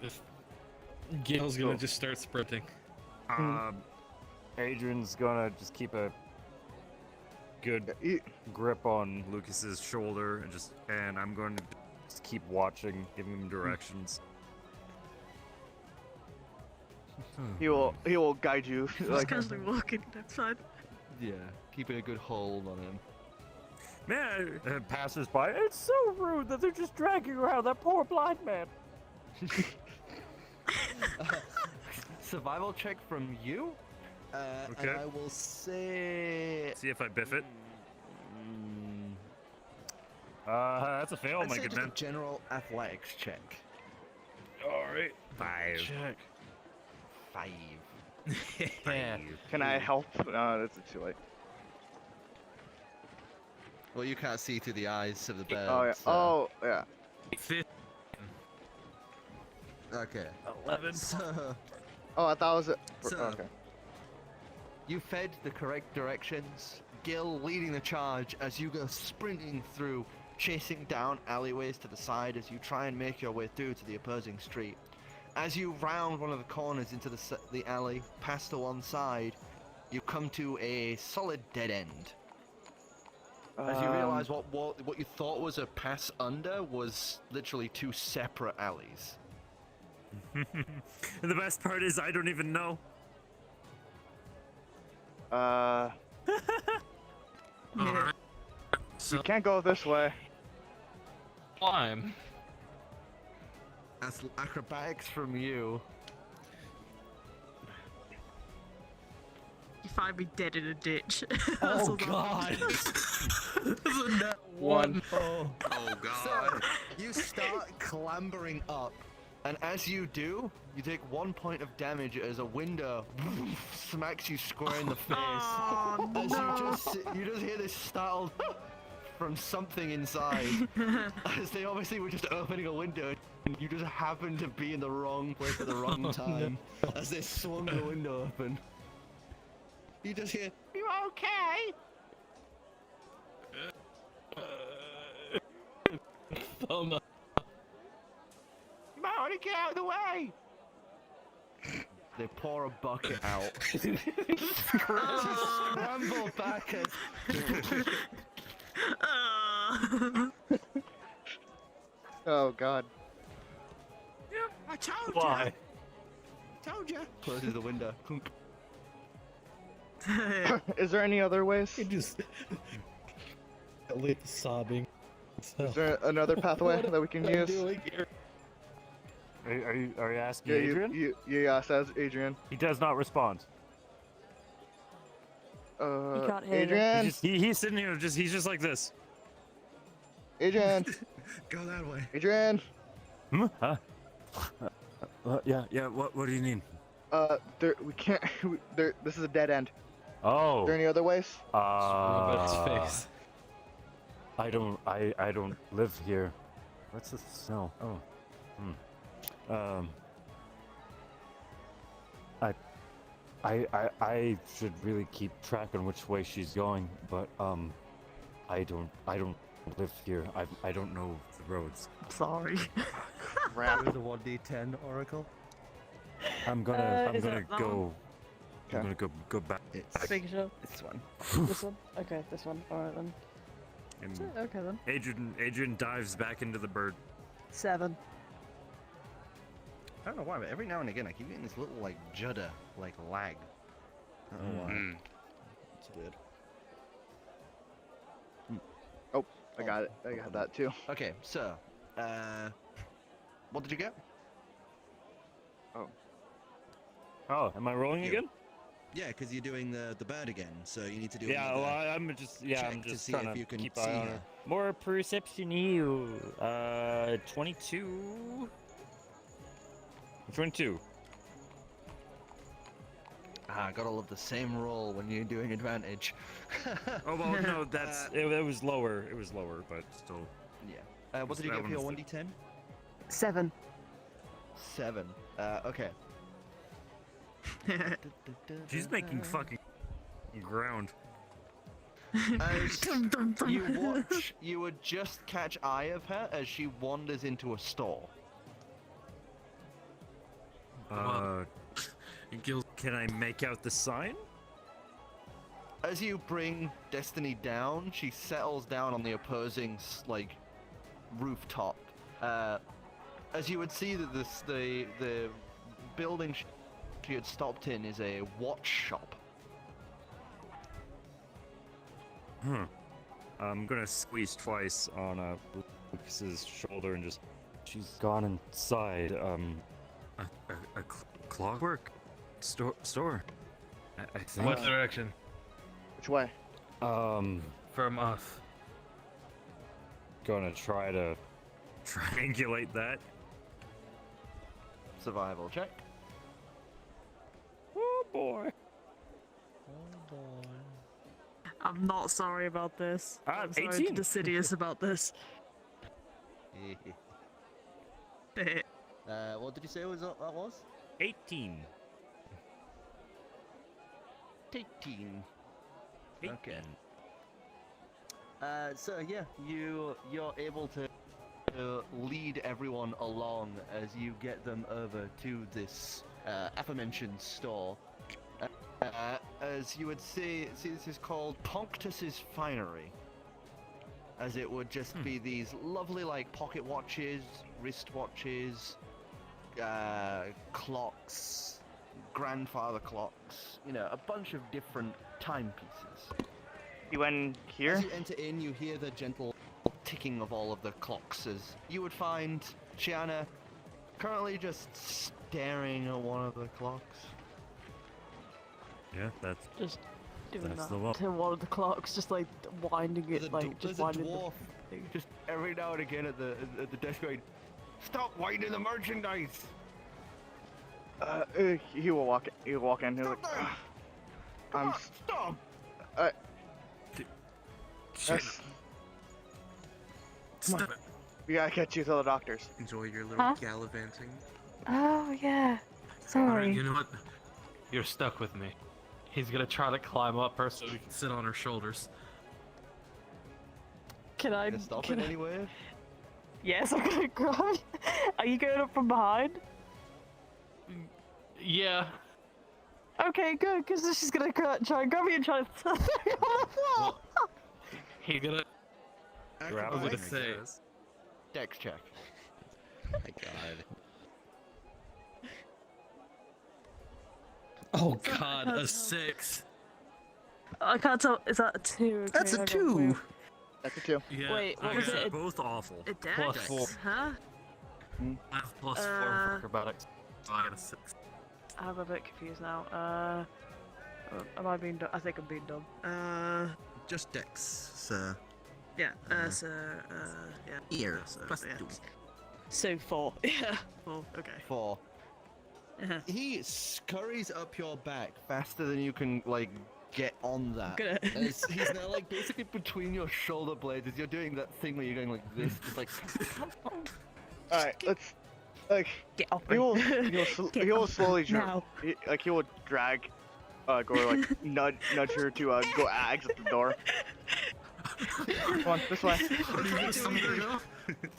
Gail's gonna just start sprinting. Adrian's gonna just keep a good He, grip on Lucas's shoulder and I'm going to just keep watching, giving him directions. he will guide you. Just Like casually walking, that's fine. Yeah, keeping a good hold on him. Man, passers-by, it's so rude that they're just dragging around that poor blind man. Survival check from you. Okay. And I will say. See if I biff it. That's a fail, I'd my say good just man. a general athletics check. Alright. 5. Check. 5. Can I help? No, that's too late. Well, you can't see through the eyes of the bird. Oh yeah. so- Oh yeah. 15. Okay. 11. So, Oh, I thought it was it. So- Okay. you fed the correct directions. Gil leading the charge as you go sprinting through, chasing down alleyways to the side as you try and make your way through to the opposing street. As you round one of the corners into the alley, past to one side, you come to a solid dead end. As you realize what you thought was a pass under was literally 2 separate alleys. And the best part is I don't even know. Alright. You So can't go this way. climb. That's acrobatics from you. You find me dead in a ditch. Oh god! One. Oh. Oh god. So, you start clambering up, and as you do, you take 1 point of damage as a window smacks you square in the face. Oh, As no. you just hear this startled from something inside. As they obviously were just opening a window, and you just happened to be in the wrong place at the wrong time. As they swung the window open. You just hear, "You okay?" Oh no. You might want to get out of the way! They pour a bucket out. You scramble back as... Oh god. I told Why? you! Told you! Closes the window. Clunk. Is there any other ways? It just late sobbing. Is there another pathway that we can use? Are you asking Yeah, Adrian? yeah, says Adrian. He does not respond. can't hear you. Adrian. He's sitting here, he's just like this. Adrian. Go that way. Adrian. Huh? Yeah. What do you need? We can't. This is a dead end. Oh. Are there any other ways? Rub at his face. I don't live here. What's the smell? Oh. I should really keep track on which way she's going, but I don't live here. I don't know the roads. Sorry. Crap. With the 1d10 oracle. I'm gonna is that that go. Okay. I'm gonna go back. It's Making sure. this one. This one? Okay, this one. Alright then. And Okay then. Adrian dives back into the bird. 7. I don't know why, but every now and again I keep getting this little like judder, like lag. I don't know why. Mm. It's weird. I got it. I got that too. Okay, so, what did you get? Oh, am I rolling You. again? Yeah, because you're doing the bird again, so you need to do. Yeah, another- well, I'm just check I'm to just see trying if to you can keep see eye on her. her. More perception you. 22. 22. Ah, gotta love the same roll when you're doing advantage. Oh well, no, that's it was lower. It was lower, but still. Yeah. What did you That get for your one 1d10? 7. 7. Okay. She's making fucking ground. As you would just catch eye of her as she wanders into a store. Can I make out the sign? As you bring Destiny down, she settles down on the opposing like rooftop. As you would see that the building she had stopped in is a watch shop. I'm gonna squeeze twice on Lucas's shoulder and just. She's gone inside. A clockwork store. I think. What direction? Which way? From us. gonna try to triangulate that. Survival check. Oh boy. I'm not sorry about this. I'm sorry 18. to Dicidius about this. What did you say that was? 18. 18. 18. Okay. So yeah, you're able to lead everyone along as you get them over to this aforementioned store. As you would see, this is called Punctus's Finery. As it would just be these lovely, like, pocket watches, wrist watches, clocks, grandfather clocks, you know, a bunch of different timepieces. You went here? As you enter in, you hear the gentle ticking of all of the clocks as you would find Shiana currently just staring at one of the clocks. Yeah, that's Just doing That's that the one. to one of the clocks, just like winding it, like just There's a winding dwarf the. just every now and again at the desk going, "Stop winding the merchandise!" He will walk. He will walk in. He'll like, Stop there! I'm. Come on, stop! Yes, Stop it. we gotta get you to the doctors. Enjoy your little Huh? gallivanting. Oh yeah. Alright, you know what? You're stuck with me. He's gonna try to climb up her so we can sit on her shoulders. Can I? Gonna stop Can it I... anyway? Yes, I'm gonna grab. Are you going up from behind? Yeah. Okay, good, because she's gonna try and grab me and try to throw you on the floor. He's gonna. grab I was it, gonna I say. guess. Dex check. My God. Oh god, A 6. I can't tell. Is that a 2? Okay, That's a hang on, 2. wait. That's a 2. Yeah. Wait, what I was got it? They're both awful. A dex? Plus 4. Huh? I have +4 for acrobatics. So I got a 6. I'm a bit confused now. Am I being dumb? I think I'm being dumb. Just Dex, sir. Yeah, Uh-huh. yeah. Ear. So, Plus yeah. 2. So 4. Yeah. 4, okay. 4. Uh-huh. He scurries up your back faster than you can, like, get on that. Gonna- As he's now, like, basically between your shoulder blades as you're doing that thing where you're going like this, just like... Alright, let's. Like, Get off he me. will. Get He will off slowly. now. He will drag. Gore like nudge her to go exit the door. Come on, this way. It's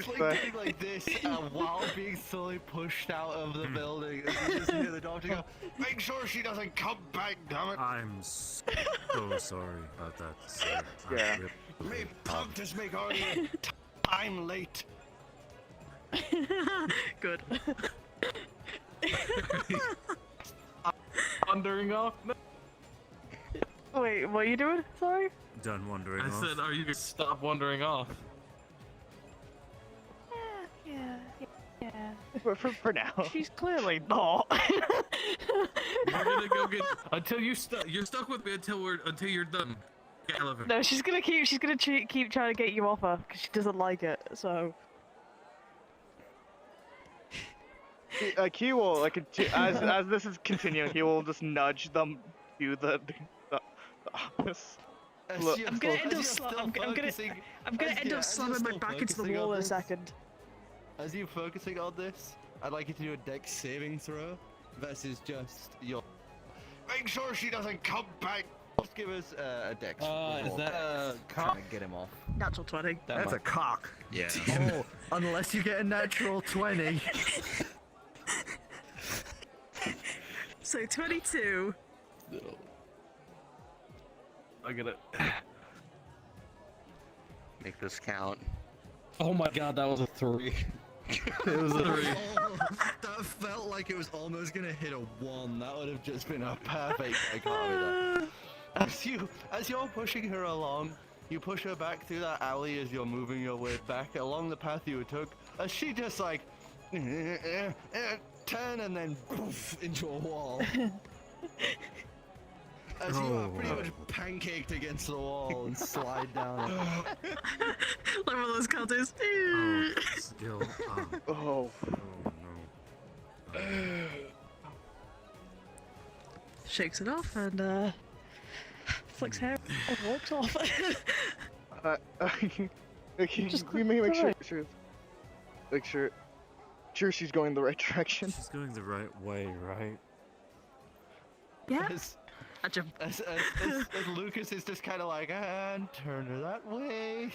like doing like this while being slowly pushed out of the building. And you just hear the doctor go, Make sure she doesn't come back, damn it. I'm so sorry about that, sir. Yeah. May Punctus make all your time late. Good. Wandering off? No. Wait, what are you doing? Sorry. Done wondering. I said, are you gonna stop wandering off? Yeah. For now. She's clearly not. We're gonna go get until you're stuck with me until you're done. Gallivant. No, she's gonna keep trying to get you off her because she doesn't like it. So. He will as this is continuing. He will just nudge them to the office. I'm gonna end up slamming my back into the wall in a second. As you're focusing on this, I'd like you to do a Dex saving throw versus just your... Make sure she doesn't come back. Just give us a Dex. is that trying to get him off. Natural 20. That's a cock. Yeah. Oh, unless you get a natural 20. So 22. I get it. Make this count. Oh my god, that was a 3. It was a 3. That felt like it was almost gonna hit a 1. That would have just been a perfect dichotomy. As you're pushing her along, you push her back through that alley as you're moving your way back along the path you took. As she just like turn and then poof into a wall. As you are pretty much pancaked against the wall and slide down. Like one of those cartoons. Oh, skill. Oh. No. Shakes it off and flicks hair and walks off. We may make sure she's going the right direction. She's going the right way, right? Yeah. As, I jump. as Lucas is just kind of like, and turn her that way.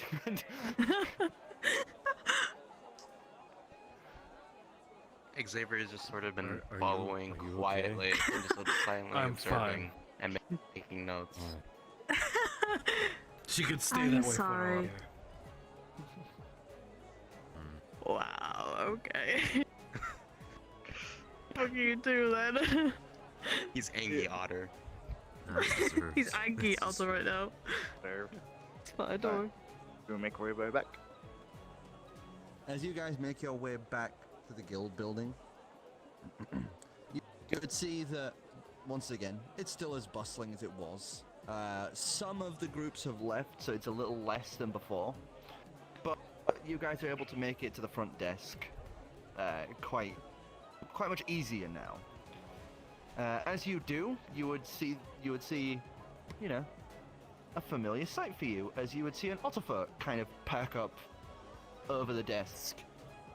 Xavier has just sort of been Are you- following are you quietly and just sort of silently I'm observing and making notes. She could stay I'm that way sorry. for a while. Wow, okay. What can you do then? He's Angie Otter. He's angry also right now. There. It's fine, don't worry. We'll make our way back. As you guys make your way back to the guild building, you could see that, once again, it's still as bustling as it was. Some of the groups have left, so it's a little less than before. But you guys are able to make it to the front desk quite much easier now. As you do, you would see, you know, a familiar sight for you, as you would see an Otterfolk kind of perk up over the desk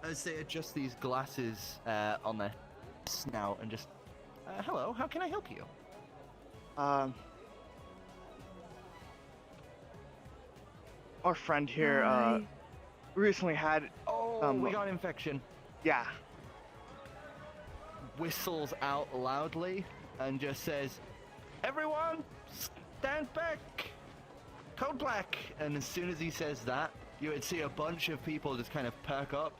as they adjust these glasses on their snout and just, hello, how can I help you? Our friend here Hi. recently had We got infection. yeah. Whistles out loudly and just says, everyone, stand back! Code black! And as soon as he says that, you would see a bunch of people just kind of perk up,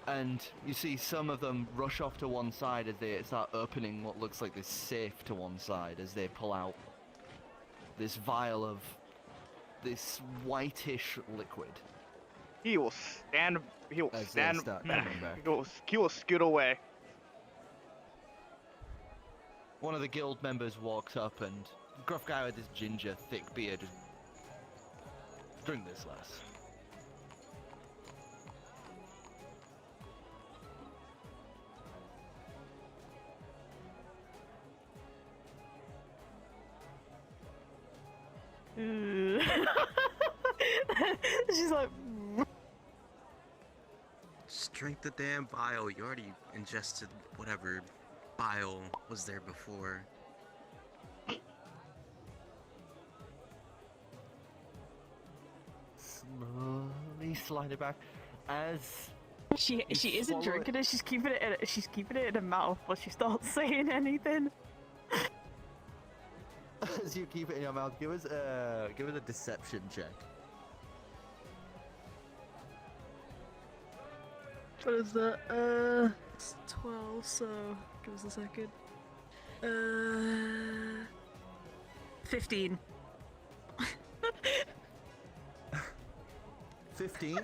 and you see some of them rush off to one side as they start opening what looks like this safe to one side as they pull out this vial of this whitish liquid. He will stand As they start back. coming back. He will scoot away. One of the guild members walks up and gruff guy with this ginger, thick beard just drink this, lass. She's like, Just drink the damn vial. You already ingested whatever bile was there before. Slowly slide it back as she isn't swallow drinking it. She's keeping it in her mouth, but she starts saying anything. as you keep it in your mouth. Give us a deception check. What is that? It's 12, so give us a second. 15. 15.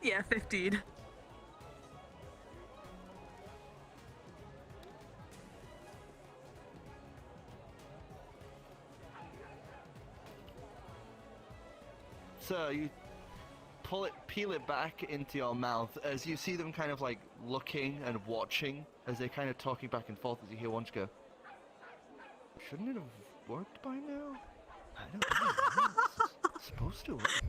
Yeah, 15. So you peel it back into your mouth as you see them kind of like looking and watching as they're kind of talking back and forth as you hear one just go, shouldn't it have worked by now? I don't know. It's supposed to work.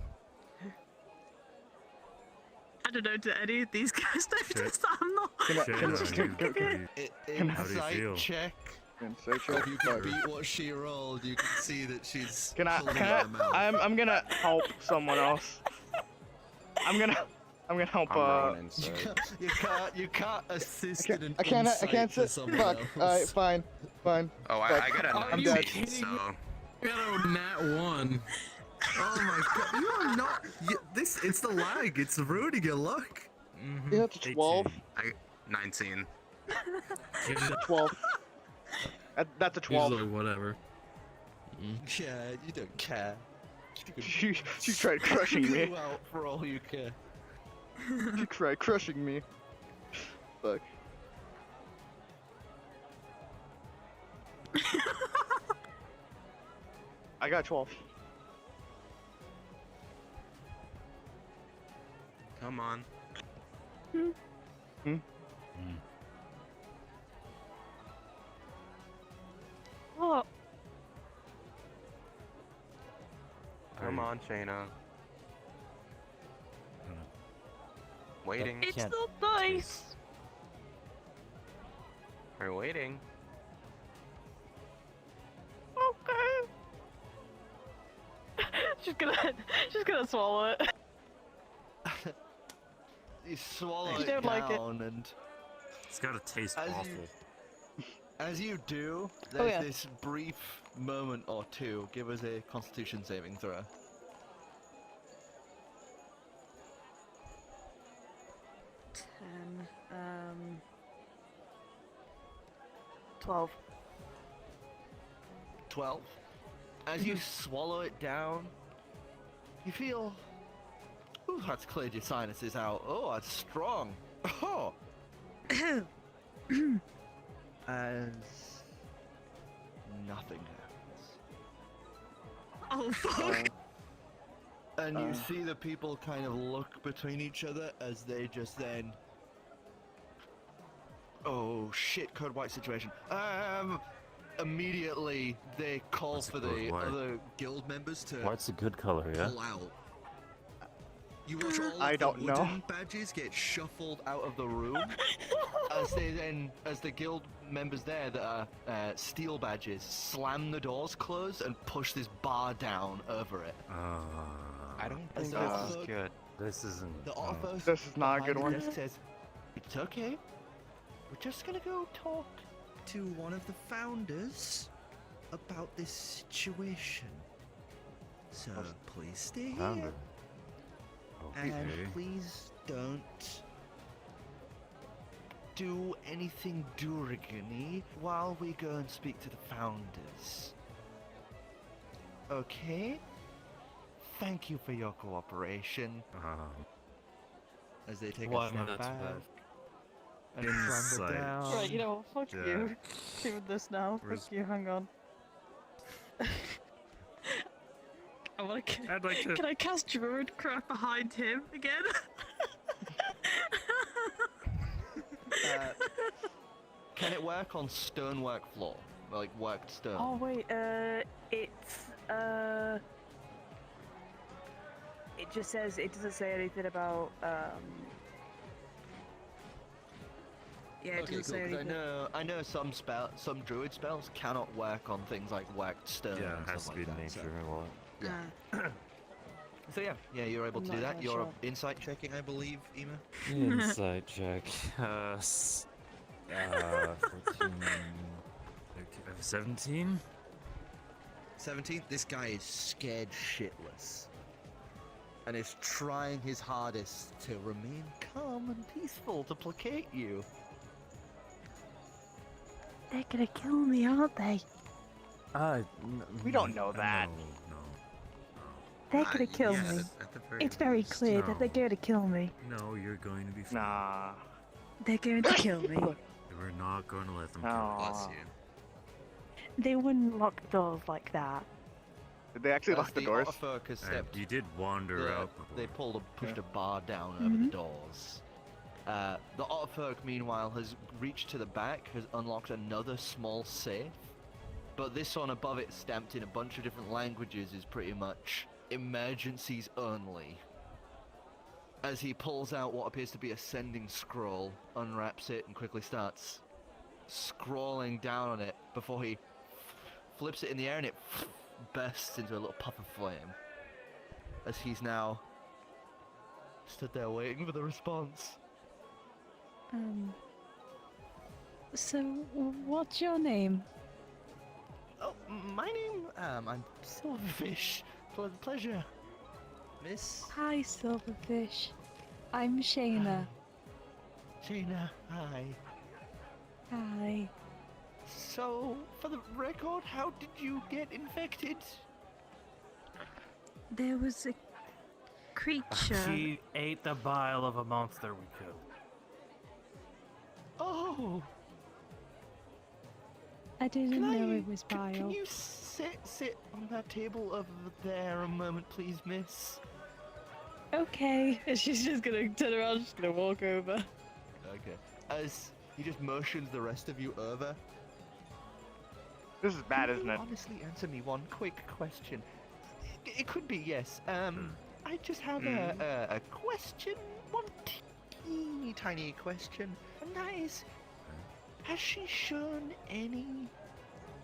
I don't know, do any of these guys notice that I'm not? Insight feel? check. Insight If check. you can beat what she rolled, you can see that she's Can pulling her mouth. I'm gonna help someone else. I'm gonna help. I'm rolling inside. You can't assist in an I can't insight to sit. someone Fuck. else. Alright, fine. Oh, I got a I'm 19, dead. so You got a nat 1. Oh my god, you are not. It's the lag, it's ruining your luck. Yeah, it's 12. 19. 12. That's a 12. Usually whatever. Yeah, you don't care. She tried crushing me. You out for all you care. She tried crushing me. Fuck. I got 12. Come on. Oh, Come on, Shayna. Waiting. it's Can't not nice. We're waiting. Okay. she's gonna swallow it. You swallow You it don't like it. down, and It's gotta taste As you- awful. as you do, Oh, there's yeah. this brief moment or two. Give us a Constitution saving throw. 10, 12. 12. As you swallow it down, you feel. Ooh, that's cleared your sinuses out. Oh, that's strong. Oh. As nothing happens. Oh fuck! And you see the people kind of look between each other as they just then. Oh shit, code white situation. Immediately they call What's for code the white? other guild members to White's a good color, yeah? pull out. You watch all I of don't the know. wooden badges get shuffled out of the room as the guild members there that are steel badges slam the doors closed and push this bar down over it. I don't As think the this is Otterfolk- good. This isn't. The Otterfolk This is not a good behind one. the desk says, "It's okay. We're just gonna go talk to one of the founders about this situation. So please stay here, Founder. and Okay. please don't do anything Durigany while we go and speak to the founders. Okay? Thank you for your cooperation." As they take Why a step not? back and Insight. clamber down. Right, you know what? Fuck Yeah. you. Doing this now. Where's- Fuck you. Hang on. I want to. I'd like to. Can I cast Druid crap behind him again? Can it work on stonework floor? Like worked stone? Oh wait, it's it just says it doesn't say anything about Yeah, it Okay, doesn't cool. say 'Cause anything. I know some druid spells cannot work on things like worked stone. Yeah, and it has stuff to be like that, so- nature and all that. So yeah, you're able to I'm do not that. really You're sure. insight checking, I believe, Ema. Insight check. 14. 17? 17. This guy is scared shitless, and is trying his hardest to remain calm and peaceful to placate you. They're gonna kill me, aren't they? We don't know that. No. They're gonna kill yeah, me. at the very It's very least. clear that they're No. going to kill me. No, you're going to be fine. Nah. They're going to kill me. We're not going to let them kill No. Bless you. They wouldn't lock doors like that. Did they actually As lock the doors? Otterfolk has you. stepped You did wander the- out before. They pushed a bar down over the doors. The Otterfolk, meanwhile, has reached to the back, has unlocked another small safe, but this one above it, stamped in a bunch of different languages, is pretty much emergencies only. As he pulls out what appears to be a sending scroll, unwraps it, and quickly starts scrolling down on it before he flips it in the air and it bursts into a little puff of flame. As he's now stood there waiting for the response. So, what's your name? Oh, my name, I'm Silverfish. Pleasure. Miss Hi, Silverfish. I'm Shayna. Jaina, hi. Hi. So, for the record, how did you get infected? There was a creature. She ate the bile of a monster we killed. Oh! I didn't Can know I- it was Can bile. you sit on that table over there a moment, please, miss? Okay. And she's just gonna turn around, she's gonna walk over. Okay. As he just motions the rest of you over. This is bad, Can isn't you it? honestly answer me one quick question? It could be yes. I just have a question, one teeny tiny question, and that is, has she shown any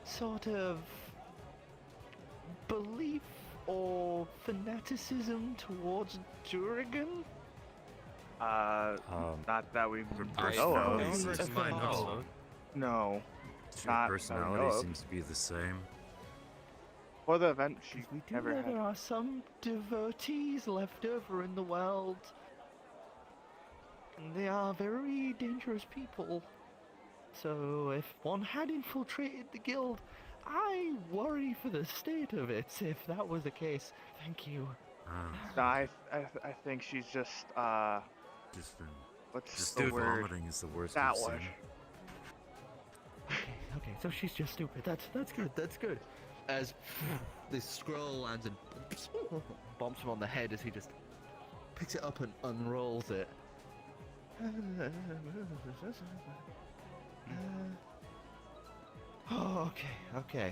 sort of belief or fanaticism towards Durgan? Not that we Her know personality of. seems to be No. No. Her Not- personality I know of. seems to be the same. For the event, she We do never know had. there are some devotees left over in the world. And they are very dangerous people. So if one had infiltrated the guild, I worry for the state of it if that was the case. Thank you. No, I think she's just Just, what's just the word? vomiting is the worst That I've one. seen. Okay, so she's just stupid. That's good. That's good. As this scroll lands and bumps him on the head as he just picks it up and unrolls it. Oh, okay.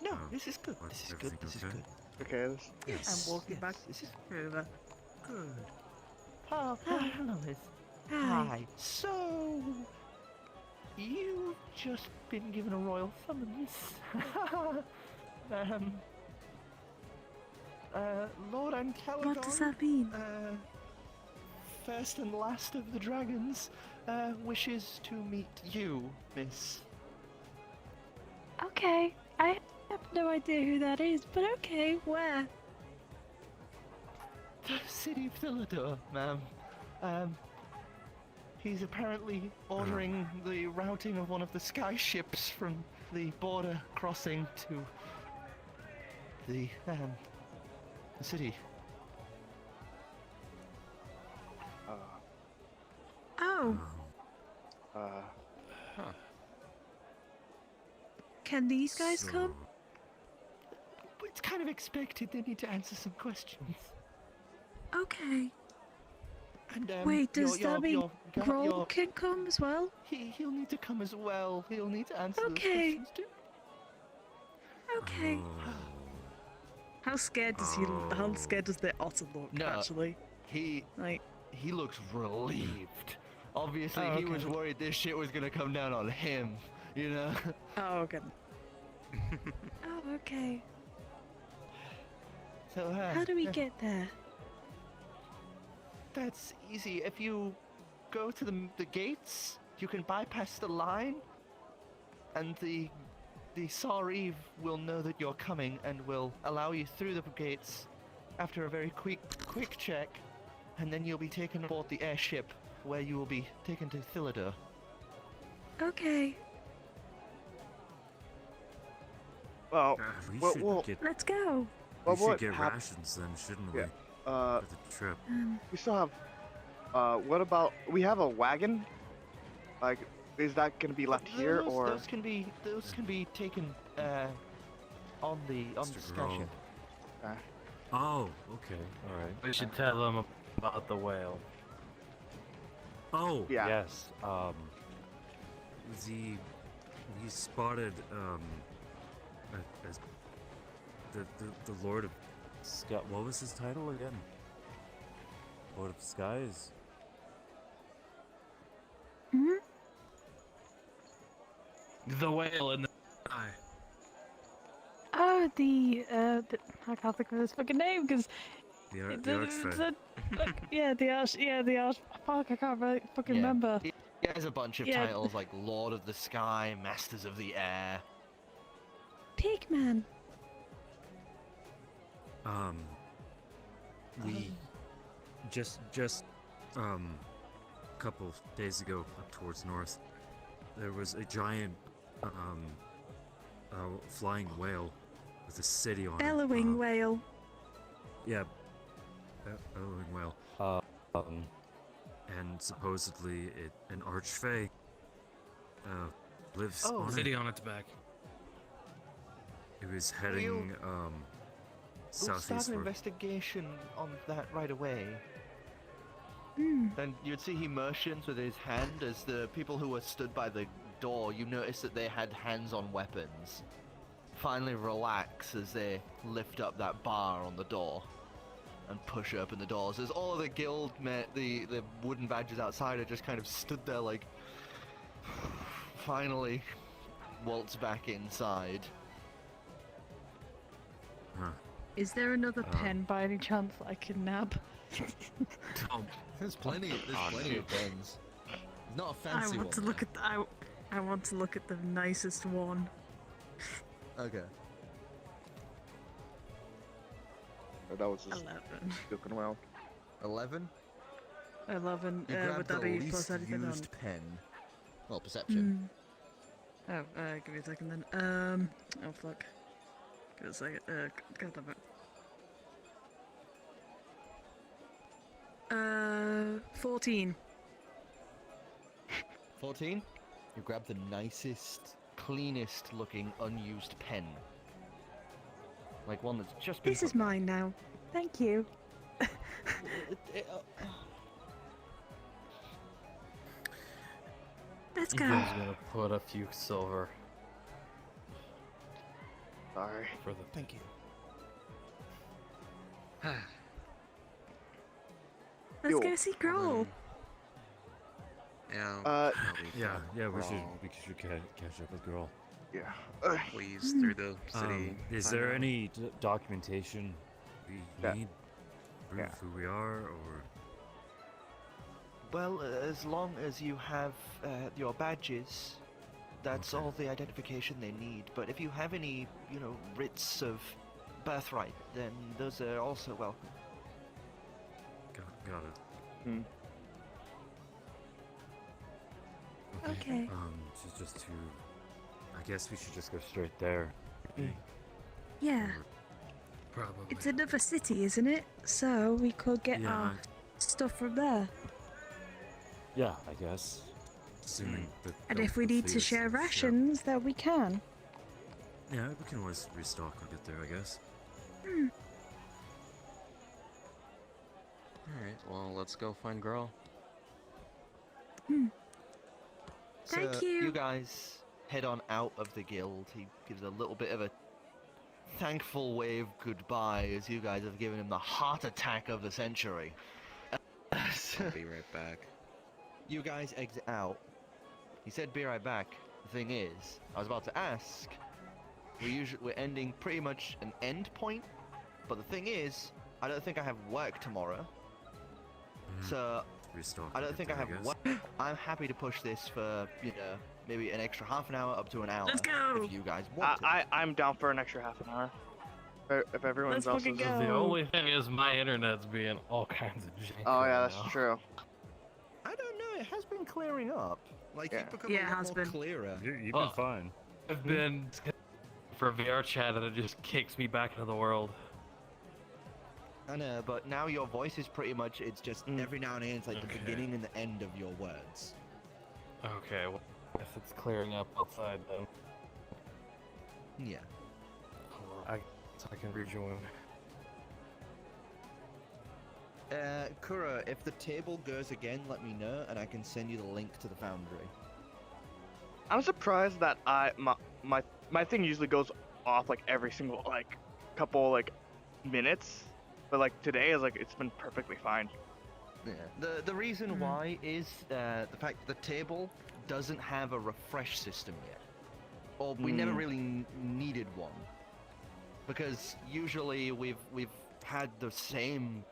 No, this is good. This is good. Everything This is okay? good. Okay, this, Yes. I'm walking back This is over. good. Oh, hello, Liz. Hi. So, you've just been given a royal summons. Lord Ancalagon, What does that mean? first and last of the dragons, wishes to meet you, miss. Okay. I have no idea who that is, but okay, where? The city of Philidor, ma'am. He's apparently ordering the routing of one of the sky ships from the border crossing to the city. Oh, can these guys come? But it's kind of expected. They need to answer some questions. Okay. And Wait, does that mean Groll your can come as well? he'll need to come as well. He'll need to answer those Okay. questions too. Okay. How scared does How scared does the otter look? No. Actually, He like. he looks relieved. Obviously, Oh, he was okay. worried this shit was gonna come down on him. You know. Oh, okay. Oh, okay. So How do we get there? That's easy. If you go to the gates, you can bypass the line, and the Sariv will know that you're coming and will allow you through the gates after a very quick check, and then you'll be taken aboard the airship where you will be taken to Philidor. Okay, well, We well, should well, get, let's go. we well, should what get hap- rations then, shouldn't we? Yeah. For the trip. We still have. What about? We have a wagon. Like, is that gonna be left here Those- or? those can be taken on the Mr. sky Grohl. ship. Oh, okay, alright. We should tell them about the whale. Oh, Yeah. Yes. he spotted as the Lord of Scott. What was his title again? Lord of Skies. Hmm? The whale in the eye. Oh, I can't think of his fucking name because The Archfey. the arch. Fuck, I can't really fucking Yeah. remember. He has a bunch of Yeah. titles like Lord of the Sky, Masters of the Air. Pigman. We just a couple days ago up towards north, there was a giant flying whale with a city on it. Bellowing whale. Yeah, bellowing whale. And supposedly an archfey lives Oh. on City it. on its back. It was heading We'll start an southeastward. investigation on that right away. Then you'd see he motions with his hand as the people who were stood by the door, you notice that they had hands on weapons, finally relax as they lift up that bar on the door and push open the doors. As all of the guild the wooden badges outside are just kind of stood there like, finally waltz back inside. Huh. Is there another pen by any chance that I can nab? There's plenty of pens. Not a I fancy want one. to look at I want to look at the nicest one. Okay. That was just 11. looking well. 11. 11. You grab Would the that be least plus anything on? used pen. Well, perception. Oh, give me a second then. Oh fuck. Give me a second. God damn it. 14. 14. You grab the nicest, cleanest looking unused pen. Like one that's just been This is mine now. Thank you. Let's go. Ethan's gonna put a few silver Sorry. for the. Thank you. Let's Yo. go see Growl. Yeah. Yeah, we Girl. should catch up with Girl. Yeah. Please through the city. Is find there out. any documentation we Yeah. need? Proof Yeah. who we are, or Well, as long as you have your badges, that's Okay. all the identification they need. But if you have any, writs of birthright, then those are also welcome. got it. Hmm. Okay. Just to, I guess we should just go straight there. Yeah. Probably. It's another city, isn't it? So we could get Yeah, our stuff from there. yeah, I guess. Assuming that. And they'll- if we they'll need feed to us share some- rations, then we can. Yeah, we can always restock when we get there, I guess. Alright, well, let's go find Girl. Thank So you. You guys head on out of the guild. He gives a little bit of a thankful wave goodbye as you guys have given him the heart attack of the century. I'll be right back. You guys exit out. He said be right back. The thing is, I was about to ask, we're ending pretty much an end point, but the thing is, I don't think I have work tomorrow. So Restock. I when don't we think get I there, have guess. work. I'm happy to push this for, maybe an extra half an hour up to an hour. Let's go. If you guys want to. I'm down for an extra half an hour. If everyone Let's else fucking is. go. The only thing is my internet's being all kinds of janky. Oh yeah, right that's now. true. I don't know, it has been clearing up. Like, Yeah. you've become Yeah, a it lot has more been. clearer. You've Oh. been fine. I've been for VR chat and it just kicks me back into the world. I know, but now your voice is pretty much, it's just every now and then, it's like the Okay. beginning and the end of your words. Okay, well, if it's clearing up outside then Yeah. I can rejoin. Kura, if the table goes again, let me know, and I can send you the link to the foundry. I'm surprised that my thing usually goes off like every single couple minutes, but like today is like it's been perfectly fine. Yeah. The reason why is the fact that the table doesn't have a refresh system yet, or we never really needed one, because usually we've had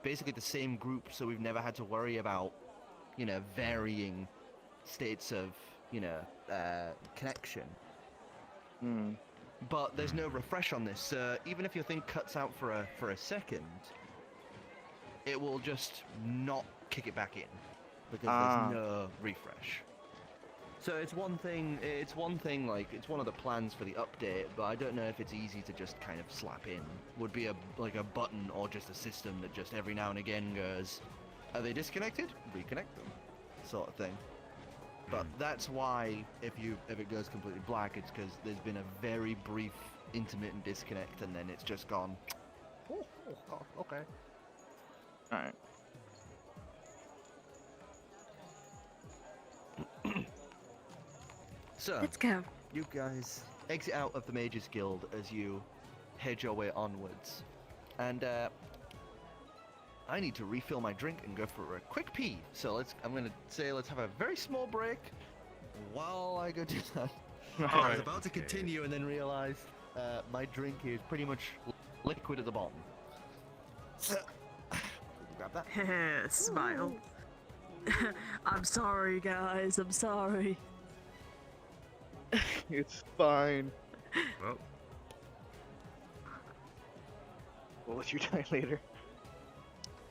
basically the same group, so we've never had to worry about varying states of connection. But there's no refresh on this, so even if your thing cuts out for a second, it will just not kick it back in because there's no refresh. So it's one thing, it's one of the plans for the update, but I don't know if it's easy to just kind of slap in. Would be a button or just a system that just every now and again goes, Are they disconnected? Reconnect them, sort of thing. But that's why if it goes completely black, it's because there's been a very brief intermittent disconnect, and then it's just gone. Oh, okay. All right. So, Let's go. you guys exit out of the Mages Guild as you head your way onwards. And I need to refill my drink and go for a quick pee. So I'm gonna say let's have a very small break while I go do that. I was about to continue and then realized my drink is pretty much liquid at the bottom. So, grab that. Smile. I'm sorry, guys. I'm sorry. It's fine. Well, We'll let you die later.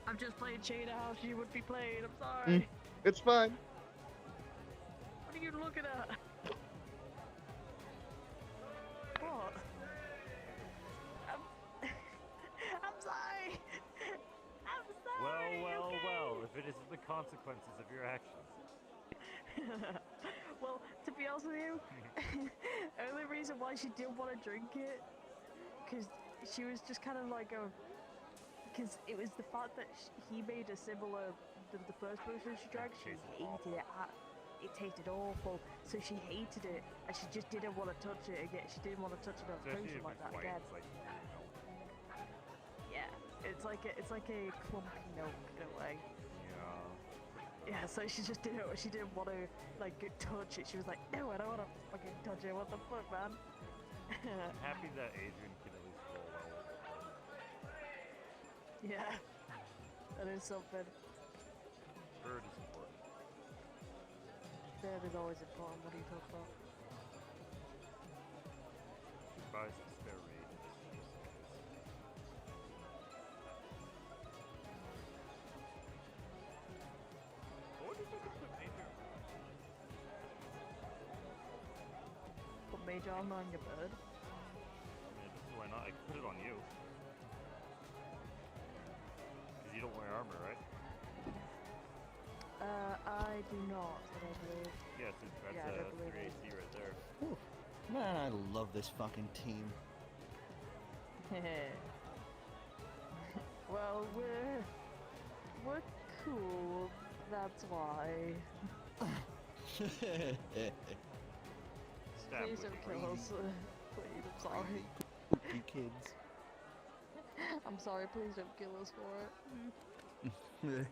I'm just playing Shade House. You would be playing. I'm sorry. It's fine. What are you looking at? What? I'm sorry. I'm sorry. well, if it isn't the consequences of your actions. Well, to be honest with you, only reason why she didn't want to drink it, because she was just kind of like because it was the fact that he made a similar, the first person she drank, she hated it. It tasted awful, so she hated it, and she just didn't want to touch it again. She didn't want to touch another potion like that again. Yeah, it's like a clumpy milk in a way. Yeah, so she just didn't want to like touch it. She was like, no, I don't want to fucking touch it. What the fuck, man? I'm happy that Adrian can at least roll well. Yeah, that is something. Bird is important. That is always important. What are you talking about? She buys a spare raid. What did you put Major? Put mage armor on your bird? I mean, why not? I could put it on you. Because you don't wear armor, right? I do not, I don't believe. Yes, that's Yeah, I don't believe 3 it. AC right there. Whew. Man, I love this fucking team. Well, we're cool. That's why. Stab Please with don't the kill us. Please, I'm sorry. You kids. I'm sorry. Please don't kill us for it.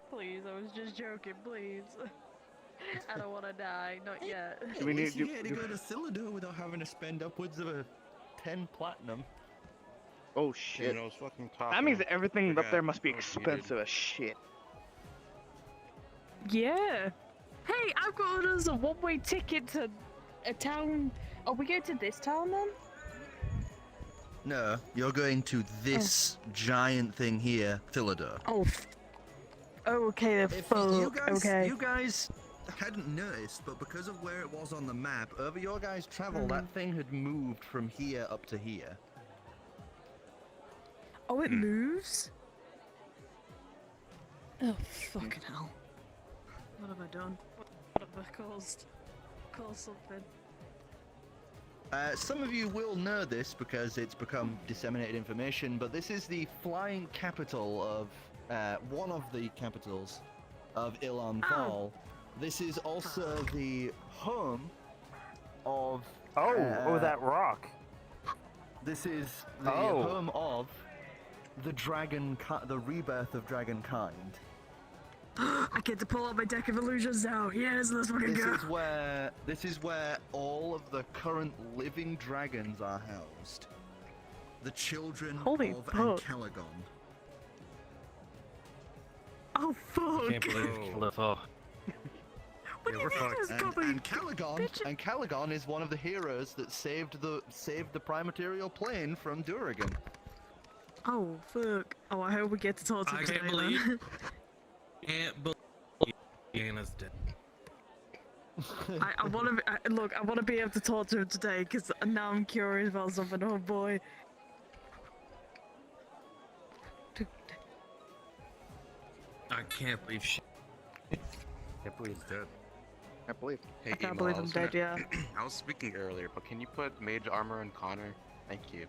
Please, I was just joking. Please. I don't want to die. Not yet. Do we need you get to go to Thilidor without having to spend upwards of 10 platinum. Oh shit. Dude, I was fucking That talking. means everything up Forgot. there must be I was muted. expensive as shit. Yeah. Hey, I've got us a one-way ticket to a town. Are we going to this town then? No, you're going to this giant thing here, Thilidor. Oh. Oh, okay. The If fuck. Okay. you guys hadn't noticed, but because of where it was on the map, over your guys' travel, that thing had moved from here up to here. Oh, it moves. Oh, fucking hell. What have I done? What have I caused? Caused something. Some of you will know this because it's become disseminated information, but this is the flying capital of one of the capitals of Ilan Thal. This is also the home of. That rock. This is the home of the the rebirth of dragonkind. I get to pull out my deck of illusions now. Yes, let's fucking go. This is where all of the current living dragons are housed. The children Holy of fuck. Ancalagon. Oh fuck! Can't believe you killed us all. What do you mean there's goblin? And Calagon is one of the heroes that saved the Primaterial Plane from Duragan. Oh fuck! Oh, I hope we get to talk to I him can't today, believe. then. Can't believe Anna's dead. I want to look. I want to be able to talk to him today because now I'm curious about something. Oh boy. I can't believe shit. Can't believe he's dead. Can't believe. Hey, I can't Emo, believe I I'm was dead, yeah. I was speaking earlier, but can you put mage armor on Connor? Thank you.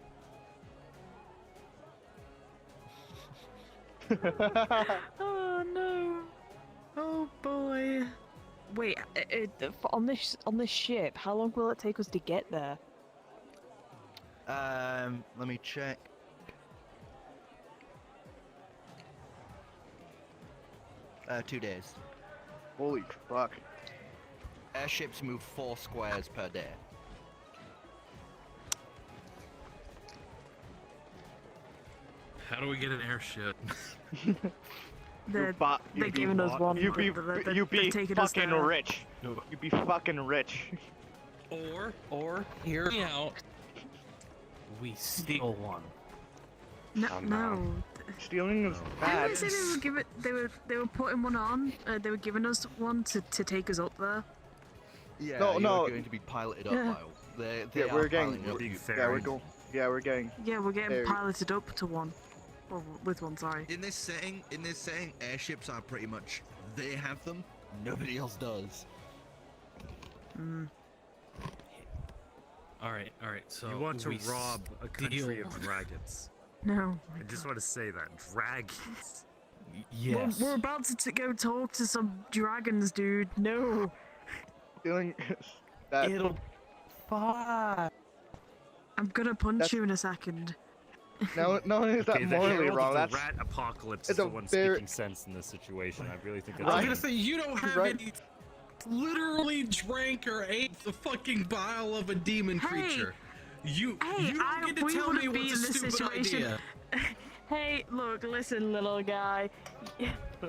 Oh no. Oh boy. Wait, on this ship, how long will it take us to get there? Let me check. Two days. Holy fuck. Airships move 4 squares per day. How do we get an airship? They're You giving us one. You be They're you be taking us fucking there. rich. You be fucking rich. Or hear me out. We steal one. No, Oh, no. no. Stealing is Didn't bad. they say they were putting one on? They were giving us one to take us up there. Yeah, No, you're no. going to be piloted up, Yeah. Miles. They Yeah, are we're getting. piloting up Big you. fair. Yeah, we're going. Yeah, we're getting. Yeah, we're getting There- piloted up to one. Well, with one, sorry. In this setting, airships are pretty much they have them. Nobody else does. Mm. All right. So You want to we rob a country steal- of dragons. No. I just want to say that. Dragons. Yes. We're about to go talk to some dragons, dude. No. Stealing is that. It'll fine. I'm gonna punch That's- you in a second. No, not only is that Okay, the morally Herald wrong. of the That's rat apocalypse it's is a the one very- speaking sense in this situation. I really think I that's was Right. gonna say you don't have Right. any. Literally drank or ate the fucking bile of a demon Hey. creature. You Hey, don't get to we tell me wouldn't be what's a in this stupid situation. idea. Hey, look, listen, little guy.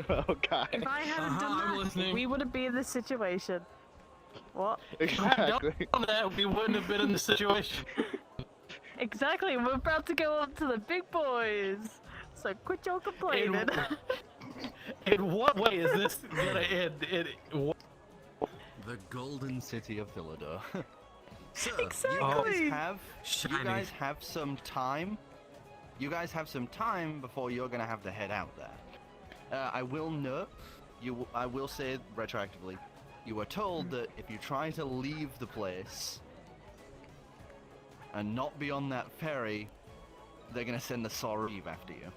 oh god. If I hadn't I'm done that, listening. We wouldn't be in this situation. What? Exactly. On that, we wouldn't have been in the situation. Exactly, we're about to go up to the big boys. So quit your complaining. In what way is this gonna end? The golden city of Villador. So, Exactly. you guys Shiny. have some time. You guys have some time before you're gonna have to head out there. I will note, I will say retroactively, you were told that if you try to leave the place and not be on that ferry, they're gonna send the Sorreeve after you.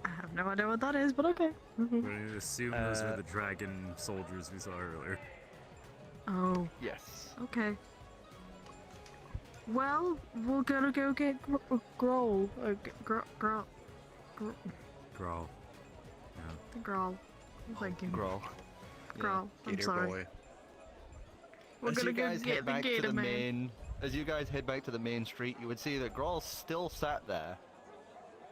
I have no idea what that is, but okay. I'm going to assume those were the dragon soldiers we saw earlier. Oh, Yes. okay. Well, we're gonna go get Growl. Growl. Growl. Growl. Thank you. Growl. Growl. I'm Gator sorry. boy. We're As gonna you go guys get head the back to gator the man. main, as you guys head back to the main street, you would see that Growl still sat there,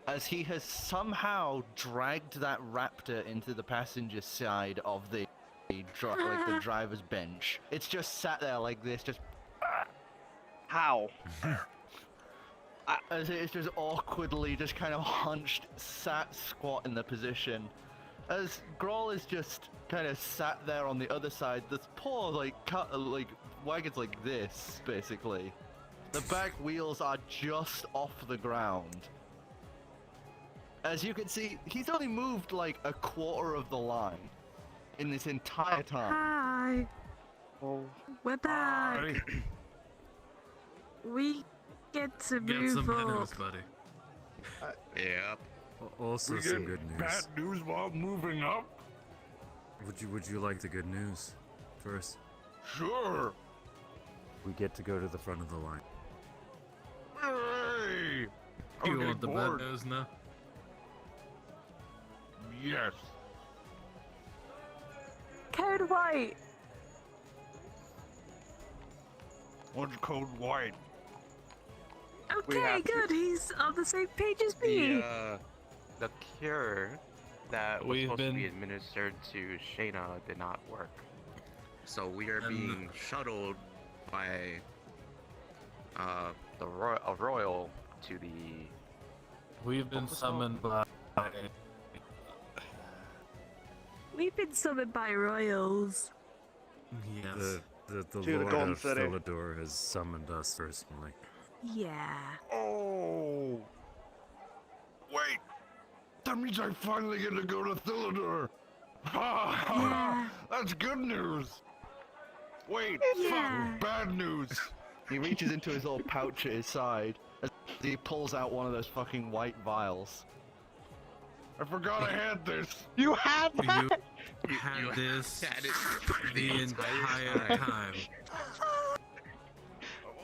as he has somehow dragged that raptor into the passenger side of the the driver's bench. It's just sat there like this, just How? as it's just awkwardly, just kind of hunched, sat squat in the position. As Growl is just kind of sat there on the other side, this poor wagon's like this, basically. The back wheels are just off the ground. As you can see, he's only moved like a quarter of the line in this entire time. Hi. Oh. We're back. We get to Get move some up. news, buddy. Yep. Also We some get good news. bad news while moving up? Would you like the good news first? Sure. We get to go to the front of the line. Hooray! You I'm want the getting bad bored. news now? Yes. Code white. What's code white? We Okay, have to- good. He's on the same page as me. The cure that was We've supposed to be been- administered to Shayna did not work. So we are And- being shuttled by a royal to the We've been summoned by. We've been summoned by royals. Yes. The To the Lord Golden of City. Philidor has summoned us personally. Yeah. Oh. Wait. That means I finally get to go to Thilidor. Ha ha! Yeah. That's good news. Wait, Yeah. fuck, bad news. He reaches into his little pouch at his side as he pulls out one of those fucking white vials. I forgot I had this. You have that? You had this had it the entire time.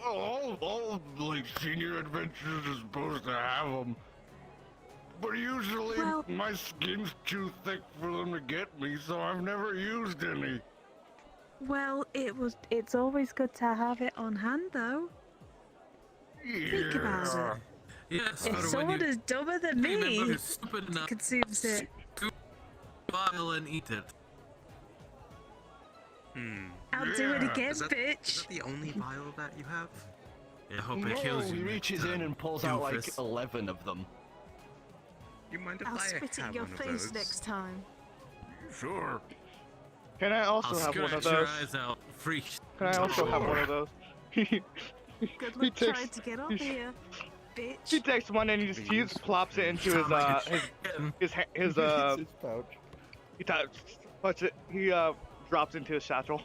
All like senior adventures are supposed to have them, but usually Well- my skin's too thick for them to get me, so I've never used any. Well, it's always good to have it on hand, though. Think about it. Yes, If but when someone you is dumber than remember me who's stupid enough consumes it, to bile and eat it. I'll do it Yeah. again, Is that bitch. the only vial that you have? I hope No, it kills you. he next reaches in time, and pulls out like doofus. 11 of them. You mind if I'll I spit have in your one of face those? next time. Sure. Can I also I'll have one of scratch your those? eyes out, freak. Can I also have one of those? Good He luck takes- trying to get up here, bitch. He takes one and he just plops it into his his pouch. he puts it. He drops into his satchel.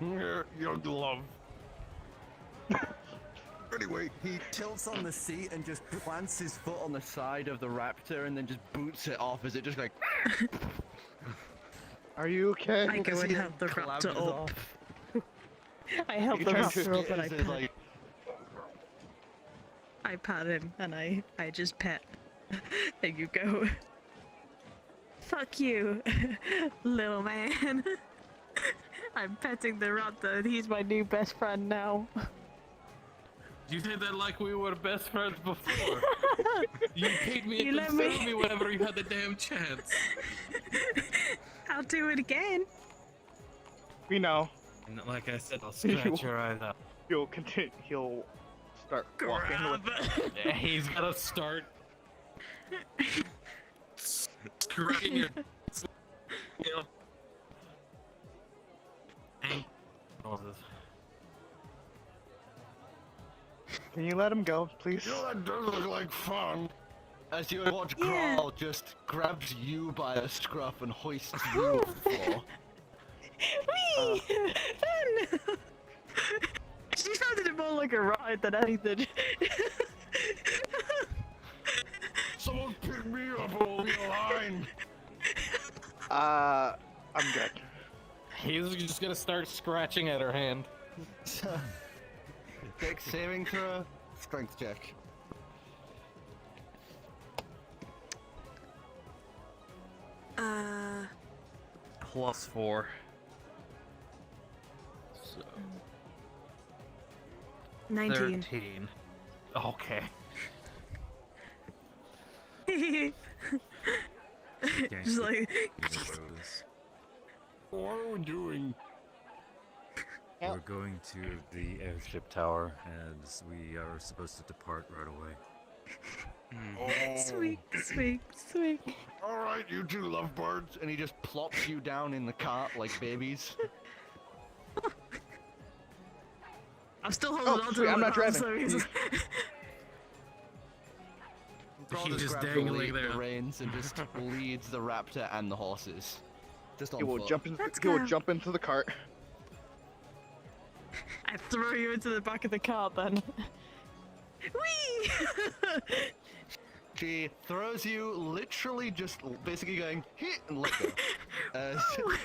Yeah, young love. Anyway, he tilts on the seat and just plants his foot on the side of the raptor and then just boots it off as it just like Are you okay? I go and help the collapses raptor up. off. I help You the try to raptor up and I As it, pet. like, I pat him and I just pet. There you go. Fuck you, little man. I'm petting the raptor and he's my new best friend now. You did that like we were best friends before. You paid me You and let me- consoled me whenever you had the damn chance. I'll do it again. We know. And like I said, I'll scratch your eyes out. He'll continue. He'll start walking with. Grab. Yeah, he's gonna start Scratching your. You know. Ankles. Can you let him go, please? You know, that does look like fun. as you watch Yeah. Grawl just grabs you by a scruff and hoists you off the floor. Whee! Fun! She sounded it more like a ride than anything. Someone pick me up along the line. I'm good. He's just gonna start scratching at her hand. Dex saving throw, strength check. +4. So 19. 13. Okay. Just like, What are we doing? We're going to the airship tower, and we are supposed to depart right away. sweet, sweet, sweet. All right, you two lovebirds. And he just plops you down in the cart like babies. I'm still holding Oh, on to sweet, it. I'm not driving. So he's- Grawl He's just grabs dangling the there. reins and just leads the raptor and the horses. Just on He will foot. jump in. Let's He will go. jump into the cart. I throw you into the back of the car then. Whee! She throws you, literally just basically going hit and let go. As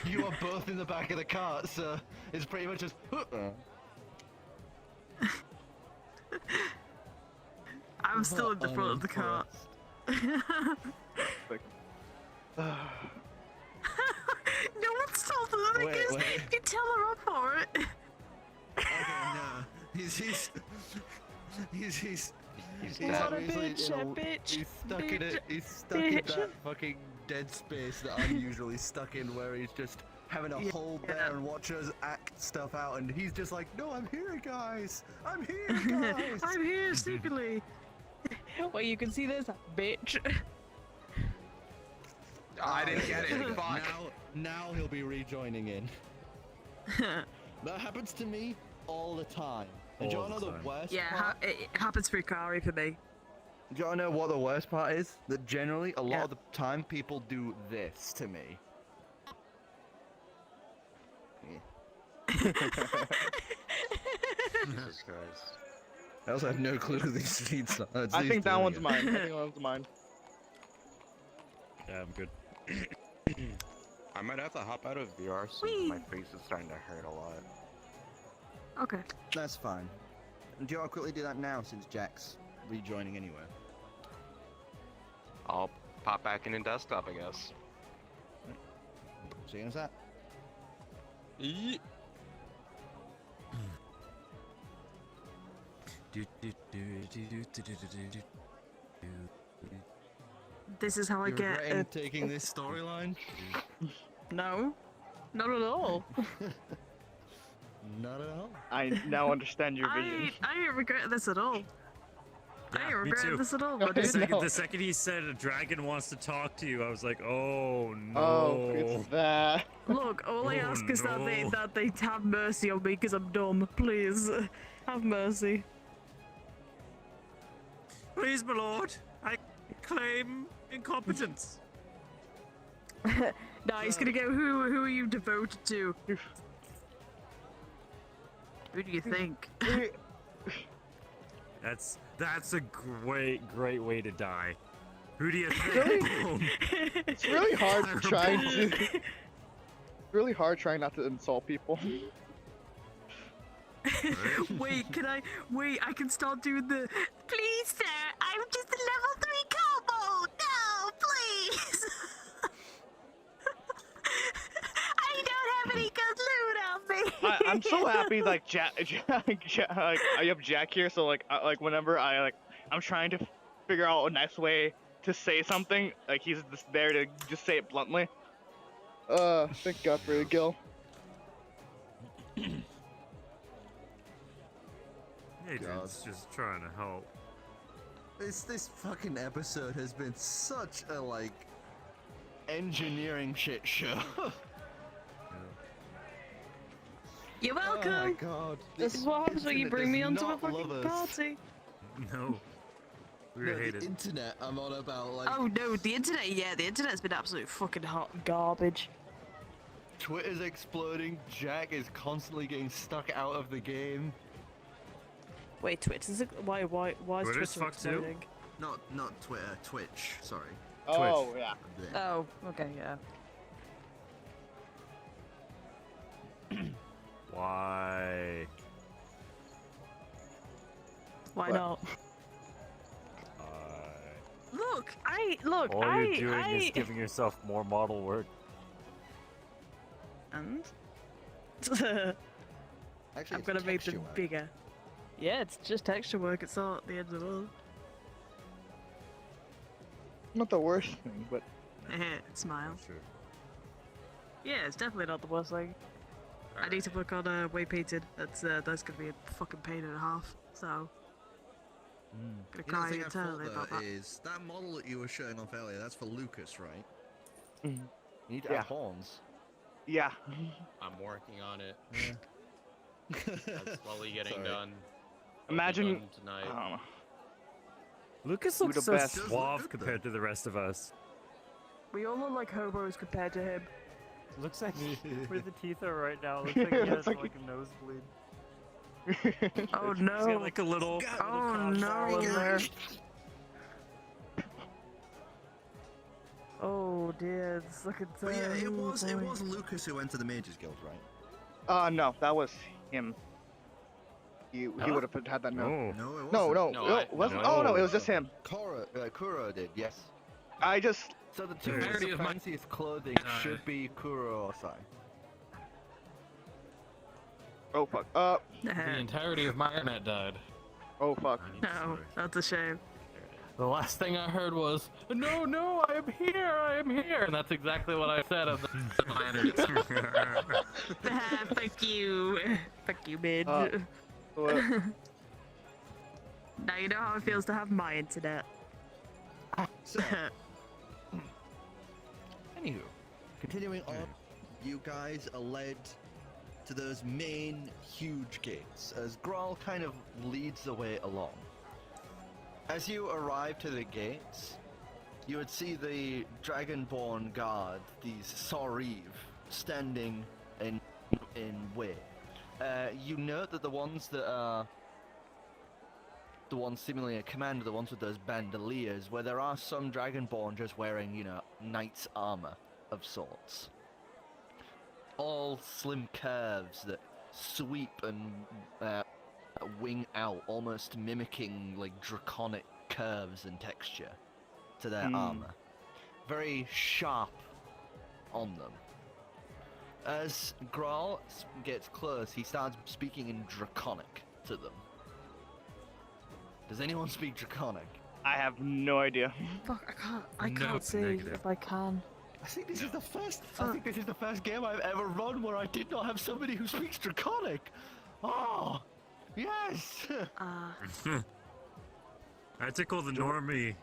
you are both in the back of the cart, so it's pretty much just. I'm still in the front of the car. No one's told them that Wait, because wait. you tell her up for it. Okay, no. He's What a obviously bitch, in a bitch, He's stuck in bitch, it. He's stuck in bitch. that fucking dead space that I'm usually stuck in, where he's just having to hold there and watch us act stuff out, and he's just like, "No, I'm here, guys. I'm here, guys." I'm here secretly. Well, you can see this, bitch. I didn't get it. Fuck. Now he'll be rejoining in. That happens to me all the time. And do you all wanna the know the time. worst Yeah, part? it happens through Cari for me. Do you wanna know what the worst part is? That generally, a lot Yeah. of the time, people do this to me. Jesus Christ. I also have no clue who these feeds are. It's I these think two that one's again. mine. I think that one's mine. Yeah, I'm good. I might have to hop out of VR soon. My face is starting to hurt a lot. Okay. That's fine. Do you want to quickly do that now since Jack's rejoining anyway? I'll pop back in desktop, I guess. See you in a sec. This is how I You're get. regretting taking this storyline? No, not at all. Not at all. I now understand your vision. I don't regret this at all. I Yeah, don't me regret too. this at all, The but The second, No. the second he said a dragon wants to talk to you, I was like, oh no. Oh, it's that. look, all I Oh, ask is no. that they have mercy on me because I'm dumb. Please, have mercy. Please, my lord, I claim incompetence. No, he's gonna go. Who are you devoted to? Who do you think? That's a great way to die. Who do you think? It's really hard trying to. Really hard trying not to insult people. Wait, can I? Wait, I can start doing the. Please, sir, I'm just a level 3 combo. No, please. I don't have any good loot on me. I'm so happy, like I have Jack here, so like whenever I'm trying to figure out a nice way to say something, like he's just there to just say it bluntly. Thank God for the Gil. Hey, dude's just trying to help. This fucking episode has been such a like engineering shit show. You're Oh my welcome. god. This is what happens when you internet bring me does onto a not fucking love us. party. No. We No, hate the it. internet I'm on about, like Oh no, the internet. Yeah, the internet's been absolute fucking hot. Garbage. Twitter's exploding, Jack is constantly getting stuck out of the game. Wait, Twitch is why is Twitter's Twitter fucked too? exploding? Not Twitter, Twitch, sorry. Oh yeah. Oh, okay, yeah. Why? Why What? not? Look, All you're doing is giving yourself more model work. And Actually, I'm it's gonna make texture them work. bigger. Yeah, it's just texture work. It's not the end of the world. Not the worst thing, but Smile. Sure. Yeah, it's definitely not the worst thing. I need to work on way painted. That's gonna be a fucking pain and a half. So gonna You know, cry the thing I internally thought about though that. is that model that you were showing off earlier, that's for Lucas, right? You need to Yeah. have horns. yeah. I'm working on it. Yeah. That's slowly getting Sorry. done. Imagine. Done tonight. I don't know. Lucas Who looks the so best? suave Does look compared to the rest of us. We all look like hobos compared to him. Looks like where the teeth are right now. Looks like he has Looks like, like- a nosebleed. Oh He's got no! like a little. Oh no! in there. Oh dear, it's looking so. But yeah, it was boy. Lucas who went to the Mages Guild, right? No, that was him. He would have had that note. Oh. No, it wasn't. No, No, no, I- it wasn't. no. Oh no, it was just him. Kuro did, yes. I just. So the two There it with is. the fanciest clothing should be Kuro or Sai. Oh fuck. The entirety of my internet died. Oh fuck. No, that's a shame. The last thing I heard was, "No, no, I am here, I am here," and that's exactly what I said. And then my internet. Fuck you. Fuck you, bitch. What? Now you know how it feels to have my internet. So, anywho, continuing on, you guys are led to those main huge gates as Grawl kind of leads the way along. As you arrive to the gates, you would see the Dragonborn guard, these Sariv, standing in way. You note that the ones that are the ones seemingly a commander, the ones with those bandoliers, where there are some Dragonborn just wearing, you know, knight's armor of sorts. All slim curves that sweep and wing out, almost mimicking like draconic curves and texture to their armor. Very sharp on them. As Grawl gets close, he starts speaking in Draconic to them. Does anyone speak Draconic? I have no idea. Fuck, I can't see if I can. I think this is the first. I think this is the first game I've ever run where I did not have somebody who speaks Draconic. Oh, yes. I took all the normie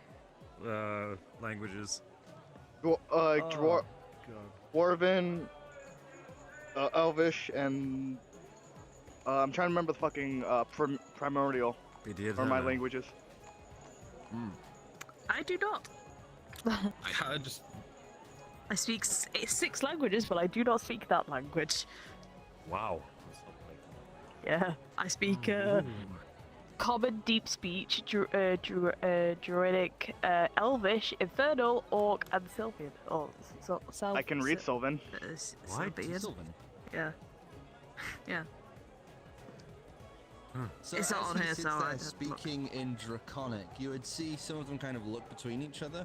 languages. Dwarven, Elvish, and I'm trying to remember the fucking primordial. Are my languages. I do not. I speak 6 languages, but I do not speak that language. Wow. Yeah, I speak Common, Deep Speech, Druidic, Elvish, Infernal, Orc, and Sylvan. Oh, I can read Sylvan. Sylvan? Yeah. Yeah. So It's not as on he here, sits so I there don't speaking in Draconic, you would see some of them kind of look between each other,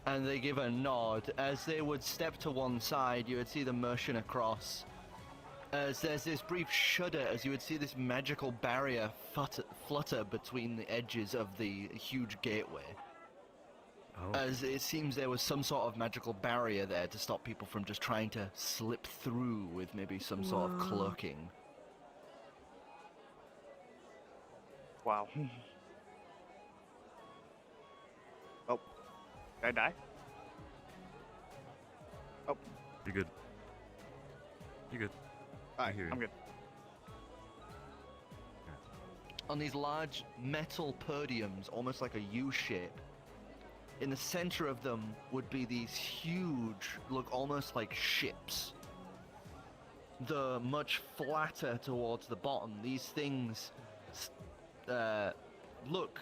and they give a nod. As they would step to one side, you would see them motion across. As there's this brief shudder, as you would see this magical barrier flutter between the edges of the huge gateway. Oh. As it seems there was some sort of magical barrier there to stop people from just trying to slip through with maybe some sort of cloaking. Wow. Oh. Did I die? Oh. You're good. You're good. Alright, hear you. I'm good. On these large metal podiums, almost like a U shape, in the center of them would be these huge, look almost like ships. The much flatter towards the bottom, these things look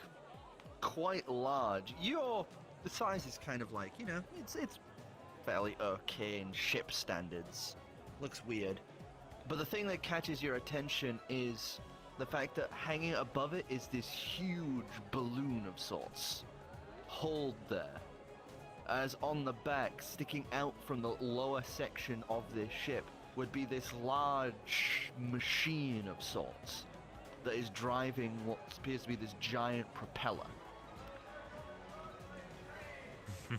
quite large. The size is kind of like, you know, it's fairly okay in ship standards. Looks weird. But the thing that catches your attention is the fact that hanging above it is this huge balloon of sorts, hauled there. As on the back, sticking out from the lower section of this ship, would be this large machine of sorts that is driving what appears to be this giant propeller.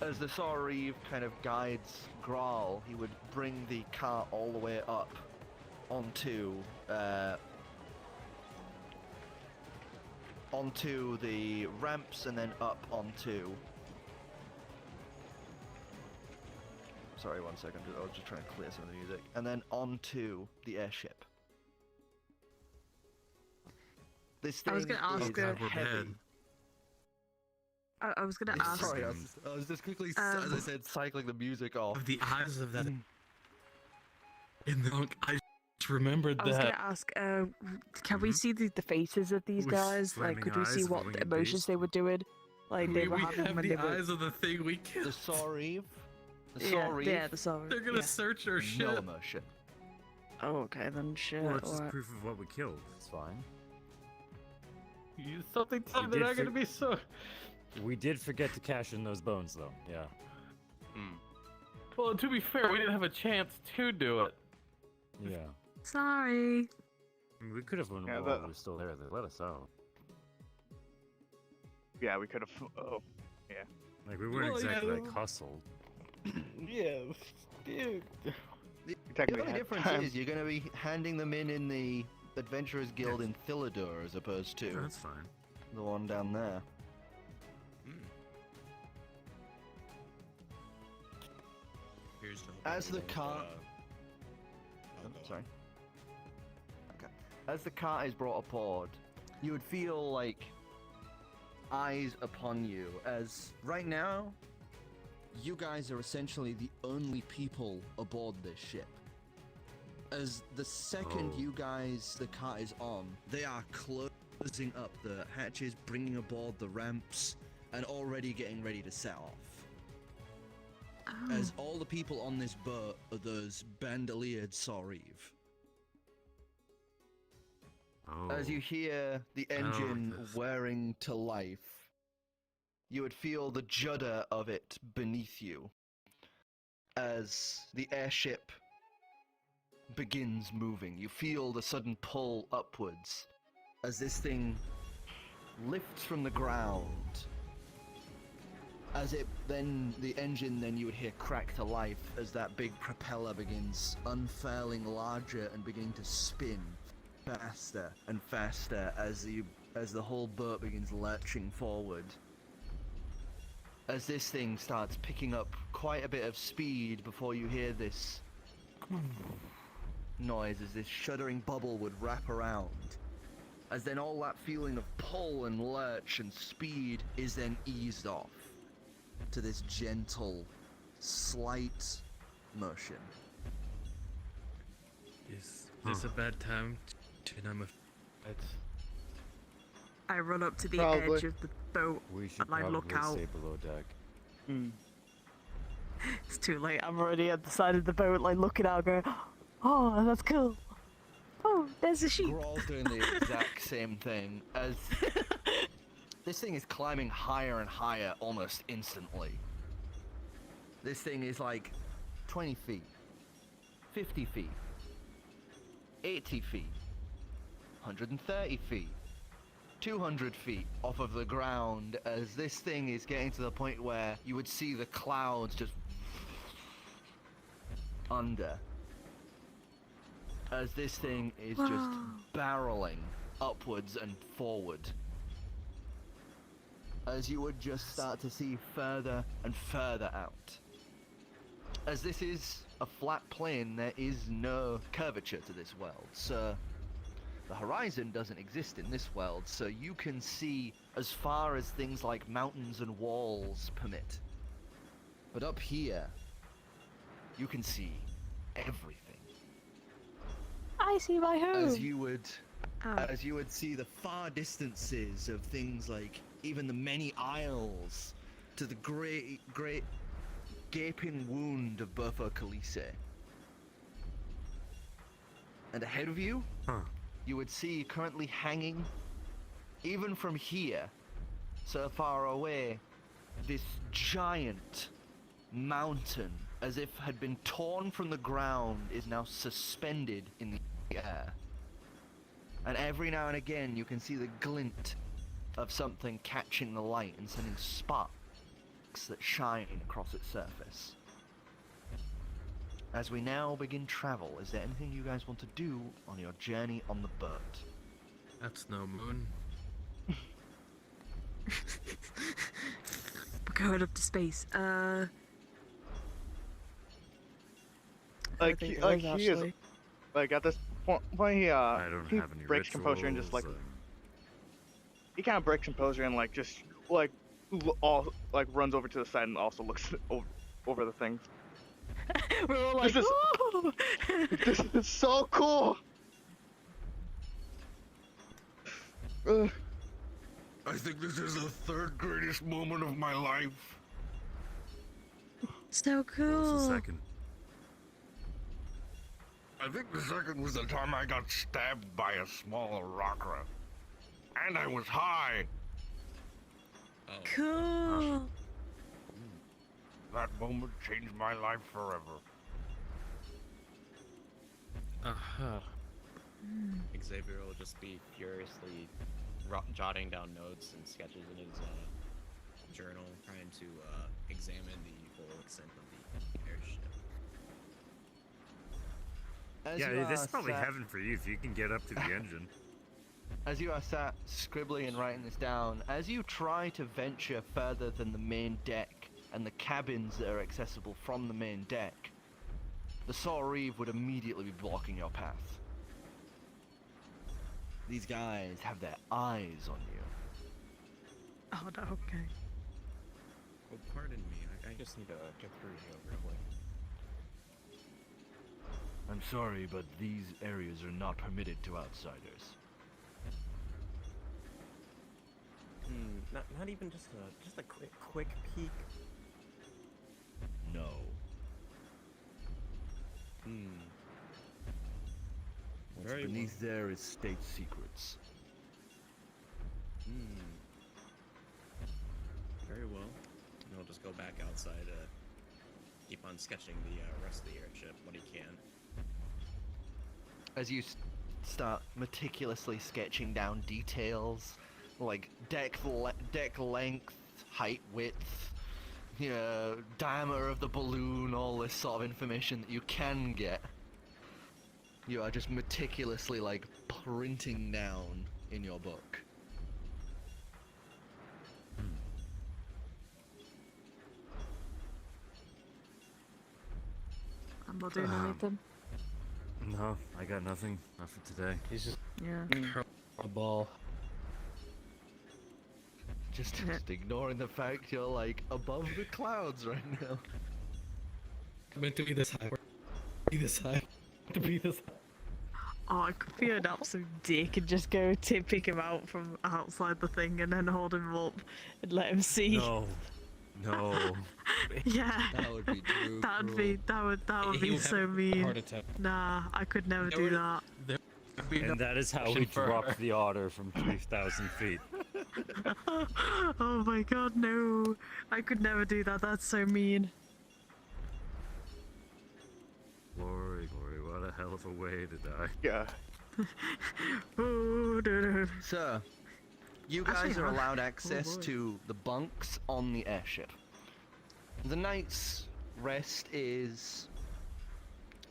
As the Sariv kind of guides Grawl, he would bring the cart all the way up onto the ramps and then up onto... Sorry, one second. I was just trying to clear some of the music. And then onto the airship. This thing I was gonna ask is her- heavy. I was gonna ask. Sorry, I was just quickly, as I said, cycling the music off. The eyes of that. In the I just remembered I was that. gonna ask. Can we see the faces of these With guys? Like, flaming could we see eyes, what rolling emotions beast. they were doing? Like they were we having have when the they were. eyes of the thing we killed. The Sariv. The Yeah, Sariv. yeah, the Sariv. They're gonna yeah. search our ship. No emotion. Oh, okay then. Shit. Well, it's just alright. proof of what we killed. It's fine. Something tells me did they're not gonna fig- be so. We did forget to cash in those bones, though. Yeah. Well, to be fair, we didn't have a chance to do it. Yeah. Sorry. I mean, we could have won Yeah, while the- we were still there. They let us out. Yeah, we could have. Oh, yeah. Like, we weren't Well, yeah, exactly though. like hustled. Yeah, dude. We The technically only had difference time. is you're going to be handing them in the Adventurers Guild in Thilidor as opposed to That's fine. the one down there. Here's to As hoping the we car- don't, Sorry. as the cart is brought aboard, you would feel like eyes upon you, as right now, you guys are essentially the only people aboard this ship. As the second you guys, the cart is on, they are closing up the hatches, bringing aboard the ramps, and already getting ready to set off. As all the people on this boat are those bandoleered Sauriv. As you hear the engine whirring to life, you would feel the judder of it beneath you as the airship begins moving. You feel the sudden pull upwards as this thing lifts from the ground. As it then, the engine then you would hear crack to life as that big propeller begins unfurling larger and beginning to spin faster and faster as the whole boat begins lurching forward. As this thing starts picking up quite a bit of speed before you hear this noise as this shuddering bubble would wrap around. As then all that feeling of pull and lurch and speed is then eased off to this gentle, slight motion. Is this a bad time to I run up to the Probably. edge of the boat We should and I probably look out. stay below deck. It's too late. I'm already at the side of the boat, like looking out, going, "Oh, that's cool. Oh, there's a sheep." We're all doing the exact same thing as this thing is climbing higher and higher almost instantly. This thing is like 20 feet, 50 feet, 80 feet, 130 feet, 200 feet off of the ground as this thing is getting to the point where you would see the clouds just under. As this thing is just barreling upwards and forward. As you would just start to see further and further out. As this is a flat plane, there is no curvature to this world, so the horizon doesn't exist in this world, so you can see as far as things like mountains and walls permit. But up here, you can see everything. I see my home. As you would see the far distances of things like even the many isles to the great gaping wound of Bertho Khaleesi. And ahead of you, you would see currently hanging, even from here, so far away, this giant mountain, as if had been torn from the ground, is now suspended in the air. And every now and again you can see the glint of something catching the light and sending sparks that shine across its surface. As we now begin travel, is there anything you guys want to do on your journey on the boat? That's no moon. We're going up to space. Like think he, it like is, he is, actually. like at this point he I don't he have any breaks composure and just like rituals, he kind of breaks composure and like just like all like runs over to the side and also looks over the thing. We're all like, This is- "Woo!" This is so cool. I think this is the third greatest moment of my life. So What was cool. the second? I think the second was the time I got stabbed by a small rockra. And I was high. Cool. That moment changed my life forever. Xavier will just be furiously jotting down notes and sketches in his journal, trying to examine the full extent of the airship. As Yeah, you this are is probably sat- heaven for you if you can get up to the engine. As you are sat scribbling and writing this down, as you try to venture further than the main deck and the cabins that are accessible from the main deck, the Sauriv would immediately be blocking your path. These guys have their eyes on you. Oh no, okay. Oh, pardon me. I just need to get through here real quick. I'm sorry, but these areas are not permitted to outsiders. Not even just a quick peek. No. What's Very beneath there is state secrets. Very well. And I'll just go back outside, keep on sketching the rest of the airship what he can. As you start meticulously sketching down details, like deck length, height, width, diameter of the balloon, all this sort of information that you can get. You are just meticulously, like, printing down in your book. I'm not doing anything. No, I got nothing. Not for today. He's just Yeah. a ball. Just ignoring the fact you're, like, above the clouds right now. I meant to be this high. Be this high. To be this high. Oh, I could be an absolute dick and just go to pick him out from outside the thing and then hold him up and let him see. No. No. Yeah. That would be true. That would be so mean. Heart attack. Nah, I could never do that. And that is how we dropped the otter from 3,000 feet. Oh my god, no. I could never do that. That's so mean. Glory, what a hell of a way to die. Yeah. Oh, no. So, you Actually, guys are huh? allowed Oh, access boy. to the bunks on the airship. The night's rest is...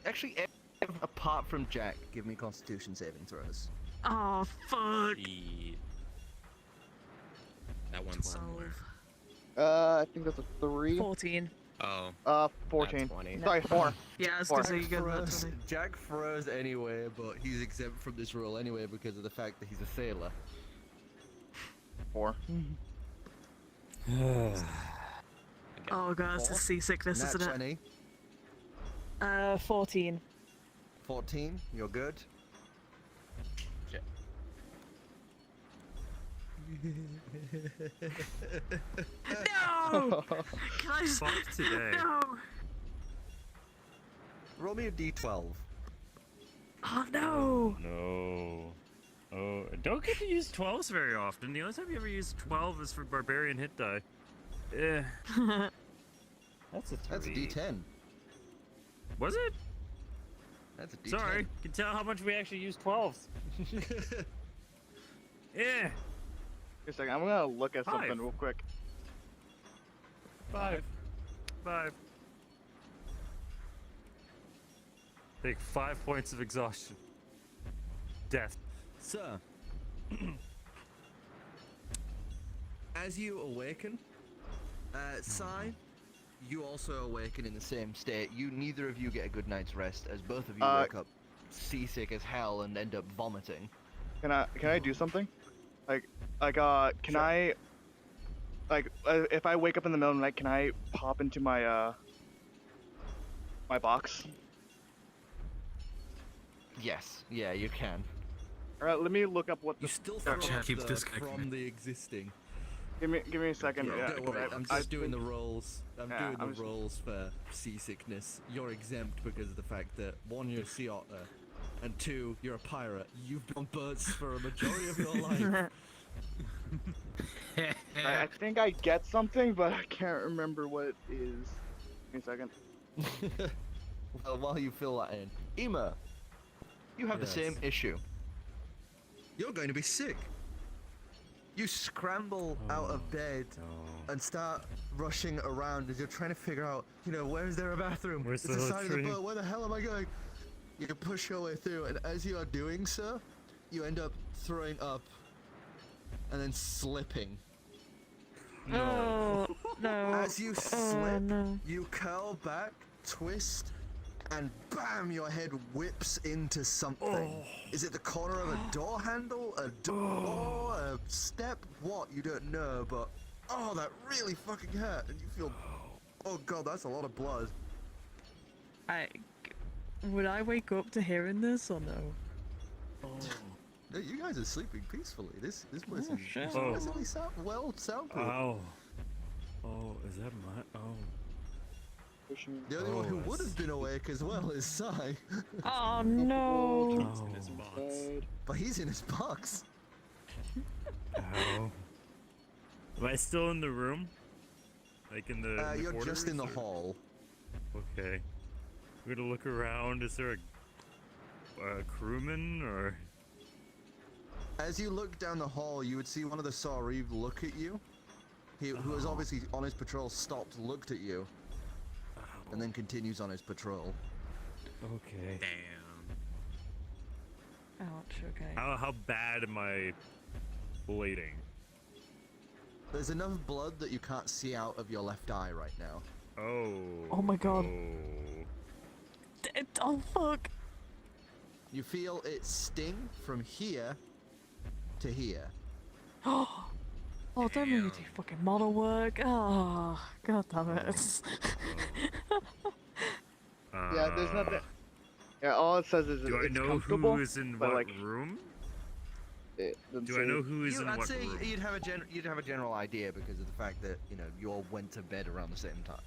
Actually, apart from Jack, give me Constitution saving throws. Oh, fuck. That one's somewhere. 12. I think that's a 3. 14. Oh. 14. That's 20. Sorry, 4. Yeah, I was Four. gonna say you get that 20. Jack froze anyway, but he's exempt from this rule anyway because of the fact that he's a sailor. 4. Oh god, it's the seasickness, Nat isn't it? 20, 14. 14, you're good. Shit. No! Can I just... Fuck today. No! Roll me a d12. Oh no! No. Oh, don't get to use 12s very often. The only time you ever use 12 is for barbarian hit die. Eh. That's a 3. That's a d10. Was it? That's a d10. Sorry. Can tell how much we actually use 12s. Yeah. Wait a second, I'm gonna look at 5. something real quick. 5. Take 5 points of exhaustion. Death. So, as you awaken, Sai, you also awaken in the same state. Neither of you get a good night's rest, as both of you wake up seasick as hell and end up vomiting. Can I do something? Can Sure. I, if I wake up in the middle of the night, can I pop into my, my box? Yes, yeah, you can. Alright, let me look up what You the... still throw Chat up keeps the disconnecting from me. the existing. Give me a second. Yeah, Don't worry, I'm just doing the think- rolls. I'm Yeah, doing I'm the just- rolls for seasickness. You're exempt because of the fact that 1, you're a sea otter, and 2, you're a pirate. You've been on boats for a majority of your life. I think I get something, but I can't remember what it is. Give me a second. Well, while you fill that in, Ema, you have the same issue. You're going to be sick. You scramble out of bed and start rushing around as you're trying to figure out, where is there a bathroom? Where's It's the the side of the latrine? boat. Where the hell am I going? You push your way through, and as you are doing so, you end up throwing up and then slipping. Oh, no. As you Oh, slip, no. you curl back, twist, and bam, your head whips into something. Is it the corner of a door handle, a door, a step? What? You don't know, but oh, that really fucking hurt, and you feel, oh god, that's a lot of blood. Would I wake up to hearing this or no? No, you guys are sleeping peacefully. This place is shit. surprisingly soundproof. Oh, is that my? Oh. The only one who would have been awake as well is Sai. Oh no! But he's in his box. Ow. Am I still in the room? Like in the You're just in the quarters, or- hall. Okay. I'm gonna look around. Is there a crewman or? As you look down the hall, you would see one of the Sareev look at you. He, who was obviously on his patrol, stopped, looked at you, and then continues on his patrol. Okay. Damn. Ouch. Okay. How bad am I bleeding? There's enough blood that you can't see out of your left eye right now. Oh. Oh my god. Oh. Oh fuck. You feel it sting from here to here. Oh, don't make me do fucking model work. Oh, god damn it. Yeah, there's nothing. Yeah, all it says is Do I it's know comfortable, who is in but, what like, room? it doesn't Do say- I know who is in I'd what say room? you'd have a general idea because of the fact that you all went to bed around the same time.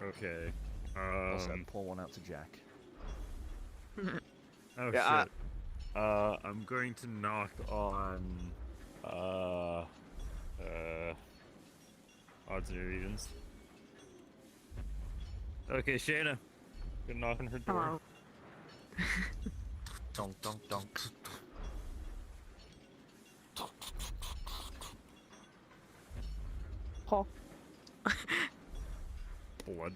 Okay. Also, pour one out to Jack. Oh Yeah, shit. I'm going to knock on odds and evens. Okay, Shayna. Gonna knock on her door. Hello. Donk donk donk. Huh. Blood.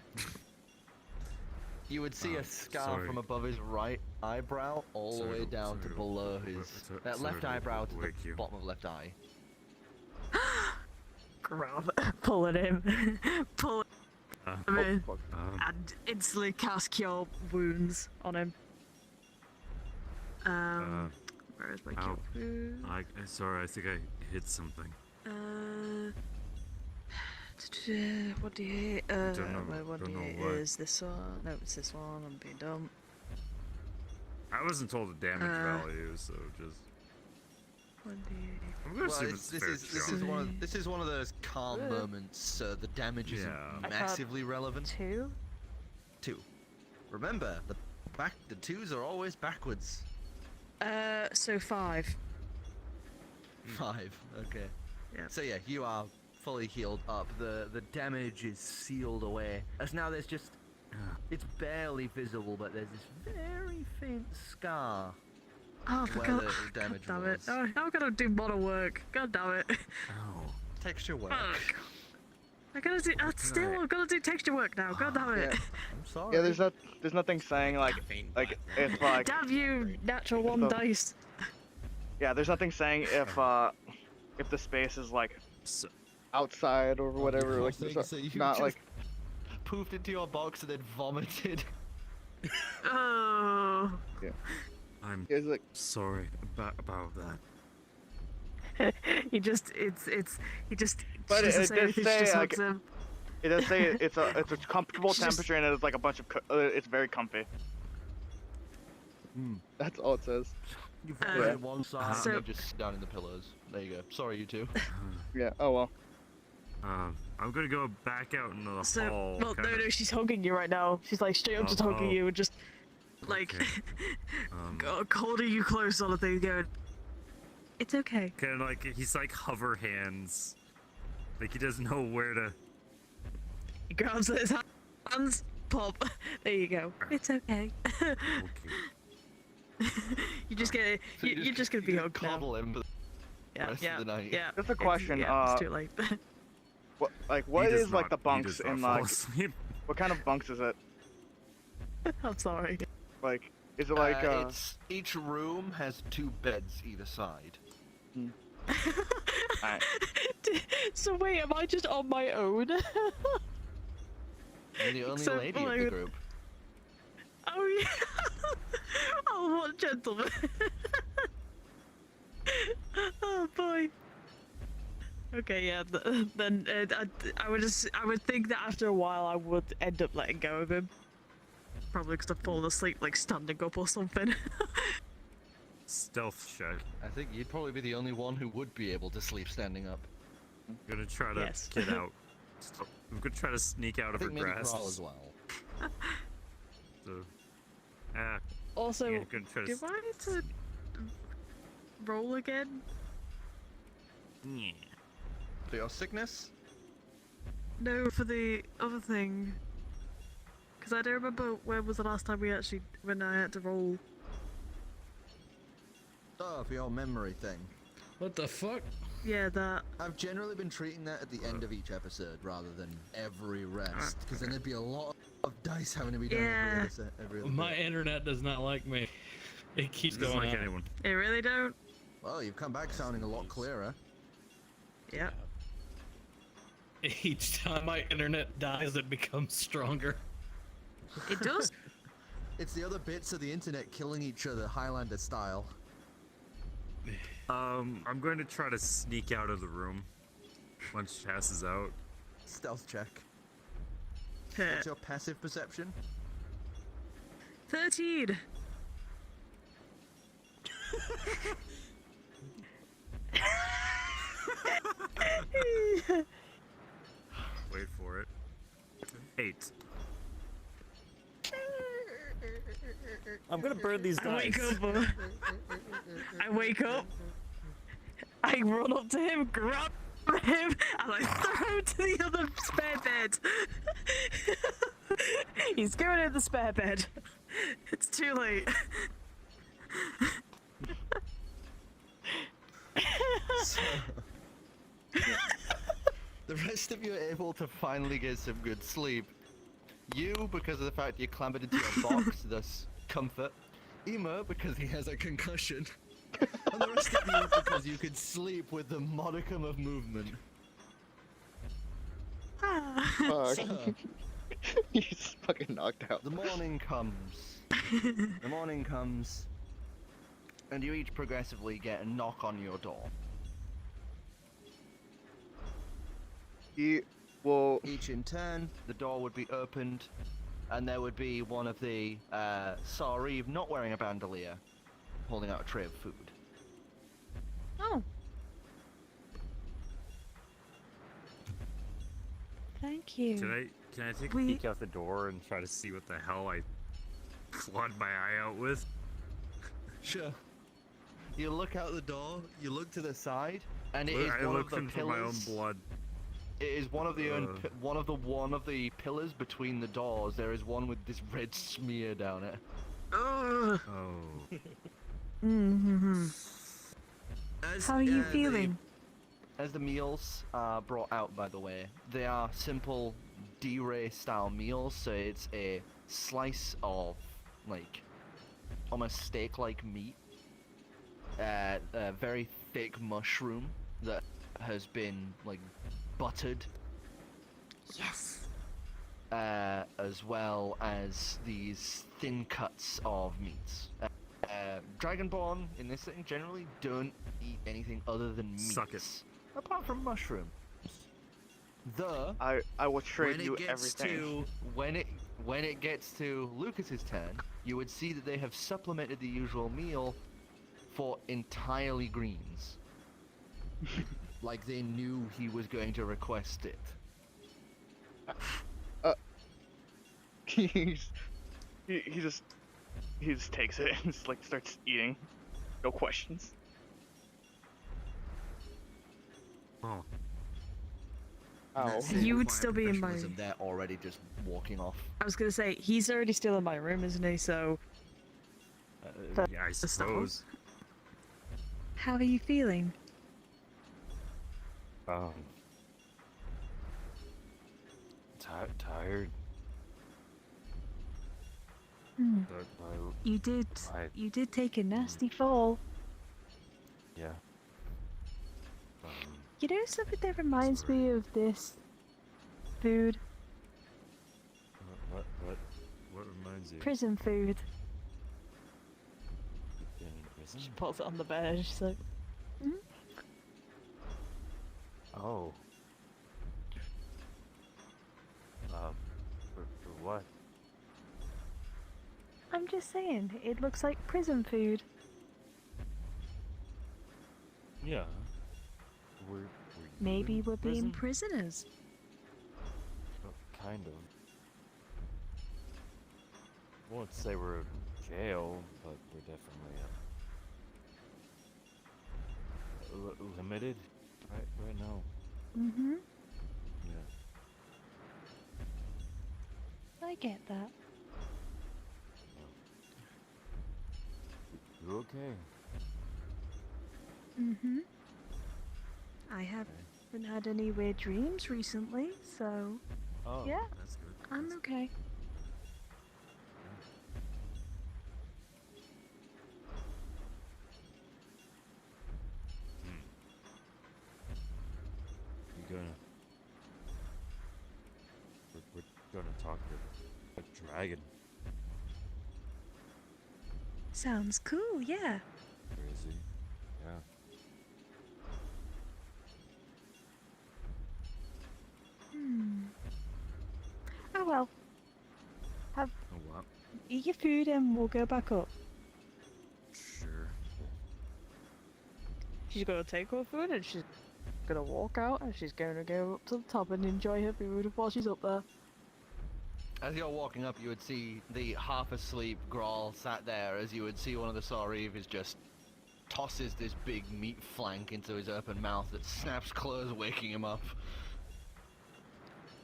You would see a scar sorry. from above his right eyebrow all the way down to below his that left eyebrow to the bottom of left eye. Grab, pulling him, pull him in, fuck. and instantly cast Cure Wounds on him. Where is my Cure ow. Wounds? Sorry, I think I hit something. What do you hit? Don't know- What do don't you know hit? what. Is this one? No, it's this one. I'm being dumb. I wasn't told the damage value, so just. What do you hit? I'm gonna Well, assume this it's fair chunk. this is one of those calm moments. The damage isn't Yeah. massively relevant. 2? 2. Remember, the 2s are always backwards. So 5. 5. Okay. Yeah. So yeah, you are fully healed up. The damage is sealed away. As now there's just it's barely visible, but there's this very faint scar. Oh, for Where God, the damage damn it. was. Oh, I'm gonna do model work. God damn it. Oh. Texture work. Fuck. I gotta do. I've gotta do texture work now. God damn it. Yeah. I'm sorry. Yeah, there's nothing saying like if like Damn you, natural 1 the- dice. yeah, there's nothing saying if the space is like So, outside or whatever. Like Thing, there's so you not just like poofed into your box and then vomited. Oh. I'm it's like sorry about that. He just. He just. But doesn't it say does anything, she say, just like- hugs him. it does say it's a comfortable It's just- temperature and it's like a bunch of it's very comfy. That's all it says. You Uh, vomited one side so- and then just sit down in the pillows. There you go. Sorry, you two. Yeah. Oh well. I'm gonna go back out into the So, hall. well, kind no, of- no, she's hugging you right now. She's like straight up just hugging Oh. you and just like Okay. holding you close on a thing, going, "It's okay." Kind of like he's like hover hands, like he doesn't know where to. He grabs his hands, pop. There you go. It's okay. Okay. You just get. So You're just gonna be hugged now. coddle him for the Yeah, rest yeah, of the night. yeah. Just a It's- question, Yeah, it's too late. What He does is like not- the he bunks does not in fall like asleep. what kind of bunks is it? I'm sorry. Like is it like it's each room has 2 beds either side. alright. So wait, am I just on my own? You're the only Except lady of like- the group. Oh yeah. Oh, what gentleman. Oh boy. Okay, yeah. Then I would think that after a while I would end up letting go of him. Probably because I've fallen asleep, like standing up or something. Stealth check. I think you'd probably be the only one who would be able to sleep standing up. I'm gonna try to Yes. get out. I'm gonna try to sneak out I of her think maybe grasp. crawl as well. So, Also, yeah, gonna try to Do I need to roll again? Yeah. For your sickness? No, for the other thing. Because I don't remember when was the last time when I had to roll. Oh, for your memory thing. What the fuck? Yeah, that. I've generally been treating that at the end of each episode rather than every rest, because then there'd be a lot of dice having to be done Yeah. every other My bit. internet does not like me. It keeps Doesn't going like out. anyone. They really don't. Well, you've come back sounding a lot clearer. Yep. Each time my internet dies, it becomes stronger. It does. It's the other bits of the internet killing each other, Highlander style. I'm going to try to sneak out of the room once she passes out. Stealth check. What's your passive perception? 13. Wait for it. 8. I'm gonna burn these I dice. wake up. I wake up. I run up to him, grab him, and I throw him to the other spare bed. He's going in the spare bed. It's too late. So, the rest of you are able to finally get some good sleep. You, because of the fact you clambered into your box, thus comfort. Ema, because he has a concussion. And the rest of you, because you could sleep with the modicum of movement. Fuck. So, He's fucking knocked out. the morning comes. The morning comes, and you each progressively get a knock on your door. He will. Each in turn, the door would be opened, and there would be one of the Sareve not wearing a bandolier, holding out a tray of food. Oh. Thank you. Can I take a We- peek out the door and try to see what the hell I clawed my eye out with? Sure. You look out the door, you look to the side, and it is I one look of the for my own pillars. blood. It is one of the one of the pillars between the doors. There is one with this red smear down it. Ugh. Oh. Mm-hmm. How are you feeling? As the meals are brought out, by the way, they are simple D-Ray style meals. So it's a slice of like almost steak-like meat, a very thick mushroom that has been like buttered. Yes. As well as these thin cuts of meats. Dragonborn in this thing generally don't eat anything other than meats. Suck it. Apart from mushrooms. Though I will trade you gets everything. when it gets to Lucas's turn, you would see that they have supplemented the usual meal for entirely greens. Like they knew he was going to request it. he just takes it and just like starts eating. No questions. Oh. Ow. You would still be in my- Professionalism, they're already just walking off. I was gonna say he's already still in my room, isn't he? So. Yeah, I suppose. How are you feeling? Tired. Hmm. But You did. I- You did take a nasty fall. yeah. You know something that reminds me of this food? What reminds you? Prison food. You've been in prison? She puts it on the bed. She's like, Oh. For what? I'm just saying, it looks like prison food. Yeah. Were you Maybe in we're being prison? prisoners. Well, kind of. I won't say we're in jail, but we're definitely limited right now. Mm-hmm. Yeah. I get that. You okay? Mm-hmm. I haven't had any weird dreams recently, so Oh, yeah, That's good. I'm okay. You gonna... We're gonna talk to a dragon. Sounds cool, yeah. Where is he? Yeah. Oh well. Oh, what? Eat your food and we'll go back up. Sure. She's gonna take her food and she's gonna walk out and she's gonna go up to the top and enjoy her food while she's up there. As you're walking up, you would see the half-asleep Grawl sat there, as you would see one of the Sauriv is just tosses this big meat flank into his open mouth that snaps closed, waking him up.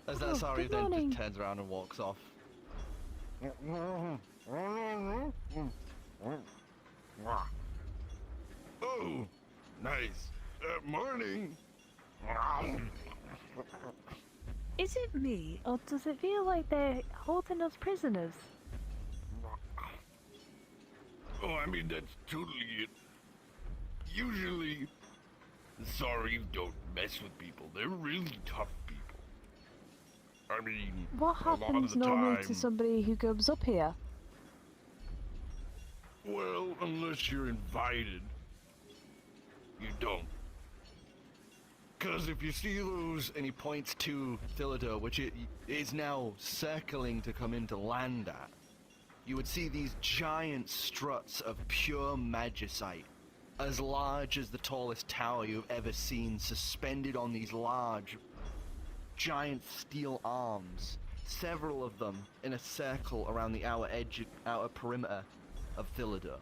As that Oh, Sauriv good then morning. just turns around and walks off. Oh, nice. Morning. Is it me, or does it feel like they're holding us prisoners? Oh, I mean, that's totally it. Usually, the Sauriv don't mess with people. They're really tough people. I mean, What a lot of happens the normally time, to somebody who comes up here? well, unless you're invited, you don't. Because if you see those, and he points to Thilidor, which it is now circling to come into land at, you would see these giant struts of pure magicite, as large as the tallest tower you've ever seen, suspended on these large, giant steel arms, several of them in a circle around the outer perimeter of Thilidor.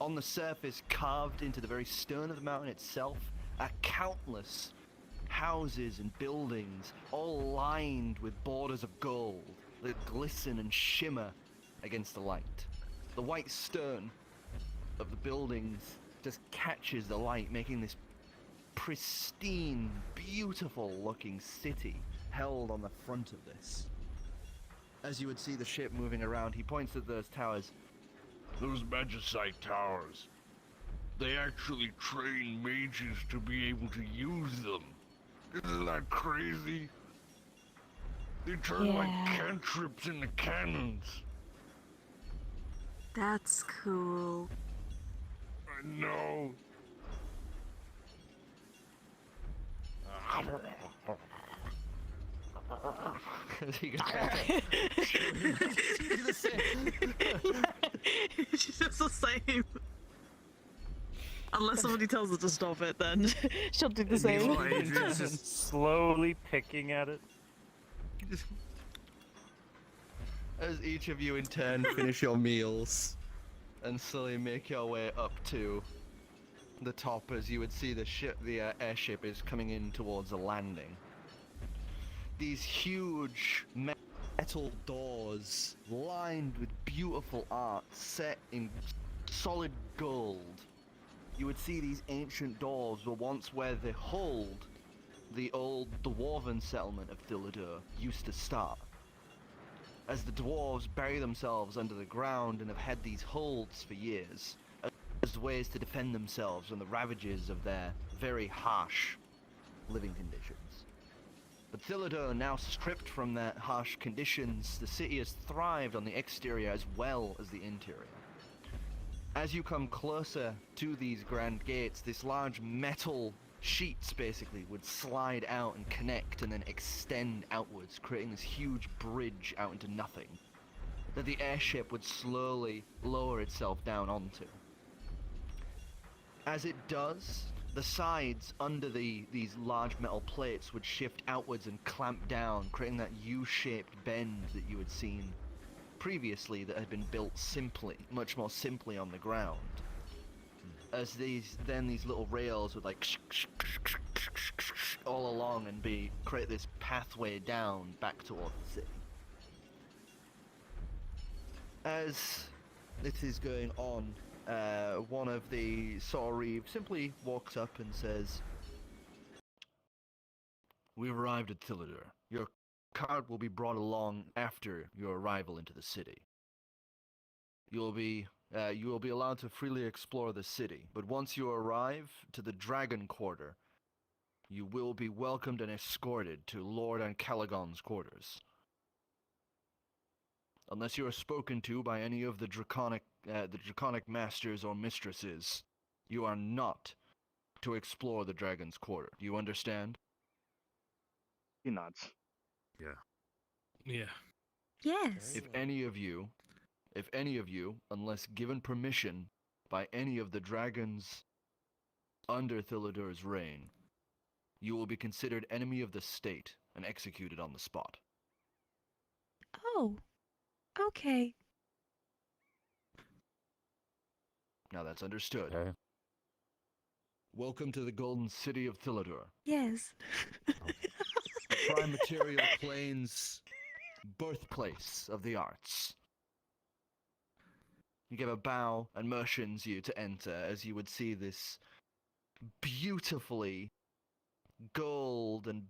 On the surface, carved into the very stone of the mountain itself, are countless houses and buildings, all lined with borders of gold that glisten and shimmer against the light. The white stone of the buildings just catches the light, making this pristine, beautiful looking city held on the front of this. As you would see the ship moving around, he points at those towers. those magicite towers, they actually train mages to be able to use them. Isn't that crazy? They turn like Yeah. cantrips into cannons. That's cool. I know. He goes back to- You do the same. She's just the same. Unless somebody tells her to stop it, then she'll do the same. Meanwhile, Adrian's just slowly picking at it. As each of you in turn finish your meals and slowly make your way up to the top, as you would see the ship, the airship is coming in towards a landing. These huge metal doors lined with beautiful art set in solid gold. You would see these ancient doors were once where the hold, the old dwarven settlement of Thilidor used to start. As the dwarves bury themselves under the ground and have had these holds for years, as ways to defend themselves from the ravages of their very harsh living conditions. But Thilidor, now stripped from their harsh conditions, the city has thrived on the exterior as well as the interior. As you come closer to these grand gates, this large metal sheets basically would slide out and connect and then extend outwards, creating this huge bridge out into nothing that the airship would slowly lower itself down onto. As it does, the sides under these large metal plates would shift outwards and clamp down, creating that U-shaped bend that you had seen previously that had been built simply, much more simply on the ground. As these little rails would like all along and create this pathway down back towards the city. As this is going on, one of the Saw simply walks up and says, "We've arrived at Thilidor. Your cart will be brought along after your arrival into the city. You will be allowed to freely explore the city, but once you arrive to the Dragon Quarter, you will be welcomed and escorted to Lord Ancalagon's quarters. Unless you are spoken to by any of the draconic masters or mistresses, you are not to explore the Dragon's Quarter. Do you understand?" He nods. Yeah. Yeah. Yes. If any of you, unless given permission by any of the dragons under Thilidor's reign, you will be considered enemy of the state and executed on the spot. Oh. Okay. Now that's understood. Okay. Welcome to the Golden City of Thilidor, Yes. the prime material plane's birthplace of the arts. He gave a bow and motions you to enter, as you would see this beautifully gold and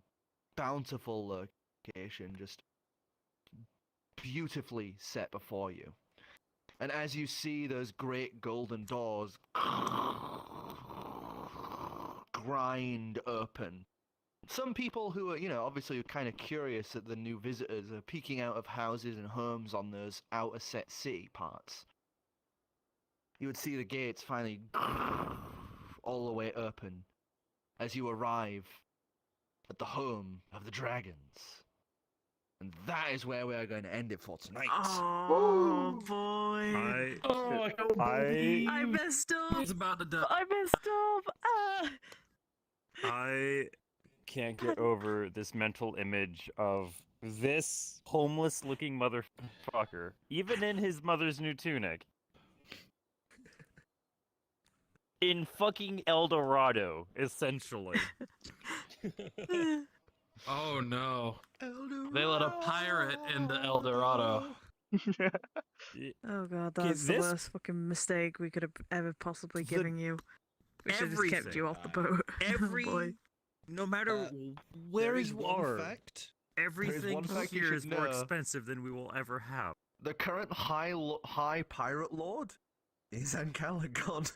bountiful location just beautifully set before you. And as you see those great golden doors grind open, some people who are, obviously kind of curious at the new visitors are peeking out of houses and homes on those outer set city parts. You would see the gates finally all the way open as you arrive at the home of the dragons. And that is where we are going to end it for tonight. Oh boy. I messed up. He's about to die. I messed up. Ah. I can't get over this mental image of this homeless-looking motherfucker, even in his mother's new tunic, in fucking El Dorado, essentially. Oh no. They let a pirate into El Dorado. Oh god, that's the worst fucking mistake we could have ever possibly given you. We should have just kept you off the boat. Every, Oh boy. no matter where you are, fact. everything one fact you here should is more know. expensive than we will ever have. The current high pirate lord is Ancalagon.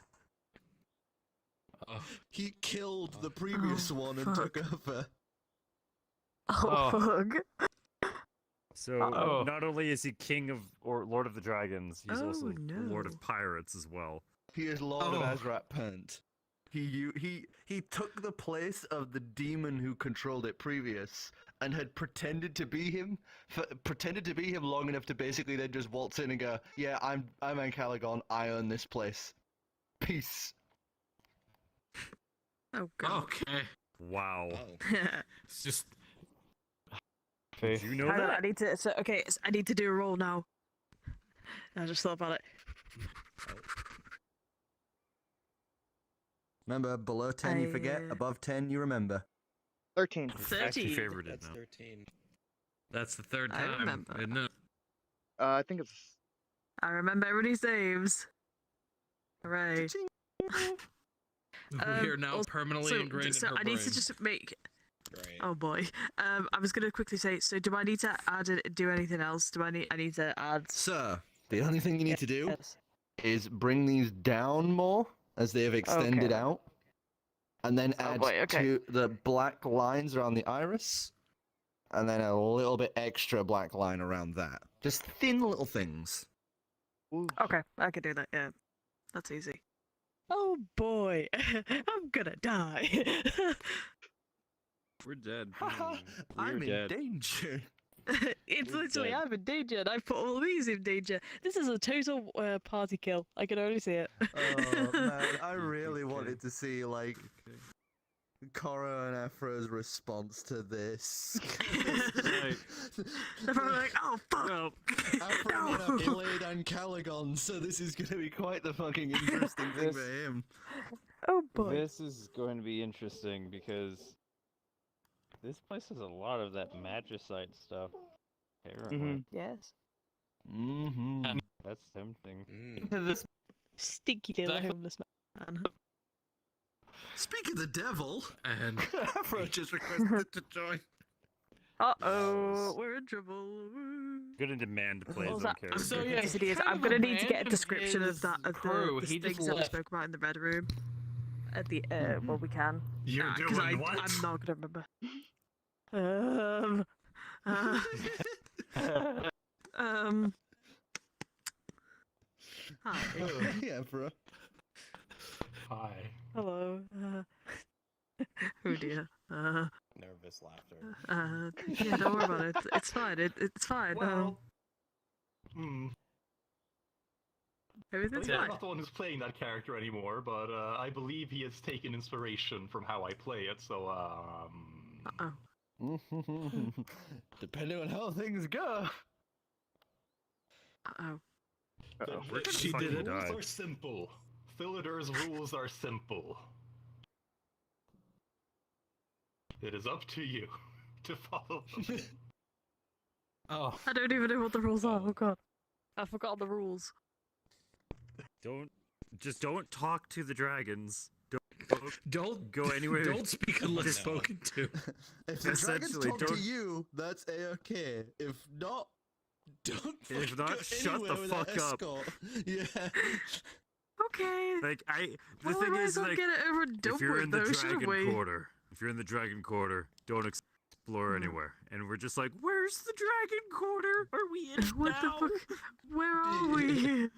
Oh. He killed the previous one and took over. Oh, fuck. So not only is he king of or Lord of the Dragons, he's also Lord of Pirates as well. He is Lord of Azrat Pant. He took the place of the demon who controlled it previous and had pretended to be him long enough to basically then just waltz in and go, "Yeah, I'm Ancalagon. I own this place. Peace." Oh god. Okay. Wow. It's just. Did you know I know, that? I need to do a roll now. I just thought about it. Remember, below 10 you forget, above 10 you remember. 13. Actually favored it That's now. 13. That's the third I time. remember. Isn't it? I think it's. I remember everybody's names. Hooray. We are now permanently ingrained in her I need brain. to just make. Right. Oh boy. I was gonna quickly say. So, do I need to do anything else? I need to add? Sir, the only thing you need to do Yes. is bring these down more as they have extended Okay. out, and then add boy, okay. to the black lines around the iris, and then a little bit extra black line around that. Just thin little things. Okay, I could do that. Yeah, that's easy. Oh boy, I'm gonna die. We're dead. I'm in dead. danger. It's We're literally, dead. I'm in danger, and I put all these in danger. This is a total party kill. I can only see it. Oh man, I really wanted to see like Cora and Afra's response to this. They're probably like, oh fuck. Well, Afra went up Elaid and Caligon, so this is going to be quite the fucking interesting thing for him. Oh boy. This is going to be interesting because this place has a lot of that magicite stuff. Apparently. Yes. Mm-hmm. That's tempting. This stinky little homeless man. Speak of the devil, And Afro just requested to join. Uh-oh, we're in trouble. gonna demand to play What his was own that? character. So, yeah, Dicidius, kind I'm of gonna need to get a abandoned description of his that of crew. the He just things that we left. spoke about in the red room. At the well, we can. You're Because doing what? I'm not gonna remember. Hi. Yeah, bro. Hi. Hello. Oh dear. Nervous laughter. Yeah, don't worry about it. It's fine. It's fine. Well, Everything's yeah, I'm fine. not the one who's playing that character anymore, but I believe he has taken inspiration from how I play it, so, Uh-oh. Depending on how things go. Uh-oh. The She did it. rules are simple. Philidor's rules are simple. It is up to you to follow them. oh, I don't even know what the rules are. Oh god. I forgot the rules. Don't talk to the dragons. Don't go anywhere. Don't speak unless Just- spoken to. If the dragons Essentially, talk to don't- you, that's a-okay. If not, don't If fucking not, go shut the anywhere without fuck up. escort. Yeah. Okay. Like the Well, thing we might is, as well like, get it over and done if you're with, in the though, shouldn't dragon we? quarter, don't explore anywhere. And we're just like, where's the dragon quarter? Are we in What now? the fuck? Where are we?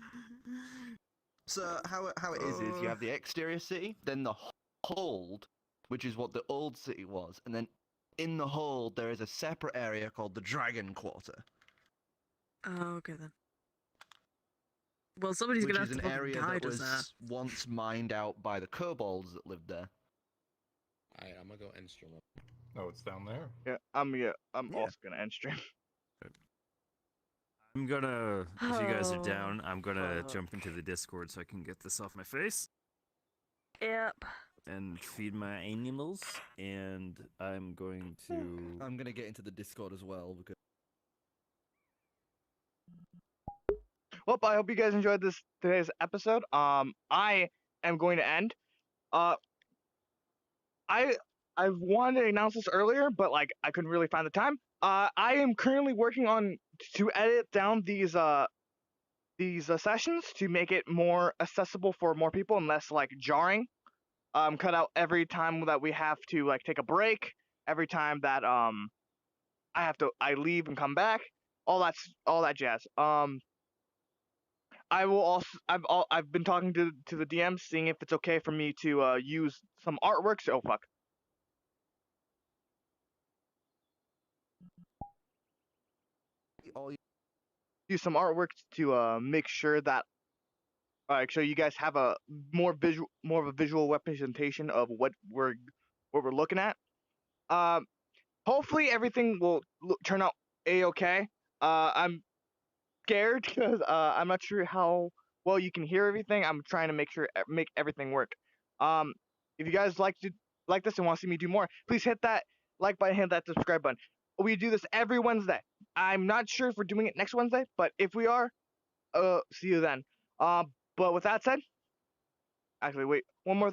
So how it is you have the exterior city, then the hold, which is what the old city was, and then in the hold there is a separate area called the Dragon Quarter, Oh, okay then. Well, somebody's which gonna is have an to fucking area that guide us was there. once mined out by the kobolds that lived there. Alright, I'm gonna go instrument. Oh, it's down there. Yeah, I'm Yeah. also gonna end stream. I'm gonna, if you guys are Oh. down, I'm gonna jump into the Discord so I can get this off my face Yep. and feed my animals. And I'm going to. I'm gonna get into the Discord as well because Well, I hope you guys enjoyed today's episode. I am going to end. I wanted to announce this earlier, but like I couldn't really find the time. I am currently working on to edit down these sessions to make it more accessible for more people and less like jarring. Cut out every time that we have to like take a break, every time that I leave and come back, all that jazz. I will also I've been talking to the DM, seeing if it's okay for me to use some artworks. Oh fuck. all you Use some artwork to make sure that so you guys have a more of a visual representation of what we're looking at. Hopefully everything will turn out a-okay. I'm scared because I'm not sure how well you can hear everything. I'm trying to make everything work. If you guys like this and want to see me do more, please hit that like button, hit that subscribe button. We do this every Wednesday. I'm not sure if we're doing it next Wednesday, but if we are, see you then. But with that said, actually wait, one more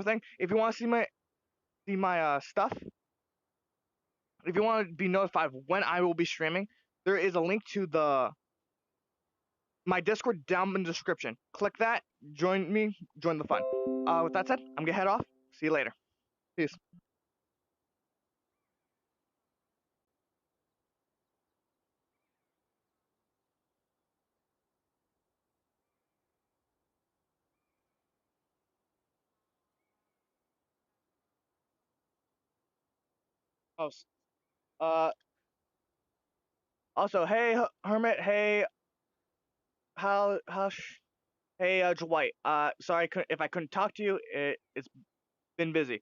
thing. If you want to see my stuff, if you want to be notified when I will be streaming, there is a link to my Discord down in the description. Click that, join me, join the fun. With that said, I'm gonna head off. See you later. Peace. Oh, also, hey, Hermit, hey, hey, Dwight. Sorry if I couldn't talk to you. It's been busy.